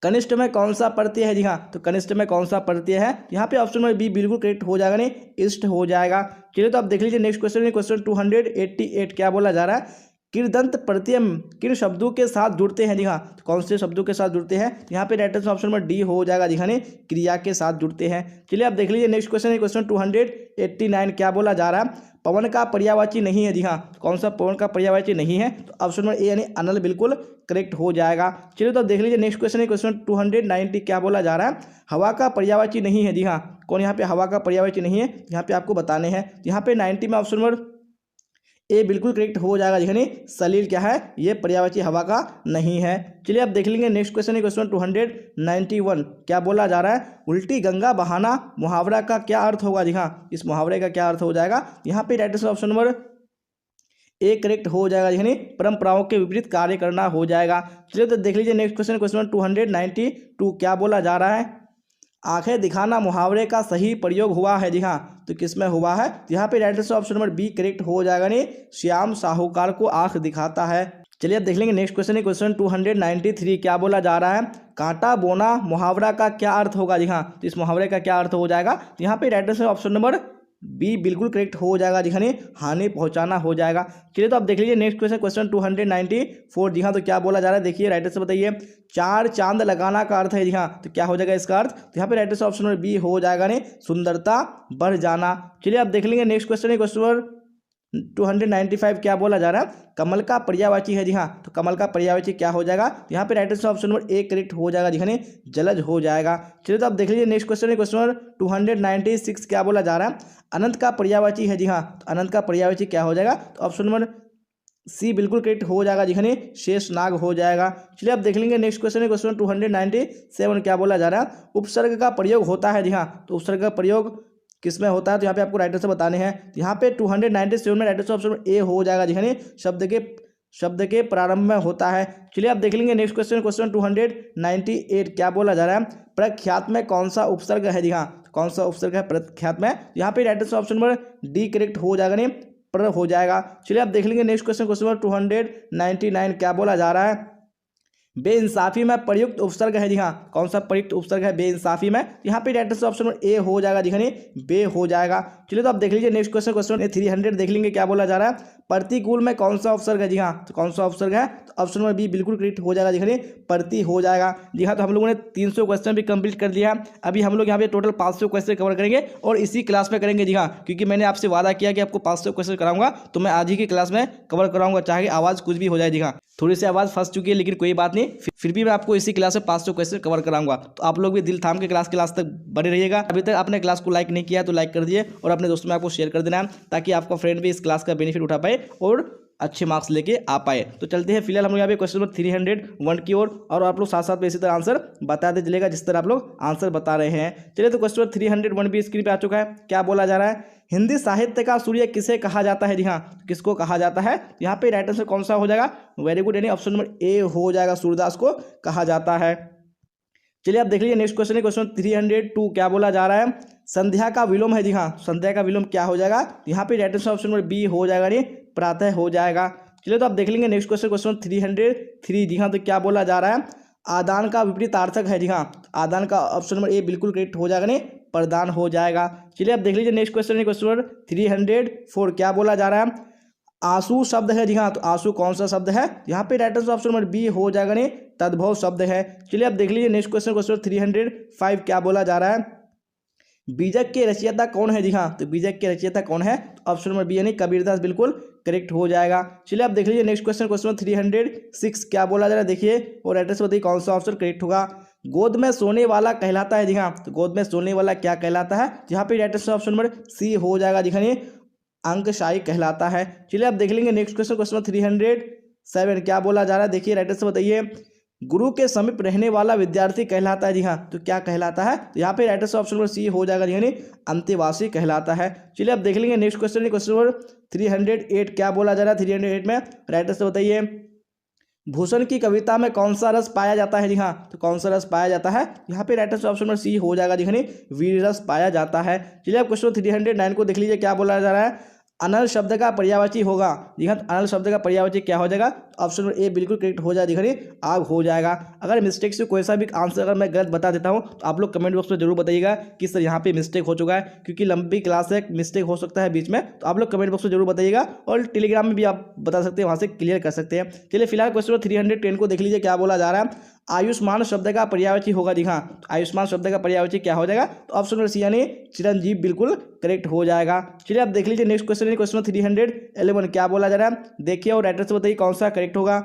कनिष्ठ में कौन सा प्रत्यय है? जी हाँ, तो कनिष्ठ में कौन सा प्रत्यय है? यहाँ पे ऑप्शन नंबर बी बिल्कुल करेक्ट हो जाएगा, नहीं इष्ट हो जाएगा। चलिए तो आप देख लीजिए नेक्स्ट क्वेश्चन, क्वेश्चन 288, क्या बोला जा रहा है? किरदंत प्रत्यय किन शब्दों के साथ जुड़ते हैं? जी हाँ, तो कौन से शब्दों के साथ जुड़ते हैं? यहाँ पे right answer option number D हो जाएगा, जी हाँ, क्रिया के साथ जुड़ते हैं। चलिए आप देख लीजिए नेक्स्ट क्वेश्चन, क्वेश्चन 289, क्या बोला जा रहा है? पवन का पर्यायवाची नहीं है। जी हाँ, कौन सा पवन का पर्यायवाची नहीं है? तो ऑप्शन नंबर ए यानी अनल बिल्कुल करेक्ट हो जाएगा। चलिए तो आप देख लीजिए नेक्स्ट क्वेश्चन, क्वेश्चन 290, क्या बोला जा रहा है? हवा का पर्यायवाची नहीं है। जी हाँ, कौन यहाँ पे हवा का पर्यायवाची नहीं है? यहाँ पे आपको बताने हैं। यहाँ पे 90 में ऑप्शन नंबर ए बिल्कुल करेक्ट हो जाएगा, यानी सलील क्या है? ये पर्यायवाची हवा का नहीं है। चलिए आप देख लेंगे नेक्स्ट क्वेश्चन, क्वेश्चन 291, क्या बोला जा रहा है? उल्टी गंगा बहाना मुहावरा का क्या अर्थ होगा? जी हाँ, इस मुहावरे का क्या अर्थ हो जाएगा? यहाँ पे right answer option number A correct हो जाएगा, यानी परंपराओं के विपरीत कार्य करना हो जाएगा। चलिए तो देख लीजिए नेक्स्ट क्वेश्चन, क्वेश्चन 292, क्या बोला जा रहा है? आंखें दिखाना मुहावरे का सही प्रयोग हुआ है। जी हाँ, तो किसमें हुआ है? यहाँ पे right answer option number B correct हो जाएगा, नहीं श्याम साहूकार को आंख दिखाता है। चलिए अब देख लेंगे नेक्स्ट क्वेश्चन, क्वेश्चन 293, क्या बोला जा रहा है? कांटा बोना मुहावरा का क्या अर्थ होगा? जी हाँ, तो इस मुहावरे का क्या अर्थ हो जाएगा? यहाँ पे right answer option number B बिल्कुल करेक्ट हो जाएगा, जी हाँ, हानि पहुंचाना हो जाएगा। चलिए तो आप देख लीजिए नेक्स्ट क्वेश्चन, क्वेश्चन 294, जी हाँ, तो क्या बोला जा रहा है देखिए राइट आंसर बताइए। चार चांद लगाना का अर्थ है। जी हाँ, तो क्या हो जाएगा इसका अर्थ? तो यहाँ पे right answer option number B हो जाएगा, नहीं सुंदरता बढ़ जाना। चलिए आप देख लेंगे नेक्स्ट क्वेश्चन, क्वेश्चन 295, क्या बोला जा रहा है? कमल का पर्यायवाची है। जी हाँ, तो कमल का पर्यायवाची क्या हो जाएगा? यहाँ पे right answer option number A correct हो जाएगा, जी हाँ, जलज हो जाएगा। चलिए तो आप देख लीजिए नेक्स्ट क्वेश्चन, क्वेश्चन 296, क्या बोला जा रहा है? अनंत का पर्यायवाची है। जी हाँ, तो अनंत का पर्यायवाची क्या हो जाएगा? तो ऑप्शन नंबर सी बिल्कुल करेक्ट हो जाएगा, जी हाँ, शेष नाग हो जाएगा। चलिए आप देख लेंगे नेक्स्ट क्वेश्चन, क्वेश्चन 297, क्या बोला जा रहा है? उपसर्ग का प्रयोग होता है। जी हाँ, तो उपसर्ग का प्रयोग किसमें होता है? तो यहाँ पे आपको राइट आंसर बताने हैं। यहाँ पे 297 में राइट आंसर ऑप्शन ए हो जाएगा, जी हाँ, शब्द के प्रारंभ में होता है। चलिए आप देख लेंगे नेक्स्ट क्वेश्चन, क्वेश्चन 298, क्या बोला जा रहा है? प्रख्यात में कौन सा उपसर्ग है? जी हाँ, कौन सा उपसर्ग है प्रख्यात में? यहाँ पे right answer option number D correct हो जाएगा, नहीं पर हो जाएगा। चलिए आप देख लेंगे नेक्स्ट क्वेश्चन, क्वेश्चन 299, क्या बोला जा रहा है? बेइंसाफी में प्रयुक्त उपसर्ग है जी हाँ, कौन सा प्रयुक्त उपसर्ग है बेइंसाफी में, यहाँ पे right answer option number A हो जाएगा जी हाँ, बे हो जाएगा। चलिए तो आप देख लीजिए नेक्स्ट क्वेश्चन, क्वेश्चन 300 देख लेंगे क्या बोला जा रहा है। प्रतिकूल में कौन सा उपसर्ग है जी हाँ, तो कौन सा उपसर्ग है, तो ऑप्शन नंबर बी बिल्कुल करेक्ट हो जाएगा जी हाँ, प्रति हो जाएगा जी हाँ। तो हम लोगों ने 300 क्वेश्चन भी कंप्लीट कर लिया है। अभी हम लोग यहाँ पे टोटल 500 क्वेश्चन कवर करेंगे और इसी क्लास में करेंगे जी हाँ, क्योंकि मैंने आपसे वादा किया कि आपको 500 क्वेश्चन कराऊंगा, तो मैं आज ही की क्लास में कवर कराऊंगा, चाहे आवाज़ कुछ भी हो जाए जी हाँ। थोड़ी सी आवाज़ फंस चुकी है लेकिन कोई बात नहीं, फिर भी मैं आपको इसी क्लास में 500 क्वेश्चन कवर कराऊंगा। तो आप लोग भी दिल थाम के क्लास के लास्ट तक बने रहिएगा। अभी तक आपने क्लास को लाइक नहीं किया है तो लाइक कर दिए और अपने दोस्तों में आपको शेयर कर देना है, ताकि आपका फ्रेंड भी इस क्लास का बेनिफिट उठा पाए और अच्छे मार्क्स लेके आ पाए। तो चलते हैं फिलहाल हम लोग यहाँ पे क्वेश्चन नंबर 301 की ओर, और आप लोग साथ साथ में इसी तरह आंसर बताते चलेगा जिस तरह आप लोग आंसर बता रहे हैं। चलिए तो क्वेश्चन नंबर 301 भी स्क्रीन पे आ चुका है। क्या बोला जा रहा है, हिंदी साहित्य का सूर्य किसे कहा जाता है जी हाँ, किसको कहा जाता है, यहाँ पे राइट आंसर कौन सा हो जाएगा, वेरी गुड, यानी ऑप्शन नंबर ए हो जाएगा, सूरदास को कहा जाता है। चलिए आप देख लीजिए नेक्स्ट क्वेश्चन है, क्वेश्चन 302 क्या बोला जा रहा है, संध्या का विलोम है जी हाँ, संध्या का विलोम क्या हो जाएगा, यहाँ पे right answer option number B हो जाएगा, नहीं प्रातः हो जाएगा। चलिए तो आप देख लेंगे नेक्स्ट क्वेश्चन, क्वेश्चन 303 जी हाँ, तो क्या बोला जा रहा है, आदान का विपरीतार्थक है जी हाँ, आदान का ऑप्शन नंबर ए बिल्कुल करेक्ट हो जाएगा, नहीं प्रदान हो जाएगा। चलिए आप देख लीजिए नेक्स्ट क्वेश्चन है, क्वेश्चन नंबर 304 क्या बोला जा रहा है, आंसू शब्द है जी हाँ, तो आंसू कौन सा शब्द है, यहाँ पे right answer option number B हो जाएगा, नहीं तद्भव शब्द है। चलिए आप देख लीजिए नेक्स्ट क्वेश्चन, क्वेश्चन 305 क्या बोला जा रहा है, बीजक के रचयिता कौन है जी हाँ, तो बीजक के रचयिता कौन है, तो ऑप्शन नंबर बी यानी कबीरदास बिल्कुल करेक्ट हो जाएगा। चलिए आप देख लीजिए नेक्स्ट क्वेश्चन, क्वेश्चन 306 क्या बोला जा रहा है, देखिए और एड्रेस बताइए कौन सा ऑप्शन करेक्ट होगा। गोद में सोने वाला कहलाता है जी हाँ, तो गोद में सोने वाला क्या कहलाता है, यहाँ पे right answer option number C हो जाएगा जी हाँ, अंकशाही कहलाता है। चलिए आप देख लेंगे नेक्स्ट क्वेश्चन, क्वेश्चन 307 क्या बोला जा रहा है, देखिए राइट आंसर बताइए, गुरु के समीप रहने वाला विद्यार्थी कहलाता है जी हाँ, तो क्या कहलाता है, तो यहाँ पे right answer option number C हो जाएगा, यानी अंतेवासी कहलाता है। चलिए आप देख लेंगे नेक्स्ट क्वेश्चन, क्वेश्चन नंबर 308 क्या बोला जा रहा है, 308 में राइट आंसर बताइए, भूषण की कविता में कौन सा रस पाया जाता है जी हाँ, तो कौन सा रस पाया जाता है, यहाँ पे right answer option number C हो जाएगा जी हाँ, वीर रस पाया जाता है। चलिए आप क्वेश्चन 309 को देख लीजिए क्या बोला जा रहा है, अनल शब्द का पर्यायवाची होगा जी हाँ, अनल शब्द का पर्यायवाची क्या हो जाएगा, ऑप्शन नंबर ए बिल्कुल करेक्ट हो जाएगा, देखिए आग हो जाएगा। अगर मिस्टेक से कोई सा भी आंसर अगर मैं गलत बता देता हूँ तो आप लोग कमेंट बॉक्स में जरूर बताइएगा कि सर यहाँ पे मिस्टेक हो चुका है, क्योंकि लंबी क्लास है, मिस्टेक हो सकता है बीच में, तो आप लोग कमेंट बॉक्स में जरूर बताइएगा और टेलीग्राम में भी आप बता सकते हैं, वहाँ से क्लियर कर सकते हैं। चलिए फिलहाल क्वेश्चन 310 को देख लीजिए क्या बोला जा रहा है, आयुष्मान शब्द का पर्यायवाची होगा जी हाँ, आयुष्मान शब्द का पर्यायवाची क्या हो जाएगा, तो ऑप्शन नंबर सी यानी चिरंजीव बिल्कुल करेक्ट हो जाएगा। चलिए आप देख लीजिए नेक्स्ट क्वेश्चन, क्वेश्चन 311 क्या बोला जा रहा है, देखिए और राइटर से बताइए कौन सा करेक्ट होगा।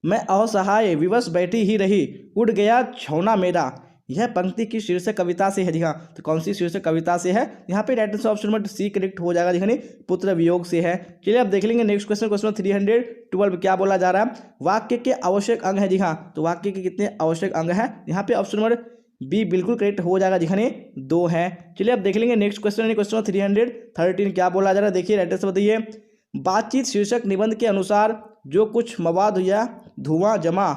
मैं असहाय विवश बैठी ही रही, उड़ गया छौना मेरा, यह पंक्ति की शीर्षक कविता से है जी हाँ, तो कौन सी शीर्षक कविता से है, यहाँ पे right answer option number C correct हो जाएगा, देखिए पुत्र वियोग से है। चलिए आप देख लेंगे नेक्स्ट क्वेश्चन, क्वेश्चन 312 क्या बोला जा रहा है, वाक्य के आवश्यक अंग है जी हाँ, तो वाक्य के कितने आवश्यक अंग है, यहाँ पे ऑप्शन नंबर बी बिल्कुल करेक्ट हो जाएगा जी हाँ, 2 है। चलिए आप देख लेंगे नेक्स्ट क्वेश्चन, क्वेश्चन 313 क्या बोला जा रहा है, देखिए राइट आंसर बताइए, बातचीत शीर्षक निबंध के अनुसार जो कुछ मवाद या धुआं जमा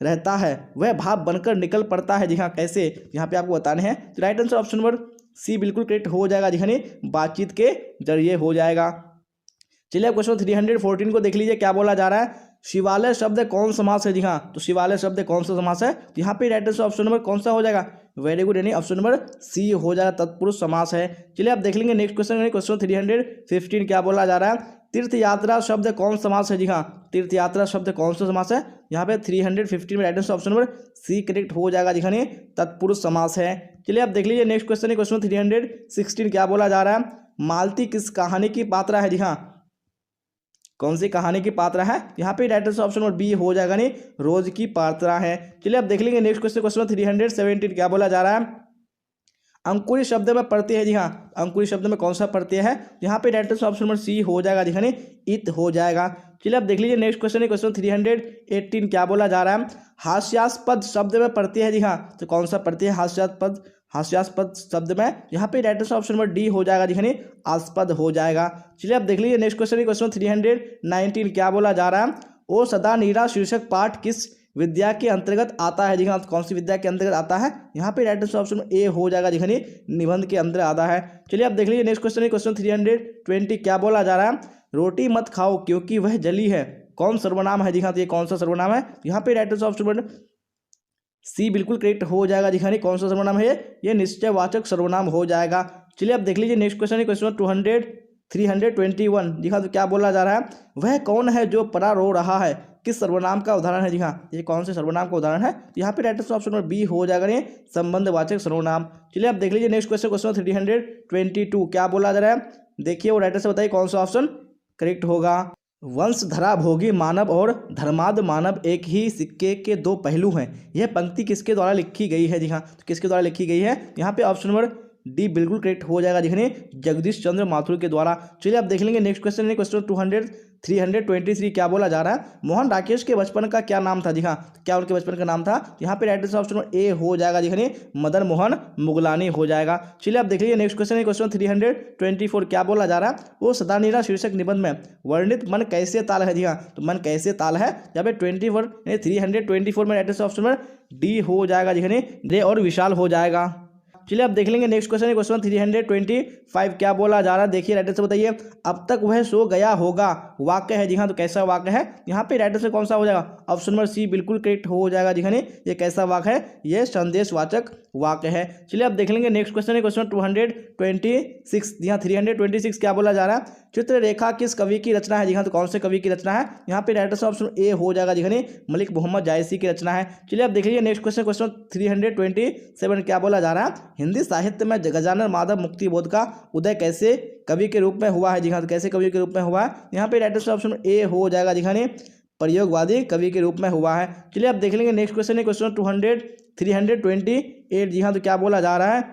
रहता है वह भाप बनकर निकल पड़ता है जी हाँ, कैसे, यहाँ पे आपको बताने हैं, तो right answer option number C बिल्कुल करेक्ट हो जाएगा जी हाँ, बातचीत के जरिए हो जाएगा। चलिए आप क्वेश्चन 314 को देख लीजिए क्या बोला जा रहा है, शिवालय शब्द कौन समास है जी हाँ, तो शिवालय शब्द कौन सा समास है, यहाँ पे राइट आंसर ऑप्शन नंबर कौन सा हो जाएगा, वेरी गुड, यानी ऑप्शन नंबर सी हो जाएगा, तत्पुरुष समास है। चलिए आप देख लेंगे नेक्स्ट क्वेश्चन, क्वेश्चन 315 क्या बोला जा रहा है, तीर्थ यात्रा शब्द कौन समास है जी हाँ, तीर्थ यात्रा शब्द कौन सा समास है, यहाँ पे 315 में right answer option number C correct हो जाएगा जी हाँ, तत्पुरुष समास है। चलिए आप देख लीजिए नेक्स्ट क्वेश्चन, क्वेश्चन 316 क्या बोला जा रहा है, मालती किस कहानी की पात्रा है जी हाँ, कौन सी कहानी की पात्रा है, यहाँ पे right answer option number B हो जाएगा, नहीं रोज की पात्रा है। चलिए आप देख लेंगे नेक्स्ट क्वेश्चन, क्वेश्चन 317 क्या बोला जा रहा है, अंकुरी शब्द में प्रत्यय है जी हाँ, अंकुरी शब्द में कौन सा प्रत्यय है, यहाँ पे right answer option number C हो जाएगा जी हाँ, इत हो जाएगा। चलिए आप देख लीजिए नेक्स्ट क्वेश्चन, क्वेश्चन 318 क्या बोला जा रहा है, हास्यास्पद शब्द में प्रत्यय है जी हाँ, तो कौन सा प्रत्यय है हास्यास्पद, हास्यास्पद शब्द में, यहाँ पे right answer option number D हो जाएगा जी हाँ, आस्पद हो जाएगा। चलिए आप देख लीजिए नेक्स्ट क्वेश्चन, क्वेश्चन 319 क्या बोला जा रहा है, ओ सदा नीरा शीर्षक पाठ किस विद्या के अंतर्गत आता है जी हाँ, कौन सी विद्या के अंतर्गत आता है, यहाँ पे राइट आंसर ऑप्शन ए हो जाएगा जी हाँ, निबंध के अंदर आता है। चलिए आप देख लीजिए नेक्स्ट क्वेश्चन, क्वेश्चन 320 क्या बोला जा रहा है, रोटी मत खाओ क्योंकि वह जली है, कौन सर्वनाम है जी हाँ, तो ये कौन सा सर्वनाम है, यहाँ पे राइट आंसर ऑप्शन सी बिल्कुल करेक्ट हो जाएगा जी हाँ। कौन सा सर्वनाम है ये निश्चयवाचक सर्वनाम हो जाएगा। चलिए अब देख लीजिए नेक्स्ट क्वेश्चन है क्वेश्चन 321 जी हाँ। तो क्या बोला जा रहा है, वह कौन है जो परा रो रहा है, किस सर्वनाम का उदाहरण है जी हाँ, ये कौन से सर्वनाम का उदाहरण है, यहाँ पे right answer option number B हो जाएगा ये संबंधवाचक सर्वनाम। चलिए अब देख लीजिए नेक्स्ट क्वेश्चन 322 क्या बोला जा रहा है, देखिए वो राइट आंसर बताइए कौन सा ऑप्शन करेक्ट होगा। वंशधरा भोगी मानव और धर्माद मानव एक ही सिक्के के दो पहलू हैं, यह पंक्ति किसके द्वारा लिखी गई है जी हाँ, तो किसके द्वारा लिखी गई है, यहाँ पे ऑप्शन नंबर डी बिल्कुल करेक्ट हो जाएगा देखने जगदीश चंद्र माथुर के द्वारा। चलिए आप देख लेंगे नेक्स्ट क्वेश्चन है क्वेश्चन 323 क्या बोला जा रहा है, मोहन राकेश के बचपन का क्या नाम था जी हाँ, क्या उनके बचपन का नाम था, यहाँ पे राइट आंसर ऑप्शन ए हो जाएगा देखने मदन मोहन मुगलानी हो जाएगा। चलिए आप देख लीजिए नेक्स्ट क्वेश्चन है क्वेश्चन 324 क्या बोला जा रहा है, वो सदानीरा शीर्षक निबंध में वर्णित मन कैसे ताल है जी हाँ, तो मन कैसे ताल है, यहाँ पे 324 में राइट आंसर ऑप्शन में डी हो जाएगा देखने रे और विशाल हो जाएगा। चलिए आप देख लेंगे नेक्स्ट क्वेश्चन है क्वेश्चन 325 क्या बोला जा रहा है, देखिए राइट आंसर बताइए, अब तक वह सो गया होगा वाक्य है जी हाँ, तो कैसा वाक्य है, यहाँ पे राइट आंसर कौन सा हो जाएगा, ऑप्शन नंबर सी बिल्कुल करेक्ट हो जाएगा जी हाँ। ये कैसा वाक्य है, ये संदेशवाचक वाक्य है। चलिए आप देख लेंगे नेक्स्ट क्वेश्चन है क्वेश्चन 226 जी हाँ। 326 क्या बोला जा रहा है, चित्ररेखा किस कवि की रचना है जी हाँ, तो कौन से कवि की रचना है, यहाँ पे राइट आंसर ऑप्शन ए हो जाएगा जी हाँ, मलिक मोहम्मद जायसी की रचना है। चलिए आप देख लीजिए नेक्स्ट क्वेश्चन 327 क्या बोला जा रहा है, हिंदी साहित्य में गजानन माधव मुक्तिबोध का उदय कैसे कवि के रूप में हुआ है जी हाँ, तो कैसे कवि के रूप में हुआ है, यहाँ पे राइट आंसर ऑप्शन ए हो जाएगा जी हाँ, प्रयोगवादी कवि के रूप में हुआ है। चलिए आप देख लेंगे नेक्स्ट क्वेश्चन है क्वेश्चन 328 जी हाँ। तो क्या बोला जा रहा है,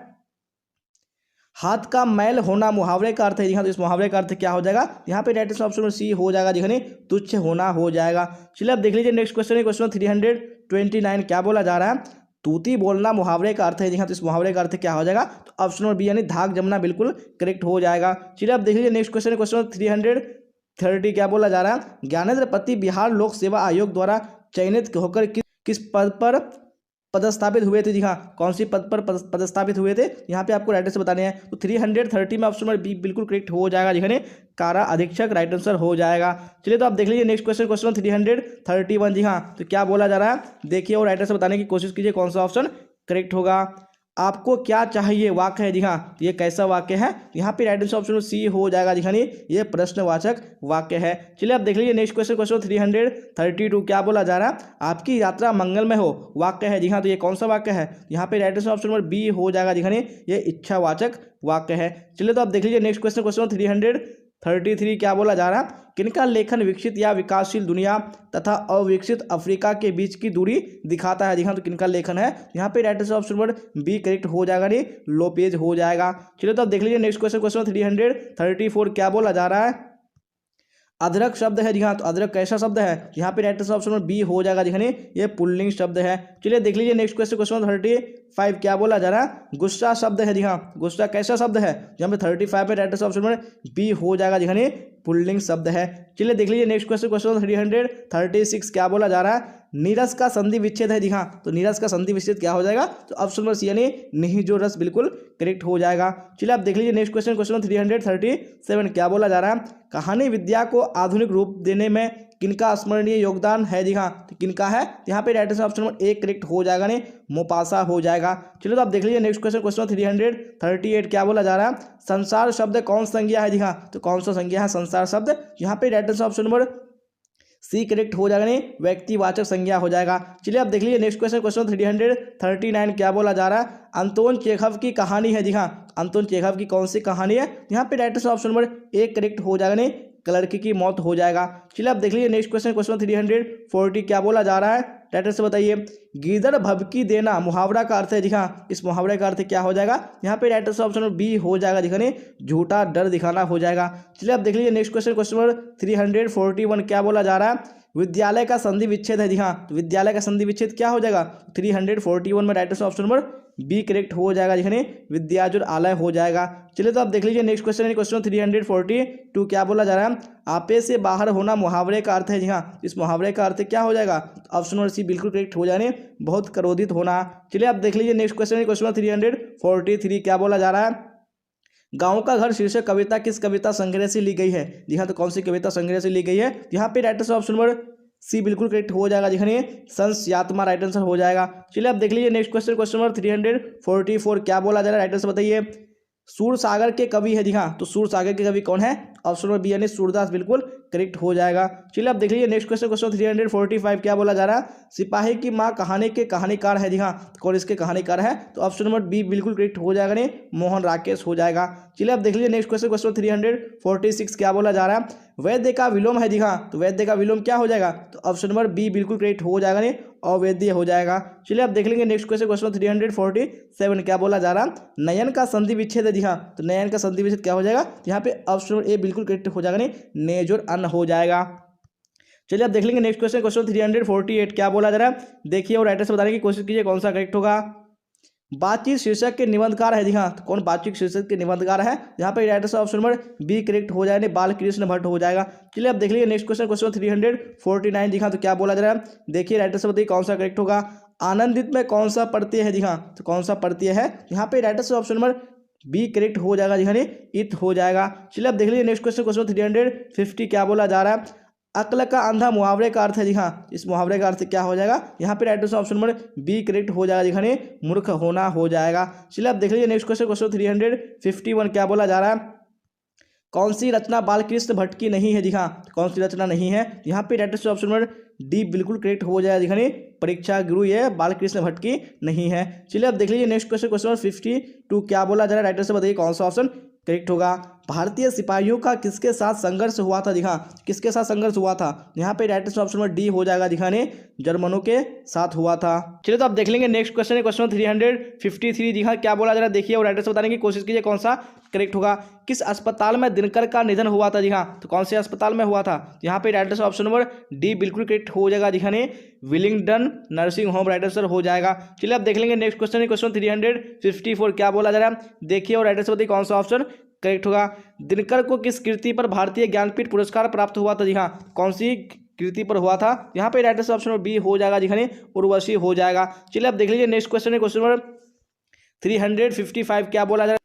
हाथ का मैल होना मुहावरे का अर्थ है जी हाँ, तो इस मुहावरे का अर्थ क्या हो जाएगा, यहाँ पे राइट आंसर ऑप्शन सी हो जाएगा जी हाँ, तुच्छ होना हो जाएगा। चलिए आप देख लीजिए नेक्स्ट क्वेश्चन है क्वेश्चन 329 क्या बोला जा रहा है, तूती बोलना मुहावरे का अर्थ है जी हाँ, तो इस मुहावरे का अर्थ क्या हो जाएगा, तो ऑप्शन नंबर बी यानी धाक जमना बिल्कुल करेक्ट हो जाएगा। चलिए आप देख लीजिए नेक्स्ट क्वेश्चन है क्वेश्चन 330 क्या बोला जा रहा है, ज्ञानेंद्र पति बिहार लोक सेवा आयोग द्वारा चयनित होकर किस पद पर पदस्थापित हुए थे जी हाँ, कौन सी पद पर पदस्थापित हुए थे, यहाँ पे आपको राइट आंसर बताने हैं। तो 330 में ऑप्शन नंबर बी बिल्कुल करेक्ट हो जाएगा जी हाँ, कारा अधीक्षक राइट आंसर हो जाएगा। चलिए तो आप देख लीजिए नेक्स्ट क्वेश्चन 331 जी हाँ। तो क्या बोला जा रहा है, देखिए और राइट आंसर बताने की कोशिश कीजिए कौन सा ऑप्शन करेक्ट होगा। आपको क्या चाहिए वाक्य है जी हाँ, ये कैसा वाक्य है, यहाँ पे राइट आंसर ऑप्शन सी हो जाएगा जी हाँ, ये प्रश्नवाचक वाक्य है। चलिए आप देख लीजिए नेक्स्ट क्वेश्चन 332 क्या बोला जा रहा है, आपकी यात्रा मंगलमय हो वाक्य है जी हाँ, तो ये कौन सा वाक्य है, यहाँ पे right answer option number B हो जाएगा जी हाँ, ये इच्छावाचक वाक्य है। चलिए तो आप देख लीजिए नेक्स्ट क्वेश्चन 333 क्या बोला जा रहा है, किनका लेखन विकसित या विकासशील दुनिया तथा अविकसित अफ्रीका के बीच की दूरी दिखाता है जी हाँ, तो किनका लेखन है, यहाँ पे right answer option number B correct हो जाएगा नहीं लोपेज हो जाएगा। चलिए तो आप देख लीजिए नेक्स्ट क्वेश्चन 334 क्या बोला जा रहा है, अदरक शब्द है जी हाँ, तो अदरक कैसा शब्द है, यहाँ पे right answer option number B हो जाएगा जी हाँ, ये पुल्लिंग शब्द है। चलिए देख लीजिए नेक्स्ट क्वेश्चन 35 क्या बोला जा रहा है, गुस्सा शब्द है जी हाँ, गुस्सा कैसा शब्द है, यहाँ पे 35 में right answer option number B हो जाएगा जी हाँ, पुल्लिंग शब्द है। चलिए देख लीजिए नेक्स्ट क्वेश्चन 336 क्या बोला जा रहा है, नीरस का संधि विच्छेद है जी हाँ, तो नीरस का संधि विच्छेद क्या हो जाएगा, तो ऑप्शन नंबर सी यानी निहिजो रस बिल्कुल करेक्ट हो जाएगा। चलिए आप देख लीजिए नेक्स्ट क्वेश्चन 337 क्या बोला जा रहा है, कहानी विद्या को आधुनिक रूप देने में किनका स्मरणीय योगदान है जी हाँ, तो किनका है, यहाँ पे right answer option number A correct हो जाएगा ने मोपासा हो जाएगा। चलिए तो आप देख लीजिए नेक्स्ट क्वेश्चन 338 क्या बोला जा रहा है, संसार शब्द कौन संज्ञा है जी हाँ, तो कौन सा संज्ञा है संसार शब्द, यहाँ पे right answer option number C correct हो जाएगा नहीं व्यक्तिवाचक संज्ञा हो जाएगा। चलिए आप देख लीजिए नेक्स्ट क्वेश्चन 339 क्या बोला जा रहा है, अंतोन चेखव की कहानी है जी हाँ, अंतोन चेखव की कौन सी कहानी है, यहाँ पे right answer option number A correct हो जाएगा नहीं क्लर्क की मौत हो जाएगा। चलिए आप देख लीजिए नेक्स्ट क्वेश्चन 340 क्या बोला जा रहा है, टाइटल से बताइए, गीदड़ भभकी देना मुहावरा का अर्थ है जी हाँ, इस मुहावरे का अर्थ क्या हो जाएगा, यहाँ पे राइट आंसर ऑप्शन बी हो जाएगा दिखाने झूठा डर दिखाना हो जाएगा। चलिए आप देख लीजिए नेक्स्ट क्वेश्चन 341 क्या बोला जा रहा है, विद्यालय का संधि विच्छेद है जी हाँ, तो विद्यालय का संधि विच्छेद क्या हो जाएगा 341 में right answer option number B correct हो जाएगा जिसने विद्याजुर आलय हो जाएगा। चलिए तो आप देख लीजिए नेक्स्ट क्वेश्चन 342 क्या बोला जा रहा है, आपे से बाहर होना मुहावरे का अर्थ है जी हाँ, इस मुहावरे का अर्थ क्या हो जाएगा ऑप्शन नंबर सी बिल्कुल करेक्ट हो जाने बहुत क्रोधित होना। चलिए आप देख लीजिए नेक्स्ट क्वेश्चन 343 क्या बोला जा रहा है, गाँव का घर शीर्षक कविता किस कविता संग्रह से ली गई है? जी हाँ, तो कौन सी कविता संग्रह से ली गई है? यहाँ पे right answer option number C बिल्कुल करेक्ट हो जाएगा। देखिए संस्यात्मा राइट आंसर हो जाएगा। चलिए अब देख लीजिए नेक्स्ट क्वेश्चन, क्वेश्चन नंबर 344 क्या बोला जा रहा है? राइट आंसर बताइए। सूरसागर के कवि है। जी हाँ, तो सूरसागर के कवि कौन है? ऑप्शन नंबर बी यानी सूरदास बिल्कुल करेक्ट हो जाएगा। चलिए अब देख लीजिए नेक्स्ट क्वेश्चन, क्वेश्चन 345 क्या बोला जा रहा है? सिपाही की माँ कहानी के कहानीकार है। जी हाँ, कौन इसके कहानीकार है? तो ऑप्शन नंबर बी बिल्कुल करेक्ट हो जाएगा, नहीं मोहन राकेश हो जाएगा। चलिए अब देख लीजिए नेक्स्ट क्वेश्चन, क्वेश्चन 346 क्या बोला जा रहा है? वैद्य का विलोम है। जी हाँ, तो वैद्य का विलोम क्या हो जाएगा? तो ऑप्शन नंबर बी बिल्कुल करेक्ट हो जाएगा, नहीं अवैद्य हो जाएगा। चलिए अब देख लेंगे नेक्स्ट क्वेश्चन, क्वेश्चन 347 क्या बोला जा रहा है? नयन का संधि विच्छेद है। जी हाँ, तो नयन का संधि विच्छेद क्या हो जाएगा? यहाँ पे ऑप्शन नंबर ए बिल्कुल करेक्ट हो जाएगा, नहीं नेज और अन्न हो जाएगा। चलिए अब देख लेंगे नेक्स्ट क्वेश्चन, क्वेश्चन 348 क्या बोला जा रहा है? देखिए और राइटर से बताने की कोशिश कीजिए कौन सा करेक्ट होगा। बातचीत शीर्षक के निबंधकार है। जी हाँ, तो कौन बातचीत शीर्षक के निबंधकार है? यहाँ पे right answer option number B correct हो जाएगा, बालकृष्ण भट्ट हो जाएगा। चलिए अब देख लीजिए नेक्स्ट क्वेश्चन, क्वेश्चन 349। जी हाँ, तो क्या बोला जा रहा है? देखिए राइट आंसर बताइए कौन सा करेक्ट होगा। आनंदित में कौन सा प्रत्यय है? जी हाँ, तो कौन सा प्रत्यय है? यहाँ पे right answer option number B correct हो जाएगा। जी हाँ, इत हो जाएगा। चलिए अब देख लीजिए नेक्स्ट क्वेश्चन, क्वेश्चन 350 क्या बोला जा रहा है? अक्ल का अंधा मुहावरे का अर्थ है। जी हाँ, इस मुहावरे का अर्थ क्या हो जाएगा? यहाँ पे right answer option number B correct हो जाएगा। जी हाँ, मूर्ख होना हो जाएगा। चलिए अब देख लीजिए नेक्स्ट क्वेश्चन, क्वेश्चन 351 क्या बोला जा रहा है? कौन सी रचना बालकृष्ण भट्ट की नहीं है? जी हाँ, कौन सी रचना नहीं है? यहाँ पे right answer option number D बिल्कुल करेक्ट हो जाएगा। जी हाँ, परीक्षा गुरु ये बालकृष्ण भट्ट की नहीं है। चलिए अब देख लीजिए नेक्स्ट क्वेश्चन, क्वेश्चन 52 क्या बोला जा रहा है? राइट आंसर बताइए कौन सा ऑप्शन करेक्ट होगा। भारतीय सिपाहियों का किसके साथ संघर्ष हुआ था? जी हाँ, किसके साथ संघर्ष हुआ था? यहाँ पे right answer option number D हो जाएगा। दिखाने जर्मनों के साथ हुआ था। चलिए तो आप देख लेंगे नेक्स्ट क्वेश्चन है क्वेश्चन 353। जी हाँ, क्या बोला जा रहा है? देखिए और राइट आंसर बताने की कोशिश कीजिए कौन सा करेक्ट होगा। किस अस्पताल में दिनकर का निधन हुआ था? जी हाँ, तो कौन से अस्पताल में हुआ था? यहाँ पे right answer option number D बिल्कुल करेक्ट हो जाएगा। दिखाने Willingdon nursing home right answer हो जाएगा। चलिए आप देख लेंगे नेक्स्ट क्वेश्चन है क्वेश्चन 354 क्या बोला जा रहा है? देखिए और राइट आंसर बताइए कौन सा ऑप्शन करेक्ट होगा। दिनकर को किस कृति पर भारतीय ज्ञानपीठ पुरस्कार प्राप्त हुआ था? जी हाँ, कौन सी कृति पर हुआ था? यहाँ पे right answer option number B हो जाएगा। दिखाने उर्वशी हो जाएगा। चलिए अब देख लीजिए नेक्स्ट क्वेश्चन है क्वेश्चन नंबर 355 क्या बोला जा रहा है?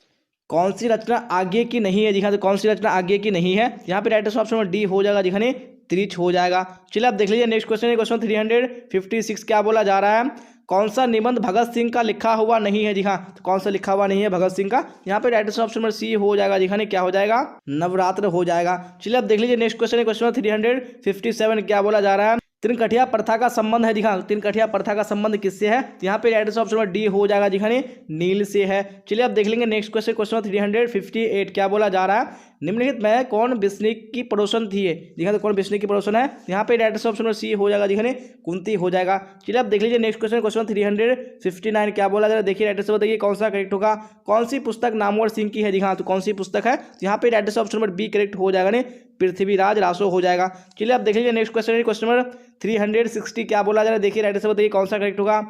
कौन सी रचना आगे की नहीं है? जी हाँ, तो कौन सी रचना आगे की नहीं है? यहाँ पे right answer option number D हो जाएगा। दिखाने त्रिच हो जाएगा। चलिए अब देख लीजिए नेक्स्ट क्वेश्चन है क्वेश्चन 356 क्या बोला जा रहा है? कौन सा निबंध भगत सिंह का लिखा हुआ नहीं है? जी हाँ, तो कौन सा लिखा हुआ नहीं है भगत सिंह का? यहाँ पे right answer option number C हो जाएगा। दिखाने क्या हो जाएगा? नवरात्र हो जाएगा। चलिए अब देख लीजिए नेक्स्ट क्वेश्चन है क्वेश्चन 357 क्या बोला जा रहा है? तिनकठिया प्रथा का संबंध है। दिखा तिनकठिया प्रथा का संबंध किससे है? तो यहाँ पे right answer option number D हो जाएगा। दिखाने नील से है। चलिए अब देख लेंगे नेक्स्ट क्वेश्चन क्वेश्चन 358 क्या बोला जा रहा है? निम्नलिखित में कौन विष्णु की पड़ोसन थी? है दिखा तो कौन विष्णु की पड़ोसन है? यहाँ पे right answer option number C हो जाएगा। दिखाने कुंती हो जाएगा। चलिए अब देख लीजिए नेक्स्ट क्वेश्चन क्वेश्चन 359 क्या बोला जा रहा है? देखिए राइट आंसर बताइए कौन सा करेक्ट होगा। कौन सी पुस्तक नामवर सिंह की है? दिखा तो कौन सी पुस्तक है? यहाँ पे right answer option number B correct हो जाएगा। नहीं पृथ्वीराज रासो हो जाएगा। चलिए अब देख लीजिए नेक्स्ट क्वेश्चन क्वेश्चन नंबर 360 क्या बोला जा रहा है? देखिए राइट आंसर बताइए कौन सा करेक्ट होगा।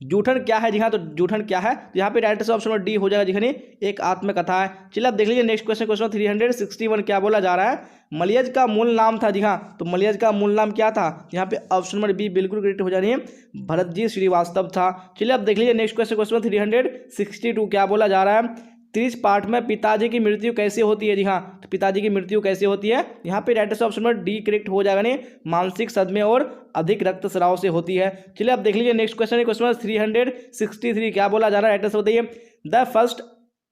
जूठन क्या है? जी हाँ, तो जूठन क्या है? यहाँ पे right answer option number D हो जाएगा। दिखने एक आत्मकथा है। चलिए अब देख लीजिए नेक्स्ट क्वेश्चन क्वेश्चन 361 क्या बोला जा रहा है? मलयज का मूल नाम था। जी हाँ, तो मलयज का मूल नाम क्या था? यहाँ पे ऑप्शन नंबर बी बिल्कुल करेक्ट हो जा रही है, भरतजी श्रीवास्तव था। चलिए अब देख लीजिए नेक्स्ट क्वेश्चन क्वेश्चन 362 क्या बोला जा रहा है? त्रिच पाठ में पिताजी की मृत्यु कैसे होती है? जी हाँ, तो पिताजी की मृत्यु कैसे होती है? यहाँ पे right answer option number D correct हो जाएगा। नहीं मानसिक सदमे और अधिक रक्तस्राव से होती है। चलिए अब देख लीजिए नेक्स्ट क्वेश्चन क्वेश्चन 363 क्या बोला जा रहा है? राइट आंसर बताइए। The first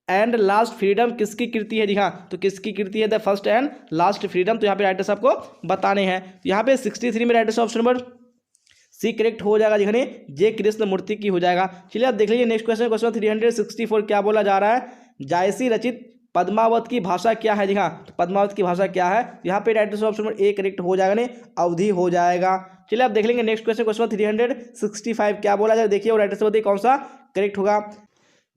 and last freedom किसकी कृति है? जी हाँ, तो किसकी कृति है the first and last freedom? तो यहाँ पे राइट आंसर आपको बताने हैं। यहाँ पे 63 में right answer option number C correct हो जाएगा। दिखने जे कृष्ण मूर्ति की हो जाएगा। चलिए अब देख लीजिए नेक्स्ट क्वेश्चन क्वेश्चन 364 क्या बोला जा रहा है? जायसी रचित पद्मावत की भाषा क्या है? जी हाँ, तो पद्मावत की भाषा क्या है? यहाँ पे right answer option number A correct हो जाएगा। नहीं अवधि हो जाएगा। चलिए अब देख लेंगे नेक्स्ट क्वेश्चन क्वेश्चन 365 क्या बोला जाए? देखिए और राइट आंसर बताइए कौन सा करेक्ट होगा।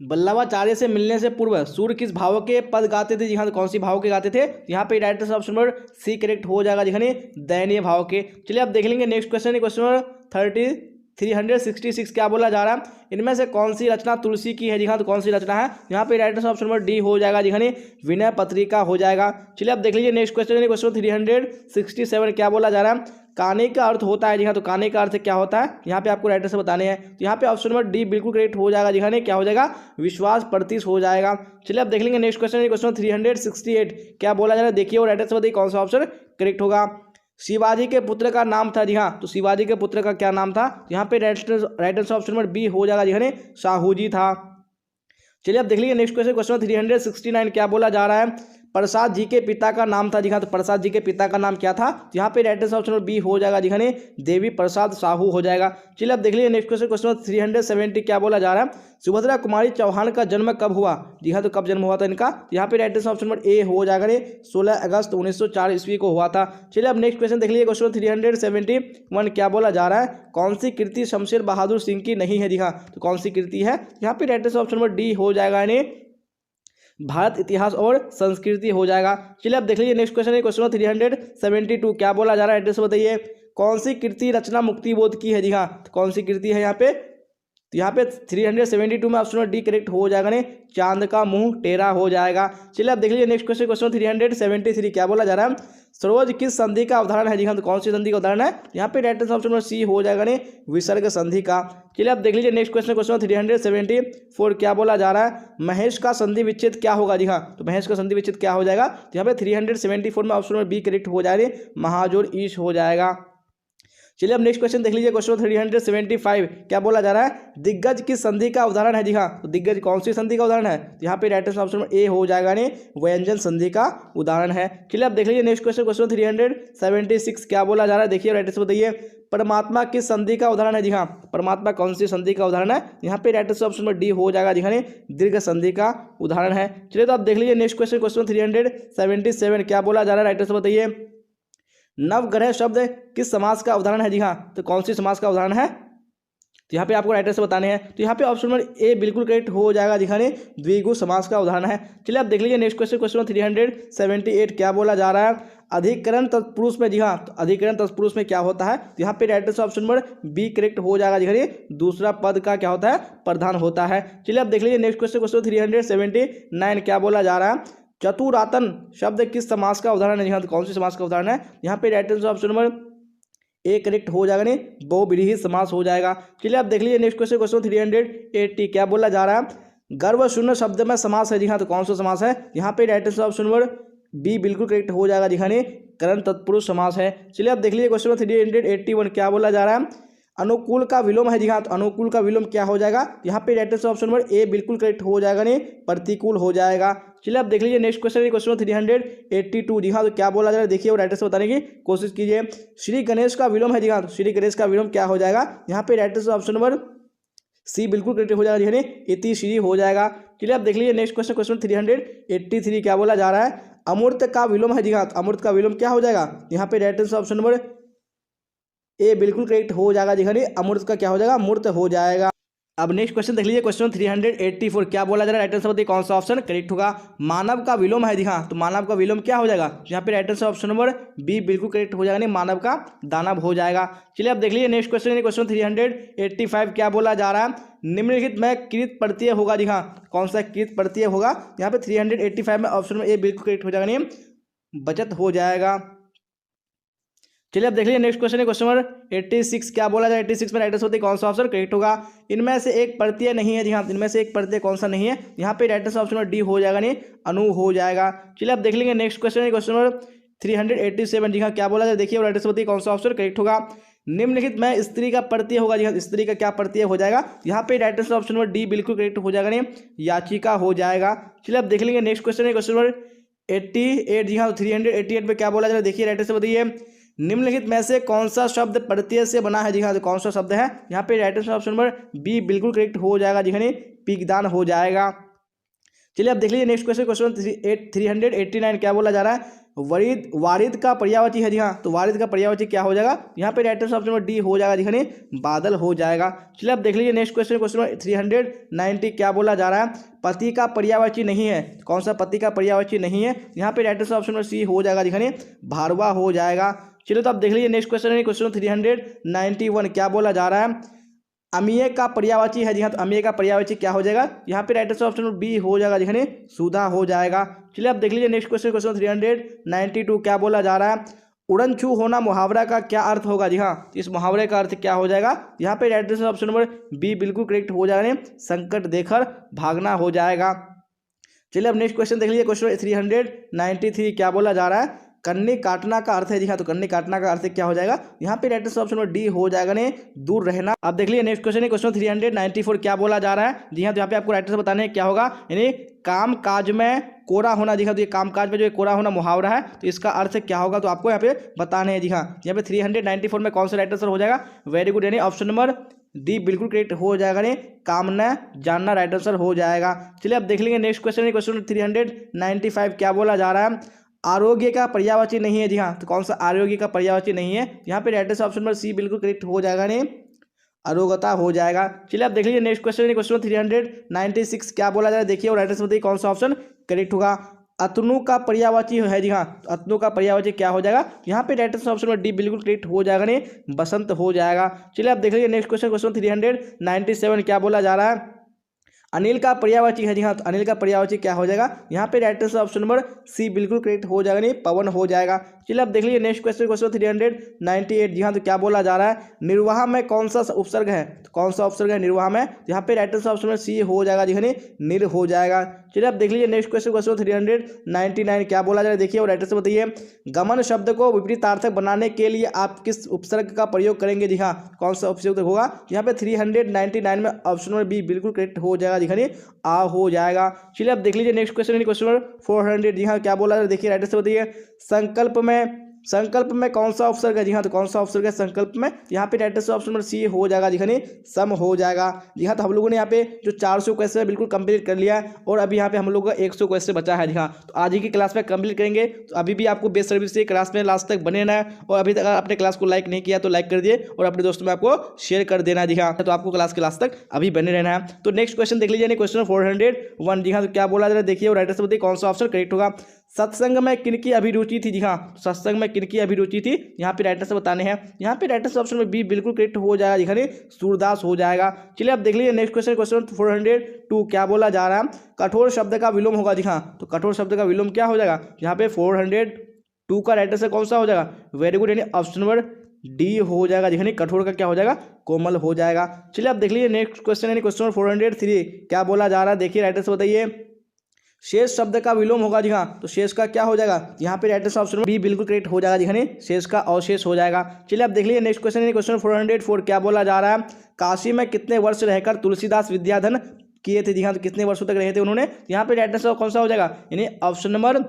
वल्लभाचार्य से मिलने से पूर्व सूर्य किस भाव के पद गाते थे? जी हाँ, तो कौन सी भाव के गाते थे? यहाँ पे right answer option number C correct हो जाएगा। दिखने दयनीय भाव के। चलिए अब देख लेंगे नेक्स्ट क्वेश्चन क्वेश्चन नंबर 366 क्या बोला जा रहा है? इनमें से कौन सी रचना तुलसी की है? जी हाँ, तो कौन सी रचना है? यहाँ पे right answer option number D हो जाएगा। दिखाने विनय पत्रिका हो जाएगा। चलिए अब देख लीजिए नेक्स्ट क्वेश्चन क्वेश्चन 367 क्या बोला जा रहा है? काने का अर्थ होता है जी हाँ, तो काने का अर्थ क्या होता है यहाँ पे आपको राइट आंसर बताने हैं। तो यहाँ पे ऑप्शन नंबर डी बिल्कुल करेक्ट हो जाएगा जी हाँ, क्या हो जाएगा, विश्वास प्रतीत हो जाएगा। चलिए अब देख लेंगे नेक्स्ट क्वेश्चन, क्वेश्चन 368 क्या बोला जा रहा है, देखिए और राइट आंसर बताइए कौन सा ऑप्शन करेक्ट होगा। शिवाजी के पुत्र का नाम था जी हाँ, तो शिवाजी के पुत्र का क्या नाम था, यहाँ पे right answer option number B हो जाएगा जी हाँ, शाहू जी था। चलिए अब देख लीजिए नेक्स्ट क्वेश्चन, क्वेश्चन 369 क्या बोला जा रहा है, प्रसाद जी के पिता का नाम था जी हाँ, तो प्रसाद जी के पिता का नाम क्या था, तो यहाँ पे right answer option number B हो जाएगा जी हाँ, देवी प्रसाद साहू हो जाएगा। चलिए अब देख लीजिए नेक्स्ट क्वेश्चन, क्वेश्चन 370 क्या बोला जा रहा है, सुभद्रा कुमारी चौहान का जन्म कब हुआ, जी हाँ, तो कब जन्म हुआ था इनका, तो यहाँ पे right answer option number A हो जाएगा, 16 अगस्त 1904 ईस्वी को हुआ था। चलिए अब नेक्स्ट क्वेश्चन देख लीजिए, क्वेश्चन 371 क्या बोला जा रहा है, कौन सी कृति शमशेर बहादुर सिंह की नहीं है जी हाँ, तो कौन सी कृति है, यहाँ पे right answer option number D हो जाएगा, यानी भारत इतिहास और संस्कृति हो जाएगा। चलिए अब देख लीजिए नेक्स्ट क्वेश्चन है, क्वेश्चन 372 क्या बोला जा रहा है, एड्रेस बताइए, कौन सी कृति रचना मुक्तिबोध की है जी हाँ, तो कौन सी कृति है यहाँ पे, तो यहाँ पे 372 में ऑप्शन डी करेक्ट हो जाएगा, ने चांद का मुंह टेढ़ा हो जाएगा। चलिए अब देख लीजिए नेक्स्ट क्वेश्चन, क्वेश्चन 373 क्या बोला जा रहा है, सरोज किस संधि का उदाहरण है जी हाँ, तो कौन सी संधि का उदाहरण है, यहाँ पे right answer option number C हो जाएगा, ने विसर्ग संधि का। चलिए अब देख लीजिए नेक्स्ट क्वेश्चन, क्वेश्चन 374 क्या बोला जा रहा है, महेश का संधि विच्छेद क्या होगा जी हाँ, तो महेश का संधि विच्छेद क्या हो जाएगा, तो यहाँ पे 374 में ऑप्शन नंबर बी करेक्ट हो जाएगा, महाजोर ईश हो जाएगा। चलिए अब नेक्स्ट क्वेश्चन देख लीजिए, क्वेश्चन 375 क्या बोला जा रहा है, दिग्गज किस संधि का उदाहरण है जी हाँ, तो दिग्गज कौन सी संधि का उदाहरण है, तो यहाँ पे राइट आंसर ऑप्शन ए हो जाएगा, ने व्यंजन संधि का उदाहरण है। चलिए अब देख लीजिए नेक्स्ट क्वेश्चन, क्वेश्चन 376 क्या बोला जा रहा है, देखिए राइट आंसर बताइए, परमात्मा किस संधि का उदाहरण है जी हाँ, परमात्मा कौन सी संधि का उदाहरण है, यहाँ पे राइट आंसर ऑप्शन डी हो जाएगा जी हाँ, दीर्घ संधि का उदाहरण है। चलिए तो आप देख लीजिए नेक्स्ट क्वेश्चन, क्वेश्चन 377 क्या बोला जा रहा है, राइट आंसर बताइए, नवग्रह शब्द किस समास का उदाहरण है जी हाँ, तो कौन सी समास का उदाहरण है, तो यहाँ पे आपको राइट आंसर बताने हैं, तो यहाँ पे ऑप्शन नंबर ए बिल्कुल करेक्ट हो जाएगा जी हाँ, द्विगु समास का उदाहरण है। चलिए आप देख लीजिए नेक्स्ट क्वेश्चन, क्वेश्चन 378 क्या बोला जा रहा है, अधिकरण तत्पुरुष में जी हाँ, तो अधिकरण तत्पुरुष में क्या होता है, तो यहाँ पे right answer option number B correct हो जाएगा जी हाँ, दूसरा पद का क्या होता है, प्रधान होता है। चलिए आप देख लीजिए नेक्स्ट क्वेश्चन, क्वेश्चन 379 क्या बोला जा रहा है, चतुरातन शब्द किस समास का उदाहरण है जी हाँ, तो कौन सी समास का उदाहरण है, यहाँ पे right answer option number A correct हो जाएगा, नहीं बहुव्रीहि समास हो जाएगा। चलिए आप देख लीजिए नेक्स्ट क्वेश्चन, क्वेश्चन 380 क्या बोला जा रहा है, गर्व शून्य शब्द में समास है जी हाँ, तो कौन सा समास है, यहाँ पे right answer option number B बिल्कुल करेक्ट हो जाएगा जी हाँ, करण तत्पुरुष समास है। चलिए आप देख लीजिए क्वेश्चन 381 क्या बोला जा रहा है, अनुकूल का विलोम है जी हाँ, तो अनुकूल का विलोम क्या हो जाएगा, यहाँ पे right answer option number A बिल्कुल करेक्ट हो जाएगा, नहीं प्रतिकूल हो जाएगा। चलिए आप देख लीजिए नेक्स्ट क्वेश्चन, क्वेश्चन 382 जी हाँ, तो क्या बोला जा रहा है, देखिए और राइट आंसर बताने की कोशिश कीजिए, श्री गणेश का विलोम है जी हाँ, तो श्री गणेश का विलोम क्या हो जाएगा, यहाँ पे right answer option number C बिल्कुल करेक्ट हो जाएगा, इति श्री हो जाएगा। चलिए आप देख लीजिए नेक्स्ट क्वेश्चन, क्वेश्चन 383 क्या बोला जा रहा है, अमूर्त का विलोम है जी हाँ, तो अमूर्त का विलोम क्या हो जाएगा, यहाँ पे right answer option number A बिल्कुल करेक्ट हो जाएगा जी हाँ, अमूर्त का क्या हो जाएगा, मूर्त हो जाएगा। अब नेक्स्ट क्वेश्चन देख लीजिए, क्वेश्चन 384 क्या बोला जा रहा है, राइट आंसर बताइए कौन सा ऑप्शन करेक्ट होगा, मानव का विलोम है जी हाँ, तो मानव का विलोम क्या हो जाएगा, यहाँ पे right answer option number B बिल्कुल करेक्ट हो जाएगा, नहीं मानव का दानव हो जाएगा। चलिए अब देख लीजिए नेक्स्ट क्वेश्चन, क्वेश्चन 385 क्या बोला जा रहा है, निम्नलिखित में कृत प्रत्यय होगा जी हाँ, कौन सा कृत प्रत्यय होगा, यहाँ पे 385 में ऑप्शन नंबर ए बिल्कुल करेक्ट हो जाएगा, नहीं बचत हो जाएगा। चलिए अब देख लीजिए नेक्स्ट क्वेश्चन है, क्वेश्चन नंबर 86 क्या बोला जाए, 86 में राइट आंसर होते कौन सा ऑप्शन करेक्ट होगा, इनमें से एक प्रत्यय नहीं है जी हाँ, इनमें से एक प्रत्यय कौन सा नहीं है, यहाँ पे right answer option number D हो जाएगा, नहीं अनु हो जाएगा। चलिए अब देख लेंगे नेक्स्ट क्वेश्चन है, क्वेश्चन नंबर 387 जी हाँ, क्या बोला जाए, देखिए राइट आंसर बताइए कौन सा ऑप्शन करेक्ट होगा, निम्नलिखित में स्त्री का प्रत्यय होगा जी हाँ, स्त्री का क्या प्रत्यय हो जाएगा, यहाँ पे right answer option number D बिल्कुल करेक्ट हो जाएगा, नहीं याचिका हो जाएगा। चलिए अब देख लेंगे नेक्स्ट क्वेश्चन है, क्वेश्चन नंबर 88 जी हाँ, 388 में क्या बोला जा रहा है, देखिए राइट आंसर बताइए, निम्नलिखित में से कौन सा शब्द प्रत्यय से बना है जी हाँ, तो कौन सा शब्द है, यहाँ पे right answer option number B बिल्कुल करेक्ट हो जाएगा जी हाँ, पिगदान हो जाएगा। चलिए अब देख लीजिए नेक्स्ट क्वेश्चन, क्वेश्चन 389 क्या बोला जा रहा है, वारिद का पर्यायवाची है जी हाँ, तो वारिद का पर्यायवाची क्या हो जाएगा, यहाँ पे right answer option number D हो जाएगा जी हाँ, बादल हो जाएगा। चलिए अब देख लीजिए नेक्स्ट क्वेश्चन, क्वेश्चन 390 क्या बोला जा रहा है, पति का पर्यायवाची नहीं है, कौन सा पति का पर्यायवाची नहीं है, यहाँ पे right answer option number C हो जाएगा जी हाँ, भारवा हो जाएगा। चलिए तो आप देख लीजिए नेक्स्ट क्वेश्चन है, क्वेश्चन 391 क्या बोला जा रहा है, अमीय का पर्यायवाची है जी हाँ, तो अमीय का पर्यायवाची क्या हो जाएगा, यहाँ पे राइट आंसर ऑप्शन बी हो जाएगा जी हाँ, सुधा हो जाएगा। चलिए आप देख लीजिए नेक्स्ट क्वेश्चन, क्वेश्चन 392 क्या बोला जा रहा है, उड़न छू होना मुहावरा का क्या अर्थ होगा? जी हाँ, इस मुहावरे का अर्थ क्या हो जाएगा? यहाँ पे right answer option number B बिल्कुल करेक्ट हो जाएगा, संकट देखकर भागना हो जाएगा। चलिए अब नेक्स्ट क्वेश्चन देख लीजिए, क्वेश्चन 393 क्या बोला जा रहा है? कन्नी काटना का अर्थ है। जी हाँ, तो कन्नी काटना का अर्थ क्या हो जाएगा? यहाँ पे right answer option number D हो जाएगा ने दूर रहना। अब देख लीजिए नेक्स्ट क्वेश्चन है, क्वेश्चन 394 क्या बोला जा रहा है? जी हाँ, तो यहाँ पे आपको राइट आंसर बताने क्या होगा, यानी काम काज में कोरा होना। जी हाँ, तो ये काम काज में जो कोरा होना मुहावरा है, तो इसका अर्थ क्या होगा तो आपको यहाँ पे बताने हैं। जी हाँ, यहाँ पे 394 में कौन सा राइट आंसर हो जाएगा? वेरी गुड, यानी ऑप्शन नंबर डी बिल्कुल करेक्ट हो जाएगा, ने काम न जानना राइट आंसर हो जाएगा। चलिए अब देख लेंगे नेक्स्ट क्वेश्चन है, क्वेश्चन 395 क्या बोला जा रहा है? आरोग्य का पर्यायवाची नहीं है। जी हाँ, तो कौन सा आरोग्य का पर्यायवाची नहीं है? यहाँ पे right answer option number C बिल्कुल करेक्ट हो जाएगा, ने अरोगता हो जाएगा। चलिए आप देख लीजिए नेक्स्ट क्वेश्चन है, क्वेश्चन 396 क्या बोला जा रहा है? देखिए और राइट आंसर बताइए कौन सा ऑप्शन करेक्ट होगा। अतनु का पर्यायवाची है। जी हाँ, तो अतनु का पर्यायवाची क्या हो जाएगा? यहाँ पे right answer option number D बिल्कुल करेक्ट हो जाएगा, ने बसंत हो जाएगा। चलिए आप देख लीजिए नेक्स्ट क्वेश्चन, क्वेश्चन 397 क्या बोला जा रहा है? अनिल का पर्यायवाची है। जी हाँ, तो अनिल का पर्यायवाची क्या हो जाएगा? यहाँ पे right answer option number C बिल्कुल करेक्ट हो जाएगा, नहीं पवन हो जाएगा। चलिए अब देख लीजिए नेक्स्ट क्वेश्चन, क्वेश्चन 398। जी हाँ, तो क्या बोला जा रहा है? निर्वाह में कौन सा उपसर्ग है? तो कौन सा उपसर्ग है निर्वाह में? यहाँ पे right answer option number C हो जाएगा, जी हाँ, निर हो जाएगा। चलिए अब देख लीजिए नेक्स्ट क्वेश्चन, क्वेश्चन 399 क्या बोला जा रहा है? देखिए और राइट आंसर बताइए। गमन शब्द को विपरीतार्थक बनाने के लिए आप किस उपसर्ग का प्रयोग करेंगे? जी हाँ, कौन सा उपसर्ग होगा? यहाँ पे 399 में ऑप्शन नंबर बी बिल्कुल करेक्ट हो जाएगा, जी हाँ, आ हो जाएगा। चलिए अब देख लीजिए नेक्स्ट क्वेश्चन, क्वेश्चन नंबर 400। जी हाँ, क्या बोला है? देखिए राइट आंसर बताइए। संकल्प में कौन सा उपसर्ग है? जी हाँ, तो कौन सा उपसर्ग है संकल्प में? यहाँ पे right answer option number C हो जाएगा, जी हाँ, सम हो जाएगा। जी हाँ, तो हम लोगों ने यहाँ पे जो 400 क्वेश्चन है बिल्कुल कंप्लीट कर लिया है, और अभी यहाँ पे हम लोग का 100 क्वेश्चन बचा है। जी हाँ, तो आज ही की क्लास में कंप्लीट करेंगे। तो अभी भी आपको बेस्ट सर्विस से क्लास में लास्ट तक बने रहना है, और अभी तक अगर आपने क्लास को लाइक नहीं किया तो लाइक कर दिए, और अपने दोस्तों में आपको शेयर कर देना। जी हाँ, तो आपको क्लास के लास्ट तक अभी बने रहना है। तो नेक्स्ट क्वेश्चन देख लीजिए, क्वेश्चन 401। जी हाँ, तो क्या बोला जा रहा है? देखिए और राइट आंसर बताइए कौन सा ऑप्शन करेक्ट होगा। सत्संग में किनकी अभिरुचि थी? जी हाँ, सत्संग में किनकी अभिरुचि थी? यहाँ पे राइट आंसर बताने हैं। यहाँ पे राइट आंसर ऑप्शन में बी बिल्कुल करेक्ट हो जाएगा, जी हाँ, सूरदास हो जाएगा। चलिए अब देख लीजिए नेक्स्ट क्वेश्चन, क्वेश्चन 402 क्या बोला जा रहा है? कठोर शब्द का विलोम होगा। जी हाँ, तो कठोर शब्द का विलोम क्या हो जाएगा? यहाँ पे 402 का राइट आंसर कौन सा हो जाएगा? वेरी गुड, यानी ऑप्शन नंबर डी हो जाएगा, जी हाँ, कठोर का क्या हो जाएगा? कोमल हो जाएगा। चलिए अब देख लीजिए नेक्स्ट क्वेश्चन, यानी क्वेश्चन 403 क्या बोला जा रहा है? देखिए राइट आंसर बताइए। शेष शब्द का विलोम होगा। जी हाँ, तो शेष का क्या हो जाएगा? यहाँ पे राइट आंसर ऑप्शन बी बिल्कुल करेक्ट हो जाएगा, जी हाँ, शेष का अवशेष हो जाएगा। चलिए अब देख लीजिए नेक्स्ट क्वेश्चन, क्वेश्चन 404 क्या बोला जा रहा है? काशी में कितने वर्ष रहकर तुलसीदास विद्याधन किए थे? जी हाँ, तो कितने वर्षों तक रहे थे उन्होंने? यहाँ पे राइट आंसर कौन सा हो जाएगा? यानी ऑप्शन नंबर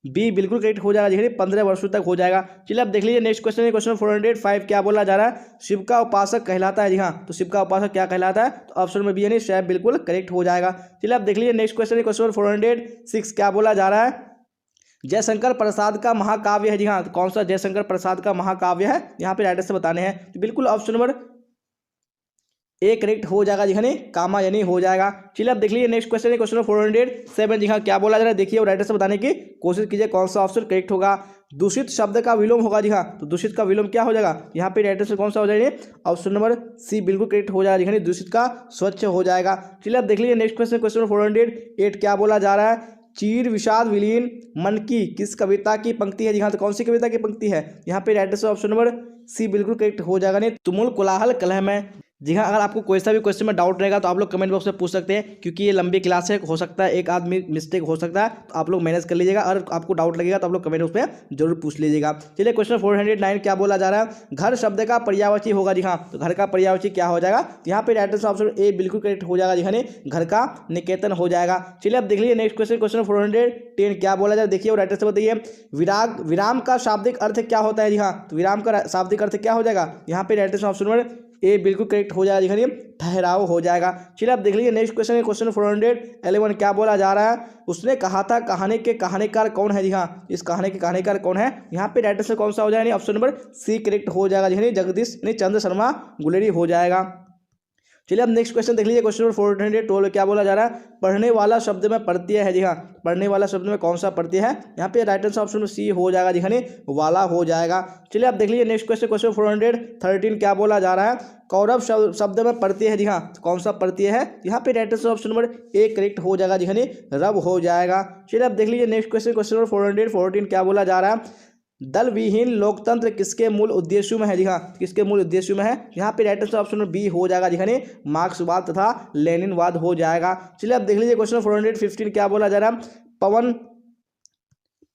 बी बिल्कुल करेक्ट हो जाएगा, जी 15 वर्षों तक हो जाएगा। चलिए अब देख लीजिए नेक्स्ट क्वेश्चन, क्वेश्चन 405 क्या बोला जा रहा है? शिव का उपासक कहलाता है। जी हाँ, तो शिव का उपासक क्या कहलाता है? तो ऑप्शन में बी यानी शैव बिल्कुल करेक्ट हो जाएगा। चलिए अब देख लीजिए नेक्स्ट क्वेश्चन, क्वेश्चन 406 क्या बोला जा रहा है? जयशंकर प्रसाद का महाकाव्य है। जी हाँ, तो कौन सा जयशंकर प्रसाद का महाकाव्य है? यहाँ पे राइट आंसर बताने हैं। तो बिल्कुल ऑप्शन नंबर ए करेक्ट हो जाएगा, जी हाँ, कामायनी हो जाएगा। चलिए अब देख लीजिए नेक्स्ट क्वेश्चन है, क्वेश्चन 407। जी हाँ, क्या बोला जा रहा है? देखिए और राइट आंसर बताने की कोशिश कीजिए कौन सा ऑप्शन करेक्ट होगा। दूषित शब्द का विलोम होगा। जी हाँ, तो दूषित का विलोम क्या हो जाएगा? यहाँ पे राइट आंसर कौन सा हो जाएगा? ऑप्शन नंबर सी बिल्कुल करेक्ट हो जाएगा, जी हाँ, दूषित का स्वच्छ हो जाएगा। चलिए अब देख लीजिए नेक्स्ट क्वेश्चन, क्वेश्चन 408 क्या बोला जा रहा है? चीर विषाद विलीन मन की किस कविता की पंक्ति है? जी हाँ, तो कौन सी कविता की पंक्ति है? यहाँ पे right answer option number C बिल्कुल करेक्ट हो जाएगा, नहीं तुमुल कोलाहल कलह में। जी हाँ, अगर आपको कोई सा भी क्वेश्चन में डाउट रहेगा तो आप लोग कमेंट बॉक्स में पूछ सकते हैं, क्योंकि ये लंबी क्लास है, हो सकता है एक आदमी मिस्टेक हो सकता है, तो आप लोग मैनेज कर लीजिएगा। अगर आपको डाउट लगेगा तो आप लोग कमेंट बॉक्स में जरूर पूछ लीजिएगा। चलिए क्वेश्चन 409 क्या बोला जा रहा है? घर शब्द का पर्यायवाची होगा। जी हाँ, तो घर का पर्यायवाची क्या हो जाएगा? यहाँ पे राइट आंसर ऑप्शन ए बिल्कुल करेक्ट हो जाएगा, जी हाँ, घर का निकेतन हो जाएगा। चलिए अब देख लीजिए नेक्स्ट क्वेश्चन, क्वेश्चन 410 क्या बोला जाए? देखिए और राइट आंसर बताइए। विराम का शाब्दिक अर्थ क्या होता है? जी हाँ, तो विराम का शाब्दिक अर्थ क्या हो जाएगा? यहाँ पे right answer option number A बिल्कुल करेक्ट हो जाएगा, जी हाँ, ठहराव हो जाएगा। चलिए अब देख लीजिए नेक्स्ट क्वेश्चन, क्वेश्चन 411 क्या बोला जा रहा है? उसने कहा था कहानी के कहानीकार कौन है? जी हाँ, इस कहानी के कहानीकार कौन है? यहाँ पे राइट आंसर कौन सा हो जाएगा? ऑप्शन नंबर सी करेक्ट हो जाएगा, जी हाँ, जगदीश चंद्र शर्मा गुलेरी हो जाएगा। चलिए अब नेक्स्ट क्वेश्चन देख लीजिए, क्वेश्चन नंबर 412 क्या बोला जा रहा है? पढ़ने वाला शब्द में प्रत्यय है। जी हाँ, पढ़ने वाला शब्द में कौन सा प्रत्यय है? यहाँ पे राइट आंसर ऑप्शन में सी हो जाएगा, जी हाँ, वाला हो जाएगा। चलिए अब देख लीजिए नेक्स्ट क्वेश्चन, क्वेश्चन 413 क्या बोला जा रहा है? कौरव शब्द में प्रत्यय है। जी हाँ, तो कौन सा प्रत्यय है? यहाँ पे right answer option number A correct हो जाएगा, जी हाँ, रब हो जाएगा। चलिए अब देख लीजिए नेक्स्ट क्वेश्चन, क्वेश्चन नंबर 414 क्या बोला जा रहा है? दल विहीन लोकतंत्र किसके मूल उद्देश्यों में है? जी हाँ, किसके मूल उद्देश्यों में है? यहाँ पे right answer option number B हो जाएगा जी हाँ, मार्क्सवाद तथा लेनिनवाद हो जाएगा। चलिए अब देख लीजिए क्वेश्चन 415 क्या बोला जा रहा है। पवन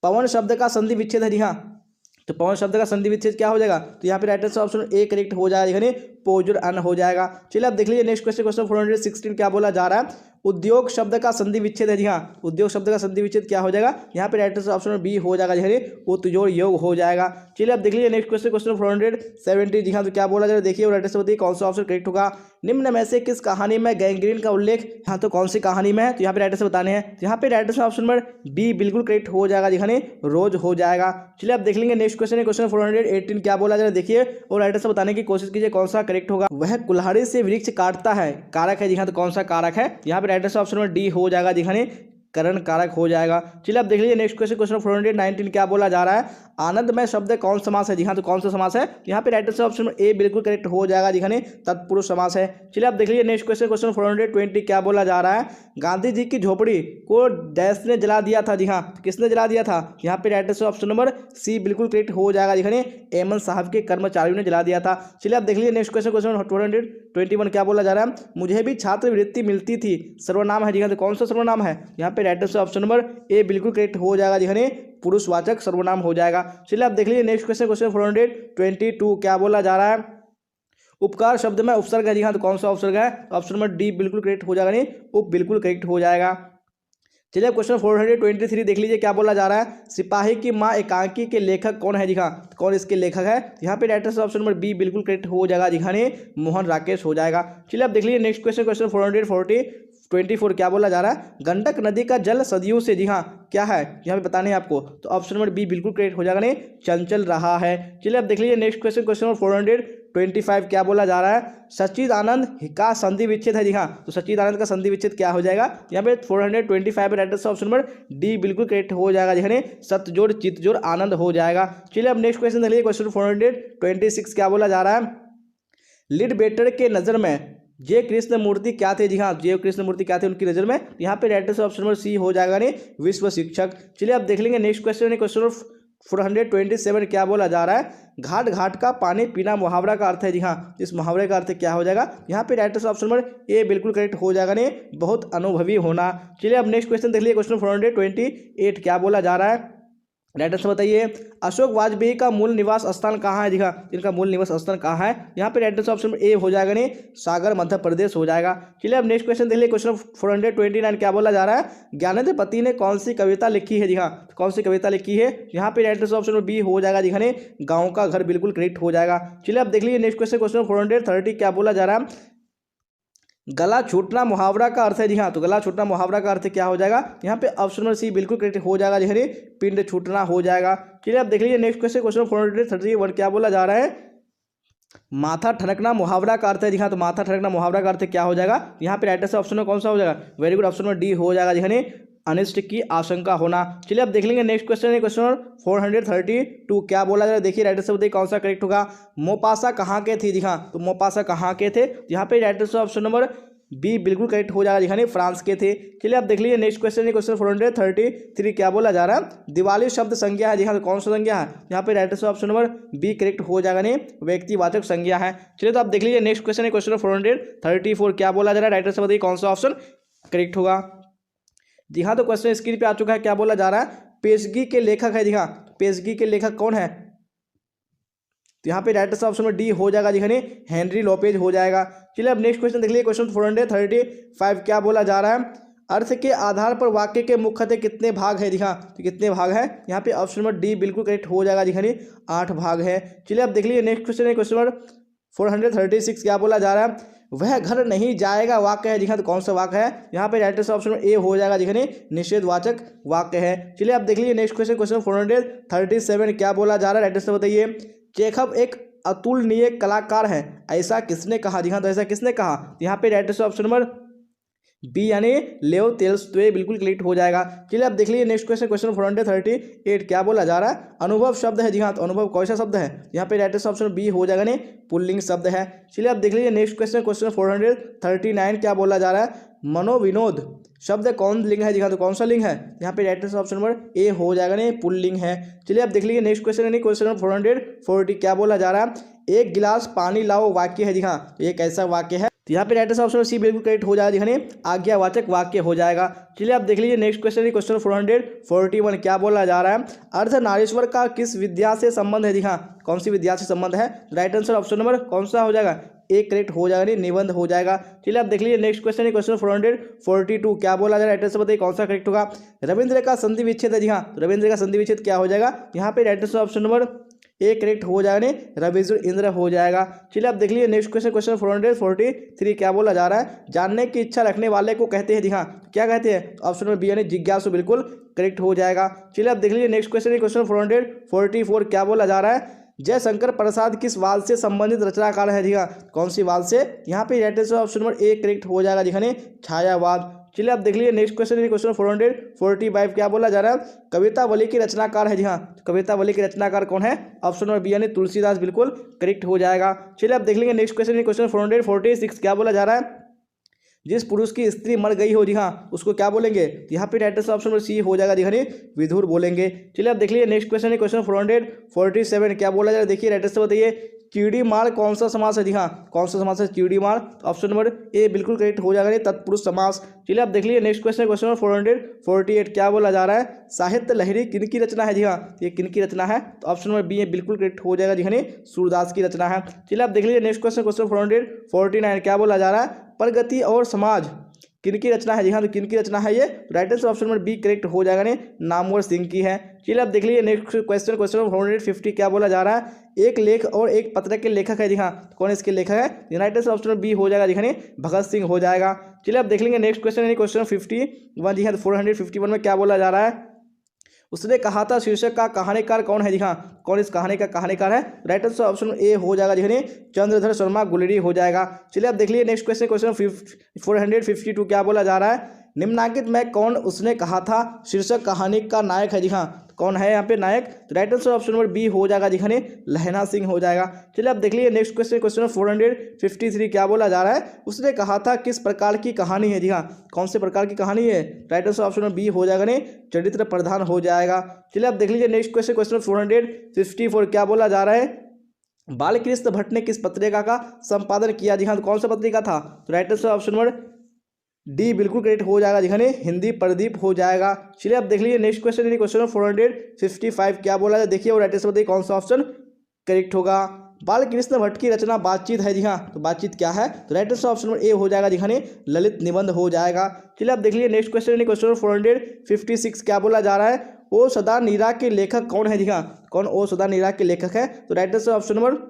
पवन शब्द का संधि विच्छेद है। जी हाँ, तो पवन शब्द का संधि विच्छेद क्या हो जाएगा? तो यहाँ पे right answer option A correct हो जाएगा, यानी पोजुर अन हो जाएगा। चलिए अब देख लीजिए नेक्स्ट क्वेश्चन 416 क्या बोला जा रहा है। उद्योग शब्द का संधि विच्छेद है। जी हाँ, उद्योग शब्द का संधि विच्छेद क्या हो जाएगा? यहाँ पे राइट आंसर ऑप्शन बी हो जाएगा, यानी उत्जोड़ योग हो जाएगा। चलिए अब देख लीजिए नेक्स्ट क्वेश्चन 470। जी हाँ, तो क्या बोला जा रहा है देखिए, राइट आंसर बताइए कौन सा ऑप्शन करेक्ट होगा। निम्न में से किस कहानी में गैंग्रीन का उल्लेख, हाँ तो कौन सी कहानी में है? तो यहाँ पे राइट आंसर बताने हैं। यहाँ पे right answer option number B बिल्कुल करेक्ट हो जाएगा, यानी रोज हो जाएगा। चलिए अब देख लेंगे नेक्स्ट क्वेश्चन है क्वेश्चन 418 क्या बोला जा रहा है देखिए, और राइट आंसर बताने की कोशिश कीजिए कौन सा करेक्ट होगा। वह कुल्हाड़ी से वृक्ष काटता है, कारक है। जी हाँ, तो कौन सा कारक है? यहाँ पे right answer option number D हो जाएगा, दिखाने करण कारक हो जाएगा। चलिए अब देख लीजिए नेक्स्ट क्वेश्चन 419 क्या बोला जा रहा है। आनंदमय शब्द कौन समास है? जी हाँ, तो कौन सा समास है? यहाँ पे राइट आंसर ऑप्शन ए बिल्कुल करेक्ट हो जाएगा, दिखाने तत्पुरुष समास है। चलिए अब देख लीजिए नेक्स्ट क्वेश्चन 420 क्या बोला जा रहा है। गांधी जी की झोपड़ी को डैश ने जला दिया था। जी हाँ, किसने जला दिया था? यहाँ पे right answer option number C बिल्कुल करेक्ट हो जाएगा, दिखाने एमन साहब के कर्मचारियों ने जला दिया था। चलिए अब देख लीजिए नेक्स्ट क्वेश्चन 421 क्या बोला जा रहा है। मुझे भी छात्रवृत्ति मिलती थी, सर्वनाम है। जी हाँ, तो कौन सा सर्वनाम है? यहाँ पे right answer option number A बिल्कुल करेक्ट हो जाएगा, दिखाने पुरुषवाचक सर्वनाम हो जाएगा। चलिए आप देख लीजिए नेक्स्ट क्वेश्चन 422 क्या बोला जा रहा है। उपकार शब्द में उपसर्ग है। जी हाँ, तो कौन सा उपसर्ग है? ऑप्शन नंबर डी बिल्कुल करेक्ट हो जाएगा, नहीं उप बिल्कुल करेक्ट हो जाएगा। चलिए क्वेश्चन 423 देख लीजिए क्या बोला जा रहा है। सिपाही की माँ एकांकी के लेखक कौन है? जी हाँ, कौन इसके लेखक है? यहाँ पे right answer option number B बिल्कुल करेक्ट हो जाएगा, जी हाँ, मोहन राकेश हो जाएगा। चलिए अब देख लीजिए नेक्स्ट क्वेश्चन 424 क्या बोला जा रहा है। गंडक नदी का जल सदियों से, जी हाँ, क्या है यहाँ पे बताने हैं आपको, तो ऑप्शन नंबर बी बिल्कुल करेक्ट हो जाएगा, नहीं चंचल रहा है। चलिए अब देख लीजिए नेक्स्ट क्वेश्चन 425 क्या बोला जा रहा है। सच्चिदानंद का संधि विच्छेद है। जी हाँ, तो सच्चिदानंद का संधि विच्छेद क्या हो जाएगा? यहाँ पे 425 right answer option number D बिल्कुल करेक्ट हो जाएगा, यानी सतजोड़ चितजोड़ आनंद हो जाएगा। चलिए अब नेक्स्ट क्वेश्चन देख लीजिए क्वेश्चन 426 क्या बोला जा रहा है। लिडबेटर के नज़र में जय कृष्ण मूर्ति क्या थे? जी हाँ, जय कृष्ण मूर्ति क्या थे उनकी नज़र में? यहाँ पे right answer option number C हो जाएगा, नहीं विश्व शिक्षक। चलिए अब देख लेंगे नेक्स्ट क्वेश्चन 427 क्या बोला जा रहा है। घाट घाट का पानी पीना मुहावरा का अर्थ है। जी हाँ, इस मुहावरे का अर्थ क्या हो जाएगा? यहाँ पे right answer option number A बिल्कुल करेक्ट हो जाएगा, नहीं बहुत अनुभवी होना। चलिए अब नेक्स्ट क्वेश्चन देख लीजिए क्वेश्चन 428 क्या बोला जा रहा है। राइट आंसर बताइए। अशोक वाजपेयी का मूल निवास स्थान कहाँ है? जी हाँ, इनका मूल निवास स्थान कहाँ है? यहाँ पे राइट आंसर ऑप्शन ए हो जाएगा, नहीं सागर मध्य प्रदेश हो जाएगा। चलिए अब नेक्स्ट क्वेश्चन देख लीजिए क्वेश्चन 429 क्या बोला जा रहा है। ज्ञानेंद्र पति ने कौन सी कविता लिखी है? जी हाँ, कौन सी कविता लिखी है? यहाँ पे राइट आंसर ऑप्शन बी हो जाएगा, जी हाँ, गाँव का घर बिल्कुल करेक्ट हो जाएगा। चलिए अब देख लीजिए नेक्स्ट क्वेश्चन 430 क्या बोला जा रहा है। गला छूटना मुहावरा का अर्थ है। जी हाँ, तो गला छूटना मुहावरा का अर्थ क्या हो जाएगा? यहाँ पे ऑप्शन नंबर सी बिल्कुल करेक्ट हो जाएगा, जी हाँ, पिंड छूटना हो जाएगा। चलिए अब देख लीजिए नेक्स्ट क्वेश्चन 431 क्या बोला जा रहा है। माथा ठनकना मुहावरा का अर्थ है। जी हाँ, तो माथा ठनकना मुहावरा का अर्थ क्या हो जाएगा? यहाँ पे राइट आंसर ऑप्शन में कौन सा हो जाएगा? Very good, option number D हो जाएगा, जी हाँ, अनिष्ट की आशंका होना। चलिए अब देख लेंगे नेक्स्ट क्वेश्चन 432 क्या बोला जा रहा है देखिए, राइट आंसर बताइए कौन सा करेक्ट होगा। मोपासा कहाँ के थे? जी हाँ, तो मोपासा कहाँ के थे? यहाँ पे right answer option number B बिल्कुल करेक्ट हो जाएगा, जी हाँ, फ्रांस के थे। चलिए अब देख लीजिए नेक्स्ट क्वेश्चन 433 क्या बोला जा रहा है। दिवाली शब्द संज्ञा है। जी हाँ, तो कौन सा संज्ञा है? यहाँ पे right answer option number B correct हो जाएगा, नहीं व्यक्तिवाचक संज्ञा है। चलिए तो आप देख लीजिए नेक्स्ट क्वेश्चन 434 क्या बोला जा रहा है। राइट आंसर बताइए कौन सा ऑप्शन करेक्ट होगा। जी हाँ, तो क्वेश्चन स्क्रीन पे आ चुका है। क्या बोला जा रहा है। पेशगी के लेखक है। जी हाँ, पेशगी के लेखक कौन है? तो यहाँ पे राइट आंसर ऑप्शन में डी हो जाएगा, जी हाँ, हेनरी लोपेज हो जाएगा। चलिए अब नेक्स्ट क्वेश्चन देख लीजिए क्वेश्चन 435 क्या बोला जा रहा है। अर्थ के आधार पर वाक्य के मुख्यतः कितने भाग है? जी हाँ, तो कितने भाग है? यहाँ पे ऑप्शन नंबर डी बिल्कुल करेक्ट हो जाएगा, जी हाँ, 8 भाग है। चलिए अब देख लीजिए नेक्स्ट क्वेश्चन 436 क्या बोला जा रहा है। वह घर नहीं जाएगा वाक्य है। जी हाँ, तो कौन सा वाक्य है? यहाँ पे राइट आंसर ऑप्शन में ए हो जाएगा, जी हाँ, निषेधवाचक वाक्य है। चलिए अब देख लीजिए नेक्स्ट क्वेश्चन 437 क्या बोला जा रहा है। राइट आंसर बताइए। चेखव एक अतुलनीय कलाकार है, ऐसा किसने कहा? जी हाँ, तो ऐसा किसने कहा? यहाँ पे right answer option number B यानी लेव तेल्स, तो ये बिल्कुल करेक्ट हो जाएगा। चलिए आप देख लीजिए नेक्स्ट क्वेश्चन, क्वेश्चन 438 क्या बोला जा रहा है, अनुभव शब्द है। जी हाँ, तो अनुभव कौन सा शब्द है, यहाँ पे राइट ऑप्शन बी हो जाएगा, नहीं पुल्लिंग शब्द है। चलिए आप देख लीजिए नेक्स्ट क्वेश्चन, क्वेश्चन 439 क्या बोला जा रहा है, मनोविनोद शब्द कौन लिंग है। जी हाँ, तो कौन सा लिंग है, यहाँ पे राइट ऑप्शन नंबर ए हो जाएगा, नहीं पुल्लिंग है। चलिए आप देख लीजिए नेक्स्ट क्वेश्चन यानी क्वेश्चन 440 क्या बोला जा रहा है, एक गिलास पानी लाओ वाक्य है। जी हाँ, तो ये कैसा वाक्य है, तो यहाँ पे राइट ऑप्शन सी बिल्कुल करेक्ट हो जाएगा, यानी आज्ञावाचक वाक्य हो जाएगा। चलिए आप देख लीजिए नेक्स्ट क्वेश्चन, क्वेश्चन 441 क्या बोला जा रहा है, अर्धनारीश्वर का किस विद्या से संबंध है। जी हाँ, कौन सी विद्या से संबंध है, राइट आंसर ऑप्शन नंबर कौन सा हो जाएगा, एक करेक्ट हो जाएगा, नहीं निबंध हो जाएगा। चलिए आप देख लीजिए नेक्स्ट क्वेश्चन, क्वेश्चन 442 क्या बोला जा रहा है, राइट आंसर बताइए कौन सा करेक्ट होगा, रविंद्र का संधि विच्छेद है। जी हाँ, तो रविंद्र का संधि विच्छेद क्या हो जाएगा, यहाँ पे राइट आंसर ऑप्शन नंबर एक करेक्ट हो जाएगा, नहीं रविजुर इंद्र हो जाएगा। चलिए आप देख लीजिए नेक्स्ट क्वेश्चन, क्वेश्चन 443 क्या बोला जा रहा है, जानने की इच्छा रखने वाले को कहते हैं। जी हाँ, क्या कहते हैं, ऑप्शन नंबर बी यानी जिज्ञासु बिल्कुल करेक्ट हो जाएगा। चलिए आप देख लीजिए नेक्स्ट क्वेश्चन, क्वेश्चन 444 क्या बोला जा रहा है, जयशंकर प्रसाद किस वाल से संबंधित रचनाकार है। जी हाँ, कौन सी वाल से, यहाँ पे right answer option number A correct हो जाएगा, जी छायावाद। चलिए आप देख लीजिए नेक्स्ट क्वेश्चन, क्वेश्चन 445 क्या बोला जा रहा है, कवितावली की रचनाकार है। जी हाँ, कवितावली की रचनाकार कौन है, ऑप्शन नंबर बी यानी तुलसीदास बिल्कुल करेक्ट हो जाएगा। चलिए आप देख लेंगे नेक्स्ट क्वेश्चन, क्वेश्चन 446 क्या बोला जा रहा है, जिस पुरुष की स्त्री मर गई हो। जी हाँ, उसको क्या बोलेंगे, यहाँ पे right answer option number C हो जाएगा, जी विधुर बोलेंगे। चलिए आप देख लीजिए नेक्स्ट क्वेश्चन, क्वेश्चन 447 क्या बोला जा रहा है, देखिए राइट आंसर बताइए, चिड़ी मार कौन सा समास है। जी हाँ, कौन सा समास है चिड़ी मार, ऑप्शन नंबर ए बिल्कुल करेक्ट हो जाएगा, तत्पुरुष समास। चलिए आप देख लीजिए नेक्स्ट क्वेश्चन, क्वेश्चन 448 क्या बोला जा रहा है, साहित्य लहरी किन की रचना है। जी हाँ, ये किन की रचना है, तो ऑप्शन नंबर बी बिल्कुल करेक्ट हो जाएगा, जी सूरदास की रचना है। चलिए आप देख लीजिए नेक्स्ट क्वेश्चन, क्वेश्चन 449 क्या बोला जा रहा है, प्रगति और समाज किन की रचना है। जी हाँ, तो किन की रचना है ये, right answer option number B correct हो जाएगा, नहीं नामवर सिंह की है। चलिए आप देख लीजिए नेक्स्ट क्वेश्चन, क्वेश्चन 450 क्या बोला जा रहा है, एक लेख और एक पत्र के लेखक है। जी हाँ, कौन इसके लेखक है, राइट आंसर ऑप्शन बी हो जाएगा, जी भगत सिंह हो जाएगा। चलिए आप देख लेंगे नेक्स्ट क्वेश्चन, क्वेश्चन 51। जी हाँ, 451 में क्या बोला जा रहा है, उसने कहा था शीर्षक का कहानीकार कौन है। जी हाँ, कौन इस कहानी का कहानीकार है, राइट आंसर ऑप्शन ए हो जाएगा, जी चंद्रधर शर्मा गुलेरी हो जाएगा। चलिए आप देख लीजिए नेक्स्ट क्वेश्चन, क्वेश्चन 452 क्या बोला जा रहा है, निम्नलिखित में कौन उसने कहा था शीर्षक कहानी का नायक है। जी हाँ, कौन है यहाँ पे नायक, तो right answer option number B हो जाएगा, जी लहना सिंह हो जाएगा। चलिए आप देख लीजिए नेक्स्ट क्वेश्चन, क्वेश्चन 453 क्या बोला जा रहा है, उसने कहा था किस प्रकार की कहानी है। जी हाँ, कौन से प्रकार की कहानी है, right answer option number B हो जाएगा, नहीं चरित्र प्रधान हो जाएगा। चलिए आप देख लीजिए नेक्स्ट क्वेश्चन, क्वेश्चन 454 क्या बोला जा रहा है, बालकृष्ण भट्ट ने किस पत्रिका का संपादन किया। जी हाँ, तो कौन सा पत्रिका था, तो right answer option number D बिल्कुल करेक्ट हो जाएगा, जी हिंदी प्रदीप हो जाएगा। चलिए आप देख लीजिए नेक्स्ट क्वेश्चन, क्वेश्चन 455 क्या बोला है, देखिए और राइट आंसर बताइए कौन सा ऑप्शन करेक्ट होगा। बालकृष्ण भट्ट की रचना बातचीत है। जी हाँ, तो बातचीत क्या है, तो right answer option number A हो जाएगा, जी ललित निबंध हो जाएगा। चलिए आप देख लीजिए नेक्स्ट क्वेश्चन, क्वेश्चन 456 क्या बोला जा रहा है, ओ सदा नीरा के लेखक कौन है। जी हाँ, कौन ओ सदा नीरा के लेखक है, तो right answer option number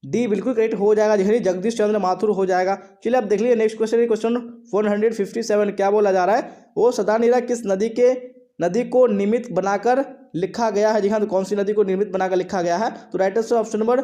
D बिल्कुल करेक्ट हो जाएगा, जी जगदीश चंद्र माथुर हो जाएगा। चलिए आप देख लीजिए नेक्स्ट क्वेश्चन, क्वेश्चन 457 क्या बोला जा रहा है, वो सदा नीरा किस नदी को निमित्त बनाकर लिखा गया है। जी हाँ, तो कौन सी नदी को निमित्त बनाकर लिखा गया है, तो right answer option number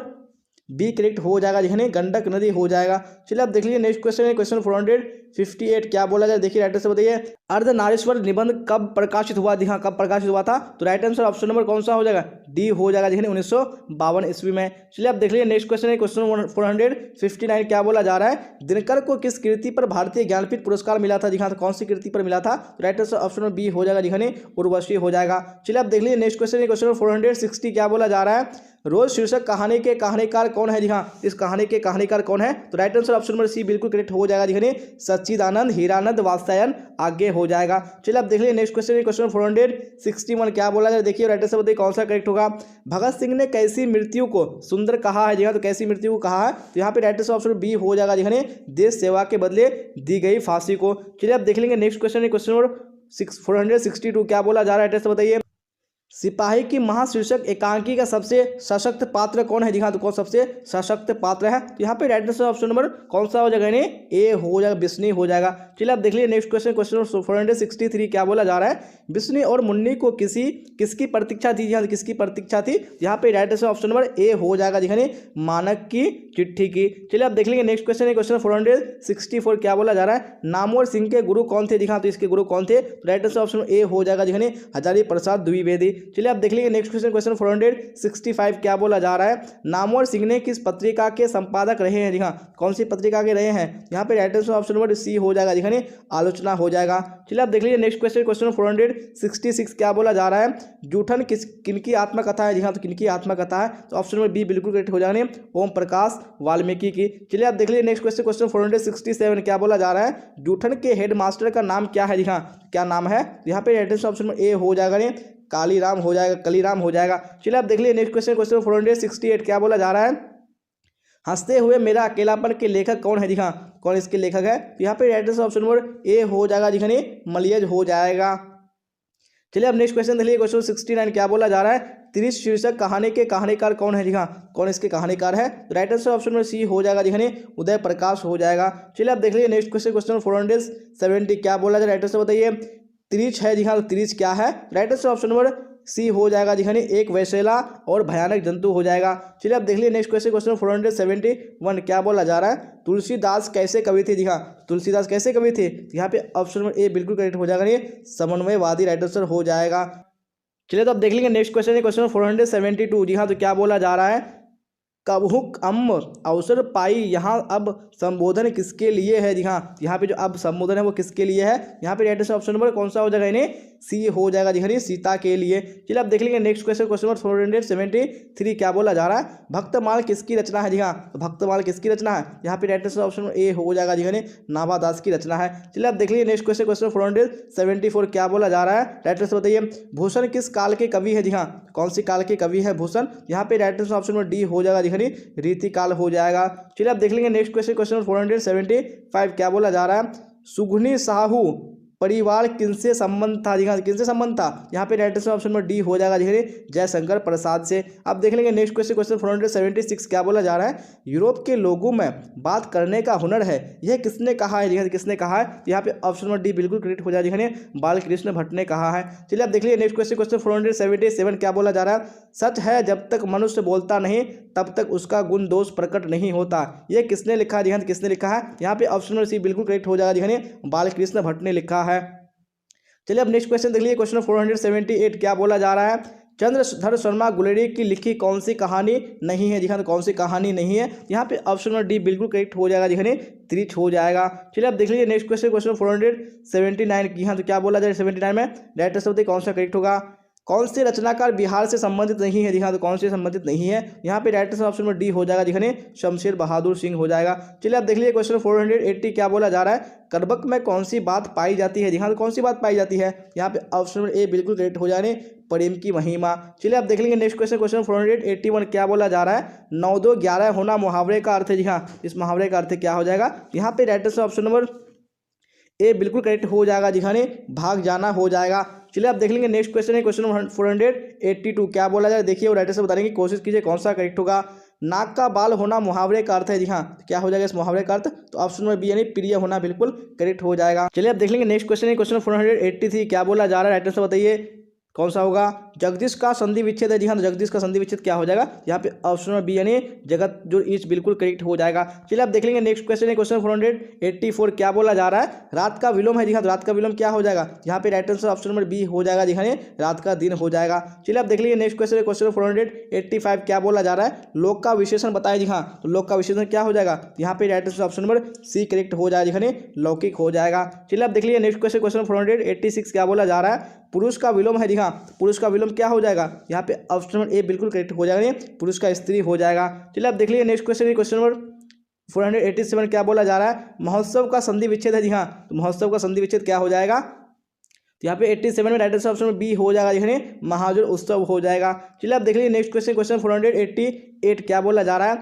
B correct हो जाएगा, जी गंडक नदी हो जाएगा। चलिए आप देख लीजिए नेक्स्ट क्वेश्चन, क्वेश्चन 458 क्या बोला जाए, देखिए राइट आंसर बताइए, अर्धनारीश्वर निबंध कब प्रकाशित हुआ। जी हाँ, कब प्रकाशित हुआ था, तो राइट आंसर ऑप्शन नंबर कौन सा हो जाएगा, डी हो जाएगा, जी 1952 ईस्वी में। चलिए आप देख लीजिए नेक्स्ट क्वेश्चन, क्वेश्चन 459 क्या बोला जा रहा है, दिनकर को किस कृति पर भारतीय ज्ञानपीठ पुरस्कार मिला था। जी हाँ, तो कौन सी कृति पर मिला था, तो right answer option number B हो जाएगा, जी उर्वशी हो जाएगा। चलिए आप देख लीजिए नेक्स्ट क्वेश्चन, क्वेश्चन 460 क्या बोला जा रहा है, रोज शीर्षक कहानी के कहानीकार कौन है। जी हाँ, इस कहानी के कहानीकार कौन है, तो right answer option number C बिल्कुल करेक्ट हो जाएगा, जी सच्चिदानंद हीरानंद वात्स्यायन आगे हो जाएगा। चलिए आप देख लीजिए नेक्स्ट क्वेश्चन, क्वेश्चन 461 क्या बोला जाए, देखिए राइट आंसर बताइए कौन सा करेक्ट होगा, भगत सिंह ने कैसी मृत्यु को सुंदर कहा है। जी हाँ, तो कैसी मृत्यु को कहा है, तो यहाँ पे राइट आंसर ऑप्शन बी हो जाएगा, जी देश सेवा के बदले दी गई फांसी को। चलिए आप देख लेंगे नेक्स्ट क्वेश्चन, क्वेश्चन 462 क्या बोला जा रहा है, राइट आंसर बताइए, सिपाही की महाशीर्षक एकांकी का सबसे सशक्त पात्र कौन है? जी हाँ, तो कौन सबसे सशक्त पात्र है? तो यहाँ पे राइट आंसर ऑप्शन नंबर कौन सा हो जाएगा? ए हो जाएगा, बिस्नी हो जाएगा। चलिए आप देख लीजिए नेक्स्ट क्वेश्चन, क्वेश्चन नंबर 463 क्या बोला जा रहा है? बिस्नी और मुन्नी को किसकी प्रतीक्षा थी? यहाँ किसकी प्रतीक्षा थी? यहाँ पे right answer option number A हो जाएगा। दिखाने मानक की चिट्ठी की। चलिए आप देख लेंगे नेक्स्ट क्वेश्चन है क्वेश्चन 464 क्या बोला जा रहा है? नामवर सिंह के गुरु कौन थे? दिखा, तो इसके गुरु कौन थे? राइट आंसर ऑप्शन ए हो जाएगा। दिखाने हजारी प्रसाद द्विवेदी। चलिए आप देख लीजिए नेक्स्ट क्वेश्चन, क्वेश्चन 465 क्या बोला जा रहा है? नामवर सिंह ने किस पत्रिका के संपादक रहे हैं? दिखा, कौन सी पत्रिका के रहे हैं? यहाँ पे right answer option number C हो जाएगा। दिखाने आलोचना हो जाएगा। चलिए आप देख लीजिए नेक्स्ट क्वेश्चन, क्वेश्चन 466 क्या बोला जा रहा है? जूठन किनकी आत्मकथा है? जी हाँ, तो किनकी आत्मकथा है? तो ऑप्शन नंबर बी बिल्कुल करेक्ट हो जाने, ओम प्रकाश वाल्मीकि की। चलिए आप देख लीजिए नेक्स्ट क्वेश्चन, क्वेश्चन 467 क्या बोला जा रहा है? जूठन के हेडमास्टर का नाम क्या है? जी हाँ, क्या नाम है? यहाँ पे right answer option number A हो जाएगा, कालीराम हो जाएगा, कलीराम हो जाएगा। चलिए आप देख लीजिए नेक्स्ट क्वेश्चन, क्वेश्चन 468 क्या बोला जा रहा है? हंसते हुए मेरा अकेलापन के लेखक कौन है? दिखा, कौन इसके लेखक है? तो यहाँ पे right answer option number A हो जाएगा। दिखाने मलियज हो जाएगा। चलिए अब नेक्स्ट क्वेश्चन देखिए क्वेश्चन 69 क्या बोला जा रहा है? त्रिश शीर्षक कहानी के कहानीकार कौन है? दिखा, कौन इसके कहानीकार है? तो राइट आंसर ऑप्शन में सी हो जाएगा। दिखाने उदय प्रकाश हो जाएगा। चलिए अब देख लीजिए नेक्स्ट क्वेश्चन, क्वेश्चन 470 क्या बोला जाए? राइट आंसर बताइए। त्रिच है। दिखा, तो त्रिच क्या है? Right answer option number C हो जाएगा। दिखाने एक वैसेला और भयानक जंतु हो जाएगा। चलिए अब देख लीजिए नेक्स्ट क्वेश्चन, क्वेश्चन 471 क्या बोला जा रहा है? तुलसीदास कैसे कवि थे? दिखा, तुलसीदास कैसे कवि थे? यहाँ पे ऑप्शन नंबर ए बिल्कुल करेक्ट हो जाएगा, ये समन्वयवादी राइट आंसर हो जाएगा। चलिए तो अब देख लेंगे नेक्स्ट क्वेश्चन है क्वेश्चन 472। जी हाँ, तो क्या बोला जा रहा है? कबहुक अम अवसर पाई, यहाँ अब संबोधन किसके लिए है? जी हाँ, यहाँ पे जो अब संबोधन है वो किसके लिए है? यहाँ पे राइट आंसर ऑप्शन नंबर कौन सा हो जाएगा? इन्हें सी हो जाएगा। जी हाँ, सीता के लिए। चलिए आप देख लेंगे नेक्स्ट क्वेश्चन, क्वेश्चन नंबर 473 क्या बोला जा रहा है? भक्तमाल किसकी रचना है? जी हाँ, तो भक्तमाल किसकी रचना है? यहाँ पे राइट आंसर ऑप्शन ए हो जाएगा। जी हाँ, नाभादास की रचना है। चलिए आप देख लीजिए नेक्स्ट क्वेश्चन, क्वेश्चन 474 क्या बोला जा रहा है? राइट आंसर बताइए। भूषण किस काल के कवि है? जी हाँ, कौन सी काल के कवि है भूषण? यहाँ पे right answer option number D हो जाएगा। जी हाँ, रीतिकाल हो जाएगा। चलिए आप देख लेंगे नेक्स्ट क्वेश्चन, क्वेश्चन 475 क्या बोला जा रहा है? सुघनी साहू परिवार किनसे संबंध था? दिखा, किनसे संबंध था? यहाँ पे right answer option number D हो जाएगा। देखिए जयशंकर प्रसाद से। अब देख लेंगे नेक्स्ट क्वेश्चन, क्वेश्चन 476 क्या बोला जा रहा है? यूरोप के लोगों में बात करने का हुनर है, यह किसने कहा है? किसने कहा है? यहाँ पे ऑप्शन नंबर डी बिल्कुल करेक्ट हो जाएगा। देखिए बालकृष्ण भट्ट ने कहा है। चलिए आप देख लीजिए नेक्स्ट क्वेश्चन, क्वेश्चन 477 क्या बोला जा रहा है? सच है जब तक मनुष्य बोलता नहीं तब तक उसका गुण दोष प्रकट नहीं होता, यह किसने लिखा है? दिखाने किसने लिखा है? यहाँ पे ऑप्शन नंबर सी बिल्कुल करेक्ट हो जाएगा। दिखाने बालकृष्ण भट्ट ने लिखा है। चलिए अब नेक्स्ट क्वेश्चन देख लीजिए क्वेश्चन 478 क्या बोला जा रहा है? चंद्रधर शर्मा गुलेरी की लिखी कौन सी कहानी नहीं है? दिखा, तो कौन सी कहानी नहीं है? यहाँ पे ऑप्शन नंबर डी बिल्कुल करेक्ट हो जाएगा। दिखाने त्रिच हो जाएगा। चलिए अब देख लीजिए नेक्स्ट क्वेश्चन, क्वेश्चन 479 की। हाँ, तो क्या बोला जाए 79 में? राइट आंसर बताइए कौन सा करेक्ट होगा? कौन से रचनाकार बिहार से संबंधित नहीं है? दिखा, तो कौन से संबंधित नहीं है? यहाँ पे right answer option number D हो जाएगा। दिखाने शमशेर बहादुर सिंह हो जाएगा। चलिए आप देख लीजिए क्वेश्चन 480 क्या बोला जा रहा है? कर्बक में कौन सी बात पाई जाती है? दिखा, तो कौन सी बात पाई जाती है? यहाँ पे ऑप्शन नंबर ए बिल्कुल करेक्ट हो जाने, प्रेम की महिमा। चलिए आप देख लेंगे नेक्स्ट क्वेश्चन, क्वेश्चन 481 क्या बोला जा रहा है? 9 2 11 होना मुहावरे का अर्थ है। जी हाँ, इस मुहावरे का अर्थ क्या हो जाएगा? यहाँ पे right answer option number A बिल्कुल करेक्ट हो जाएगा। दिखाने भाग जाना हो जाएगा। चलिए आप देख लेंगे नेक्स्ट क्वेश्चन है क्वेश्चन 482 क्या बोला जाए? देखिए और राइट आंसर बताने की कोशिश कीजिए कौन सा करेक्ट होगा? नाक का बाल होना मुहावरे का अर्थ है। जी हाँ, क्या हो जाएगा इस मुहावरे का अर्थ? तो ऑप्शन नंबर बी यानी प्रिय होना बिल्कुल करेक्ट हो जाएगा। चलिए आप देख लेंगे नेक्स्ट क्वेश्चन है क्वेश्चन 483 क्या बोला जा रहा है? राइट आंसर बताइए कौन सा होगा? जगदीश का संधि विच्छेद है। जी हाँ, तो जगदीश का संधि विच्छेद क्या हो जाएगा? यहाँ पे ऑप्शन नंबर बी यानी जगत जो इस बिल्कुल करेक्ट हो जाएगा। चलिए आप देख लेंगे नेक्स्ट क्वेश्चन है क्वेश्चन 484 क्या बोला जा रहा है? रात का विलोम है। जी हाँ, तो रात का विलोम क्या हो जाएगा? यहाँ पे right answer option number B हो जाएगा। दिखाने रात का दिन हो जाएगा। चलिए आप देख लीजिए नेक्स्ट क्वेश्चन है क्वेश्चन 485 क्या बोला जा रहा है? लोक का विशेषण बताए। जी हाँ, तो लोक का विशेषण क्या हो जाएगा? यहाँ पे right answer option number C correct हो जाएगा। दिखाने लौकिक हो जाएगा। चलिए आप देख लीजिए नेक्स्ट क्वेश्चन क्वेश्चन 486 क्या बोला जा रहा है? पुरुष का विलोम है। जी हाँ, पुरुष का विलोम क्या हो जाएगा? यहाँ पे ऑप्शन नंबर ए बिल्कुल करेक्ट हो जाएगा, पुरुष का स्त्री हो जाएगा। चलिए आप देख लीजिए नेक्स्ट क्वेश्चन, क्वेश्चन नंबर 487 क्या बोला जा रहा है? महोत्सव का संधि विच्छेद है। जी हाँ, तो महोत्सव का संधि विच्छेद क्या हो जाएगा? तो यहाँ पे 87 में राइट आंसर ऑप्शन बी हो जाएगा। देखिए महाजन उत्सव हो जाएगा। चलिए आप देख लीजिए नेक्स्ट क्वेश्चन क्वेश्चन 488 क्या बोला जा रहा है?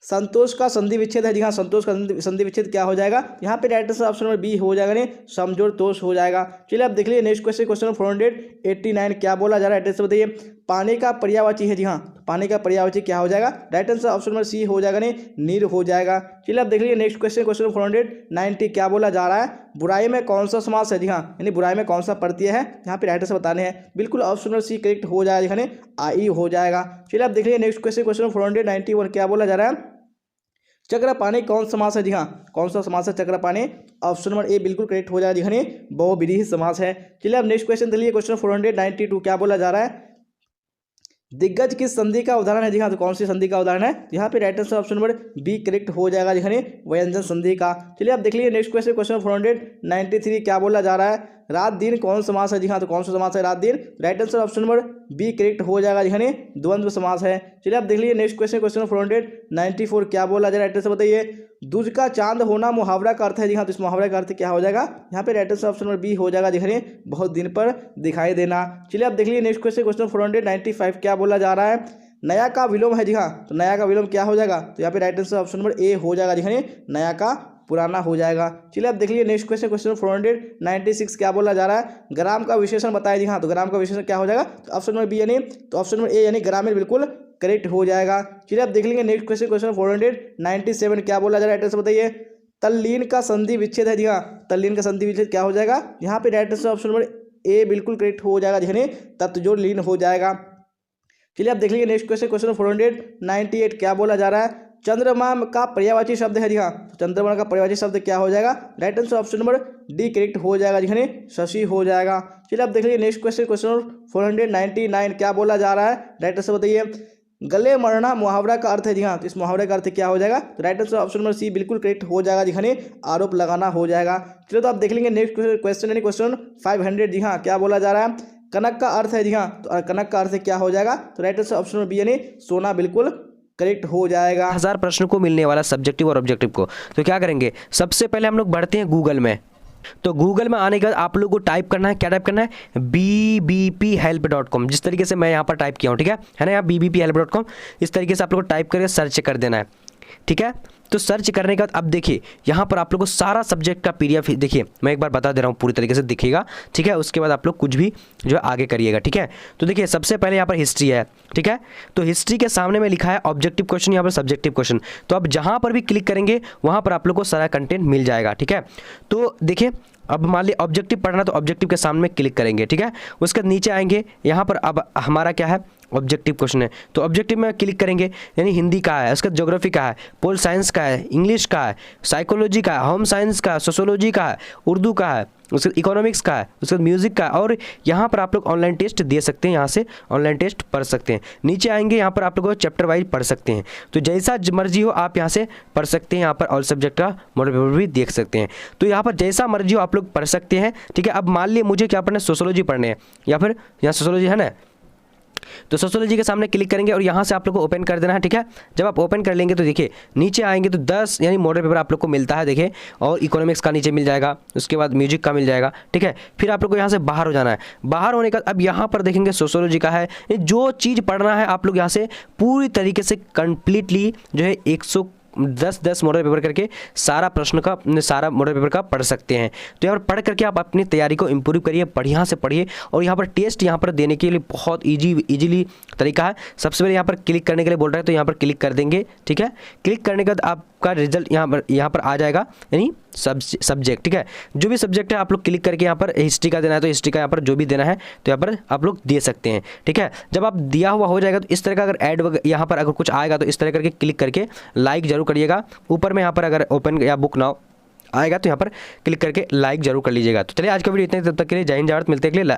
संतोष का संधि विच्छेद है। जी हाँ, संतोष का संधि विच्छेद क्या हो जाएगा, यहाँ पे right answer option number B हो जाएगा, नहीं समझोर तोष हो जाएगा। चलिए आप देख लीजिए नेक्स्ट क्वेश्चन, क्वेश्चन नंबर 489 क्या बोला जा रहा है, एड्रेस बताइए। पानी का पर्यायवाची है। जी हाँ, पानी का पर्यायवाची क्या हो जाएगा, right answer option number C हो जाएगा, नहीं नीर हो जाएगा। चलिए आप देख लीजिए नेक्स्ट क्वेश्चन, क्वेश्चन नंबर 490 क्या बोला जा रहा है, बुराई में कौन सा समास है। जी हाँ, यानी बुराई में कौन सा प्रत्यय है, यहाँ पे राइट आंसर बताने हैं, बिल्कुल ऑप्शन नंबर सी करेक्ट हो जाएगा, यानी आई हो जाएगा। चलिए आप देख लीजिए नेक्स्ट क्वेश्चन, क्वेश्चन नंबर 491 क्या बोला जा रहा है, चक्रपाणी कौन समास है। जी हाँ, कौन सा समास है चक्रपाणी, ऑप्शन नंबर ए बिल्कुल करेक्ट हो जाएगा, जी हाँ बहुविधि समास है। चलिए अब नेक्स्ट क्वेश्चन देखिए, क्वेश्चन 492 क्या बोला जा रहा है, दिग्गज किस संधि का उदाहरण है। जी हाँ, तो कौन सी संधि का उदाहरण है, यहाँ पे right answer option number B correct हो जाएगा, जी हाँ व्यंजन संधि का। चलिए आप देख लीजिए नेक्स्ट क्वेश्चन, क्वेश्चन 493 क्या बोला जा रहा है, रात दिन कौन समास है। जी हाँ, तो कौन सा समास है रात दिन, right answer option number B correct हो जाएगा, जी हाँ द्वंद्व समास है। चलिए आप देख लीजिए नेक्स्ट क्वेश्चन, क्वेश्चन 494 क्या बोला जा रहा है, राइट आंसर बताइए। दूज का चांद होना मुहावरा का अर्थ है। जी हाँ, तो इस मुहावरा का अर्थ क्या हो जाएगा, यहाँ पे right answer option number B हो जाएगा, जी हाँ बहुत दिन पर दिखाई देना। चलिए आप देख लीजिए नेक्स्ट क्वेश्चन, क्वेश्चन 495 क्या बोला जा रहा है, नया का विलोम है। जी हाँ, तो नया का विलोम क्या हो जाएगा, तो यहाँ पे right answer option number A हो जाएगा, जी हाँ नया का पुराना हो जाएगा। चलिए आप देख लीजिए नेक्स्ट क्वेश्चन, क्वेश्चन 496 क्या बोला जा रहा है, ग्राम का विशेषण बताया। जी हाँ, तो ग्राम का विशेषण क्या हो जाएगा, तो ऑप्शन नंबर बी यानी, तो ऑप्शन नंबर ए यानी ग्रामीण बिल्कुल करेक्ट हो जाएगा। चलिए आप देख लेंगे नेक्स्ट क्वेश्चन, क्वेश्चन 497 क्या बोला जा रहा है, एड्रेस बताइए। तल्लीन का संधि विच्छेद है। जी हाँ, तल्लीन का संधि विच्छेद क्या हो जाएगा, यहाँ पे right answer option number A बिल्कुल करेक्ट हो जाएगा, यानी तत्जोड़ लीन हो जाएगा। चलिए आप देख लीजिए नेक्स्ट क्वेश्चन, क्वेश्चन 498 क्या बोला जा रहा है, चंद्रमा का पर्यायवाची शब्द है। जी हाँ, तो चंद्रमा का पर्यायवाची शब्द क्या हो जाएगा, right answer option number D correct हो जाएगा, जी हाँ शशि हो जाएगा। चलिए आप देख लीजिए नेक्स्ट क्वेश्चन, क्वेश्चन 499 क्या बोला जा रहा है, राइट आंसर बताइए। गले मरना मुहावरा का अर्थ है। जी हाँ, तो इस मुहावरे का अर्थ क्या हो जाएगा, तो right answer option number C बिल्कुल करेक्ट हो जाएगा, जी हाँ आरोप लगाना हो जाएगा। चलिए तो आप देख लेंगे नेक्स्ट क्वेश्चन यानी क्वेश्चन 500। जी हाँ, क्या बोला जा रहा है, कनक का अर्थ है। जी हाँ, तो कनक का अर्थ क्या हो जाएगा, तो right answer option number B यानी सोना बिल्कुल करेक्ट हो जाएगा। 1000 प्रश्न को मिलने वाला सब्जेक्टिव और ऑब्जेक्टिव को, तो क्या करेंगे, सबसे पहले हम लोग बढ़ते हैं गूगल में। तो गूगल में आने के बाद आप लोगों को टाइप करना है, क्या टाइप करना है, bbphelp.com, जिस तरीके से मैं यहाँ पर टाइप किया हूँ, ठीक है ना, यहाँ bbphelp.com इस तरीके से आप लोगों को टाइप करके सर्च कर देना है, ठीक है। तो सर्च करने के बाद अब देखिए यहाँ पर आप लोगों को सारा सब्जेक्ट का PDF देखिए, मैं एक बार बता दे रहा हूँ पूरी तरीके से दिखेगा, ठीक है। उसके बाद आप लोग कुछ भी जो है आगे करिएगा, ठीक है। तो देखिए सबसे पहले यहाँ पर हिस्ट्री है, ठीक है। तो हिस्ट्री के सामने में लिखा है ऑब्जेक्टिव क्वेश्चन, यहाँ पर सब्जेक्टिव क्वेश्चन। तो अब जहाँ पर भी क्लिक करेंगे वहाँ पर आप लोग को सारा कंटेंट मिल जाएगा, ठीक है। तो देखिए अब मान लीजिए ऑब्जेक्टिव पढ़ना, तो ऑब्जेक्टिव के सामने क्लिक करेंगे, ठीक है। उसके नीचे आएंगे, यहाँ पर अब हमारा क्या है, ऑब्जेक्टिव क्वेश्चन है। तो ऑब्जेक्टिव में क्लिक करेंगे, यानी हिंदी का है, उसका ज्योग्राफी का है, पोल साइंस का है, इंग्लिश का है, साइकोलॉजी का है, होम साइंस का है, सोशोलॉजी का है, उर्दू का है, उसके इकोनॉमिक्स का है, उसके बाद म्यूजिक का है। और यहाँ पर आप लोग ऑनलाइन टेस्ट दे सकते हैं, यहाँ से ऑनलाइन टेस्ट पढ़ सकते हैं। नीचे आएंगे, यहाँ पर आप लोग चैप्टर वाइज पढ़ सकते हैं। तो जैसा मर्जी हो आप यहाँ से पढ़ सकते हैं, यहाँ पर ऑल सब्जेक्ट का मॉडल पेपर भी देख सकते हैं। तो यहाँ पर जैसा मर्जी हो आप लोग पढ़ सकते हैं, ठीक है। अब मान लीजिए मुझे क्या पढ़ना है, सोशोलॉजी पढ़ने हैं, या फिर यहाँ सोशोलॉजी है ना, तो सोशोलॉजी के सामने क्लिक करेंगे और यहाँ से आप लोग को ओपन कर देना है, ठीक है। जब आप ओपन कर लेंगे तो देखिए नीचे आएंगे तो 10 यानी मॉडल पेपर आप लोग को मिलता है, देखिए। और इकोनॉमिक्स का नीचे मिल जाएगा, उसके बाद म्यूजिक का मिल जाएगा, ठीक है। फिर आप लोग को यहाँ से बाहर हो जाना है। बाहर होने का अब यहाँ पर देखेंगे सोशोलॉजी का है, जो चीज़ पढ़ना है आप लोग यहाँ से पूरी तरीके से कंप्लीटली जो है 110 मॉडल पेपर करके सारा प्रश्न का, सारा मॉडल पेपर का पढ़ सकते हैं। तो यहाँ पर पढ़ करके आप अपनी तैयारी को इम्प्रूव करिए, बढ़िया से पढ़िए। और यहाँ पर टेस्ट यहाँ पर देने के लिए बहुत इजीली तरीका है। सबसे पहले यहाँ पर क्लिक करने के लिए बोल रहा है, तो यहाँ पर क्लिक कर देंगे, ठीक है। क्लिक करने के बाद आपका रिजल्ट यहाँ पर आ जाएगा, यानी सब्जेक्ट, ठीक है। जो भी सब्जेक्ट है आप लोग क्लिक करके यहाँ पर हिस्ट्री का देना है तो हिस्ट्री का यहाँ पर जो भी देना है तो यहाँ पर आप लोग दे सकते हैं, ठीक है। जब आप दिया हुआ हो जाएगा तो इस तरह का अगर ऐड यहाँ पर अगर कुछ आएगा तो इस तरह करके क्लिक करके लाइक जरूर करिएगा। ऊपर में यहाँ पर अगर ओपन या बुक नाउ आएगा तो यहाँ पर क्लिक करके लाइक जरूर कर लीजिएगा। तो चलिए आज का वीडियो इतने, तब तक के लिए जय हिंद, जय भारत, मिलते हैं के लिए।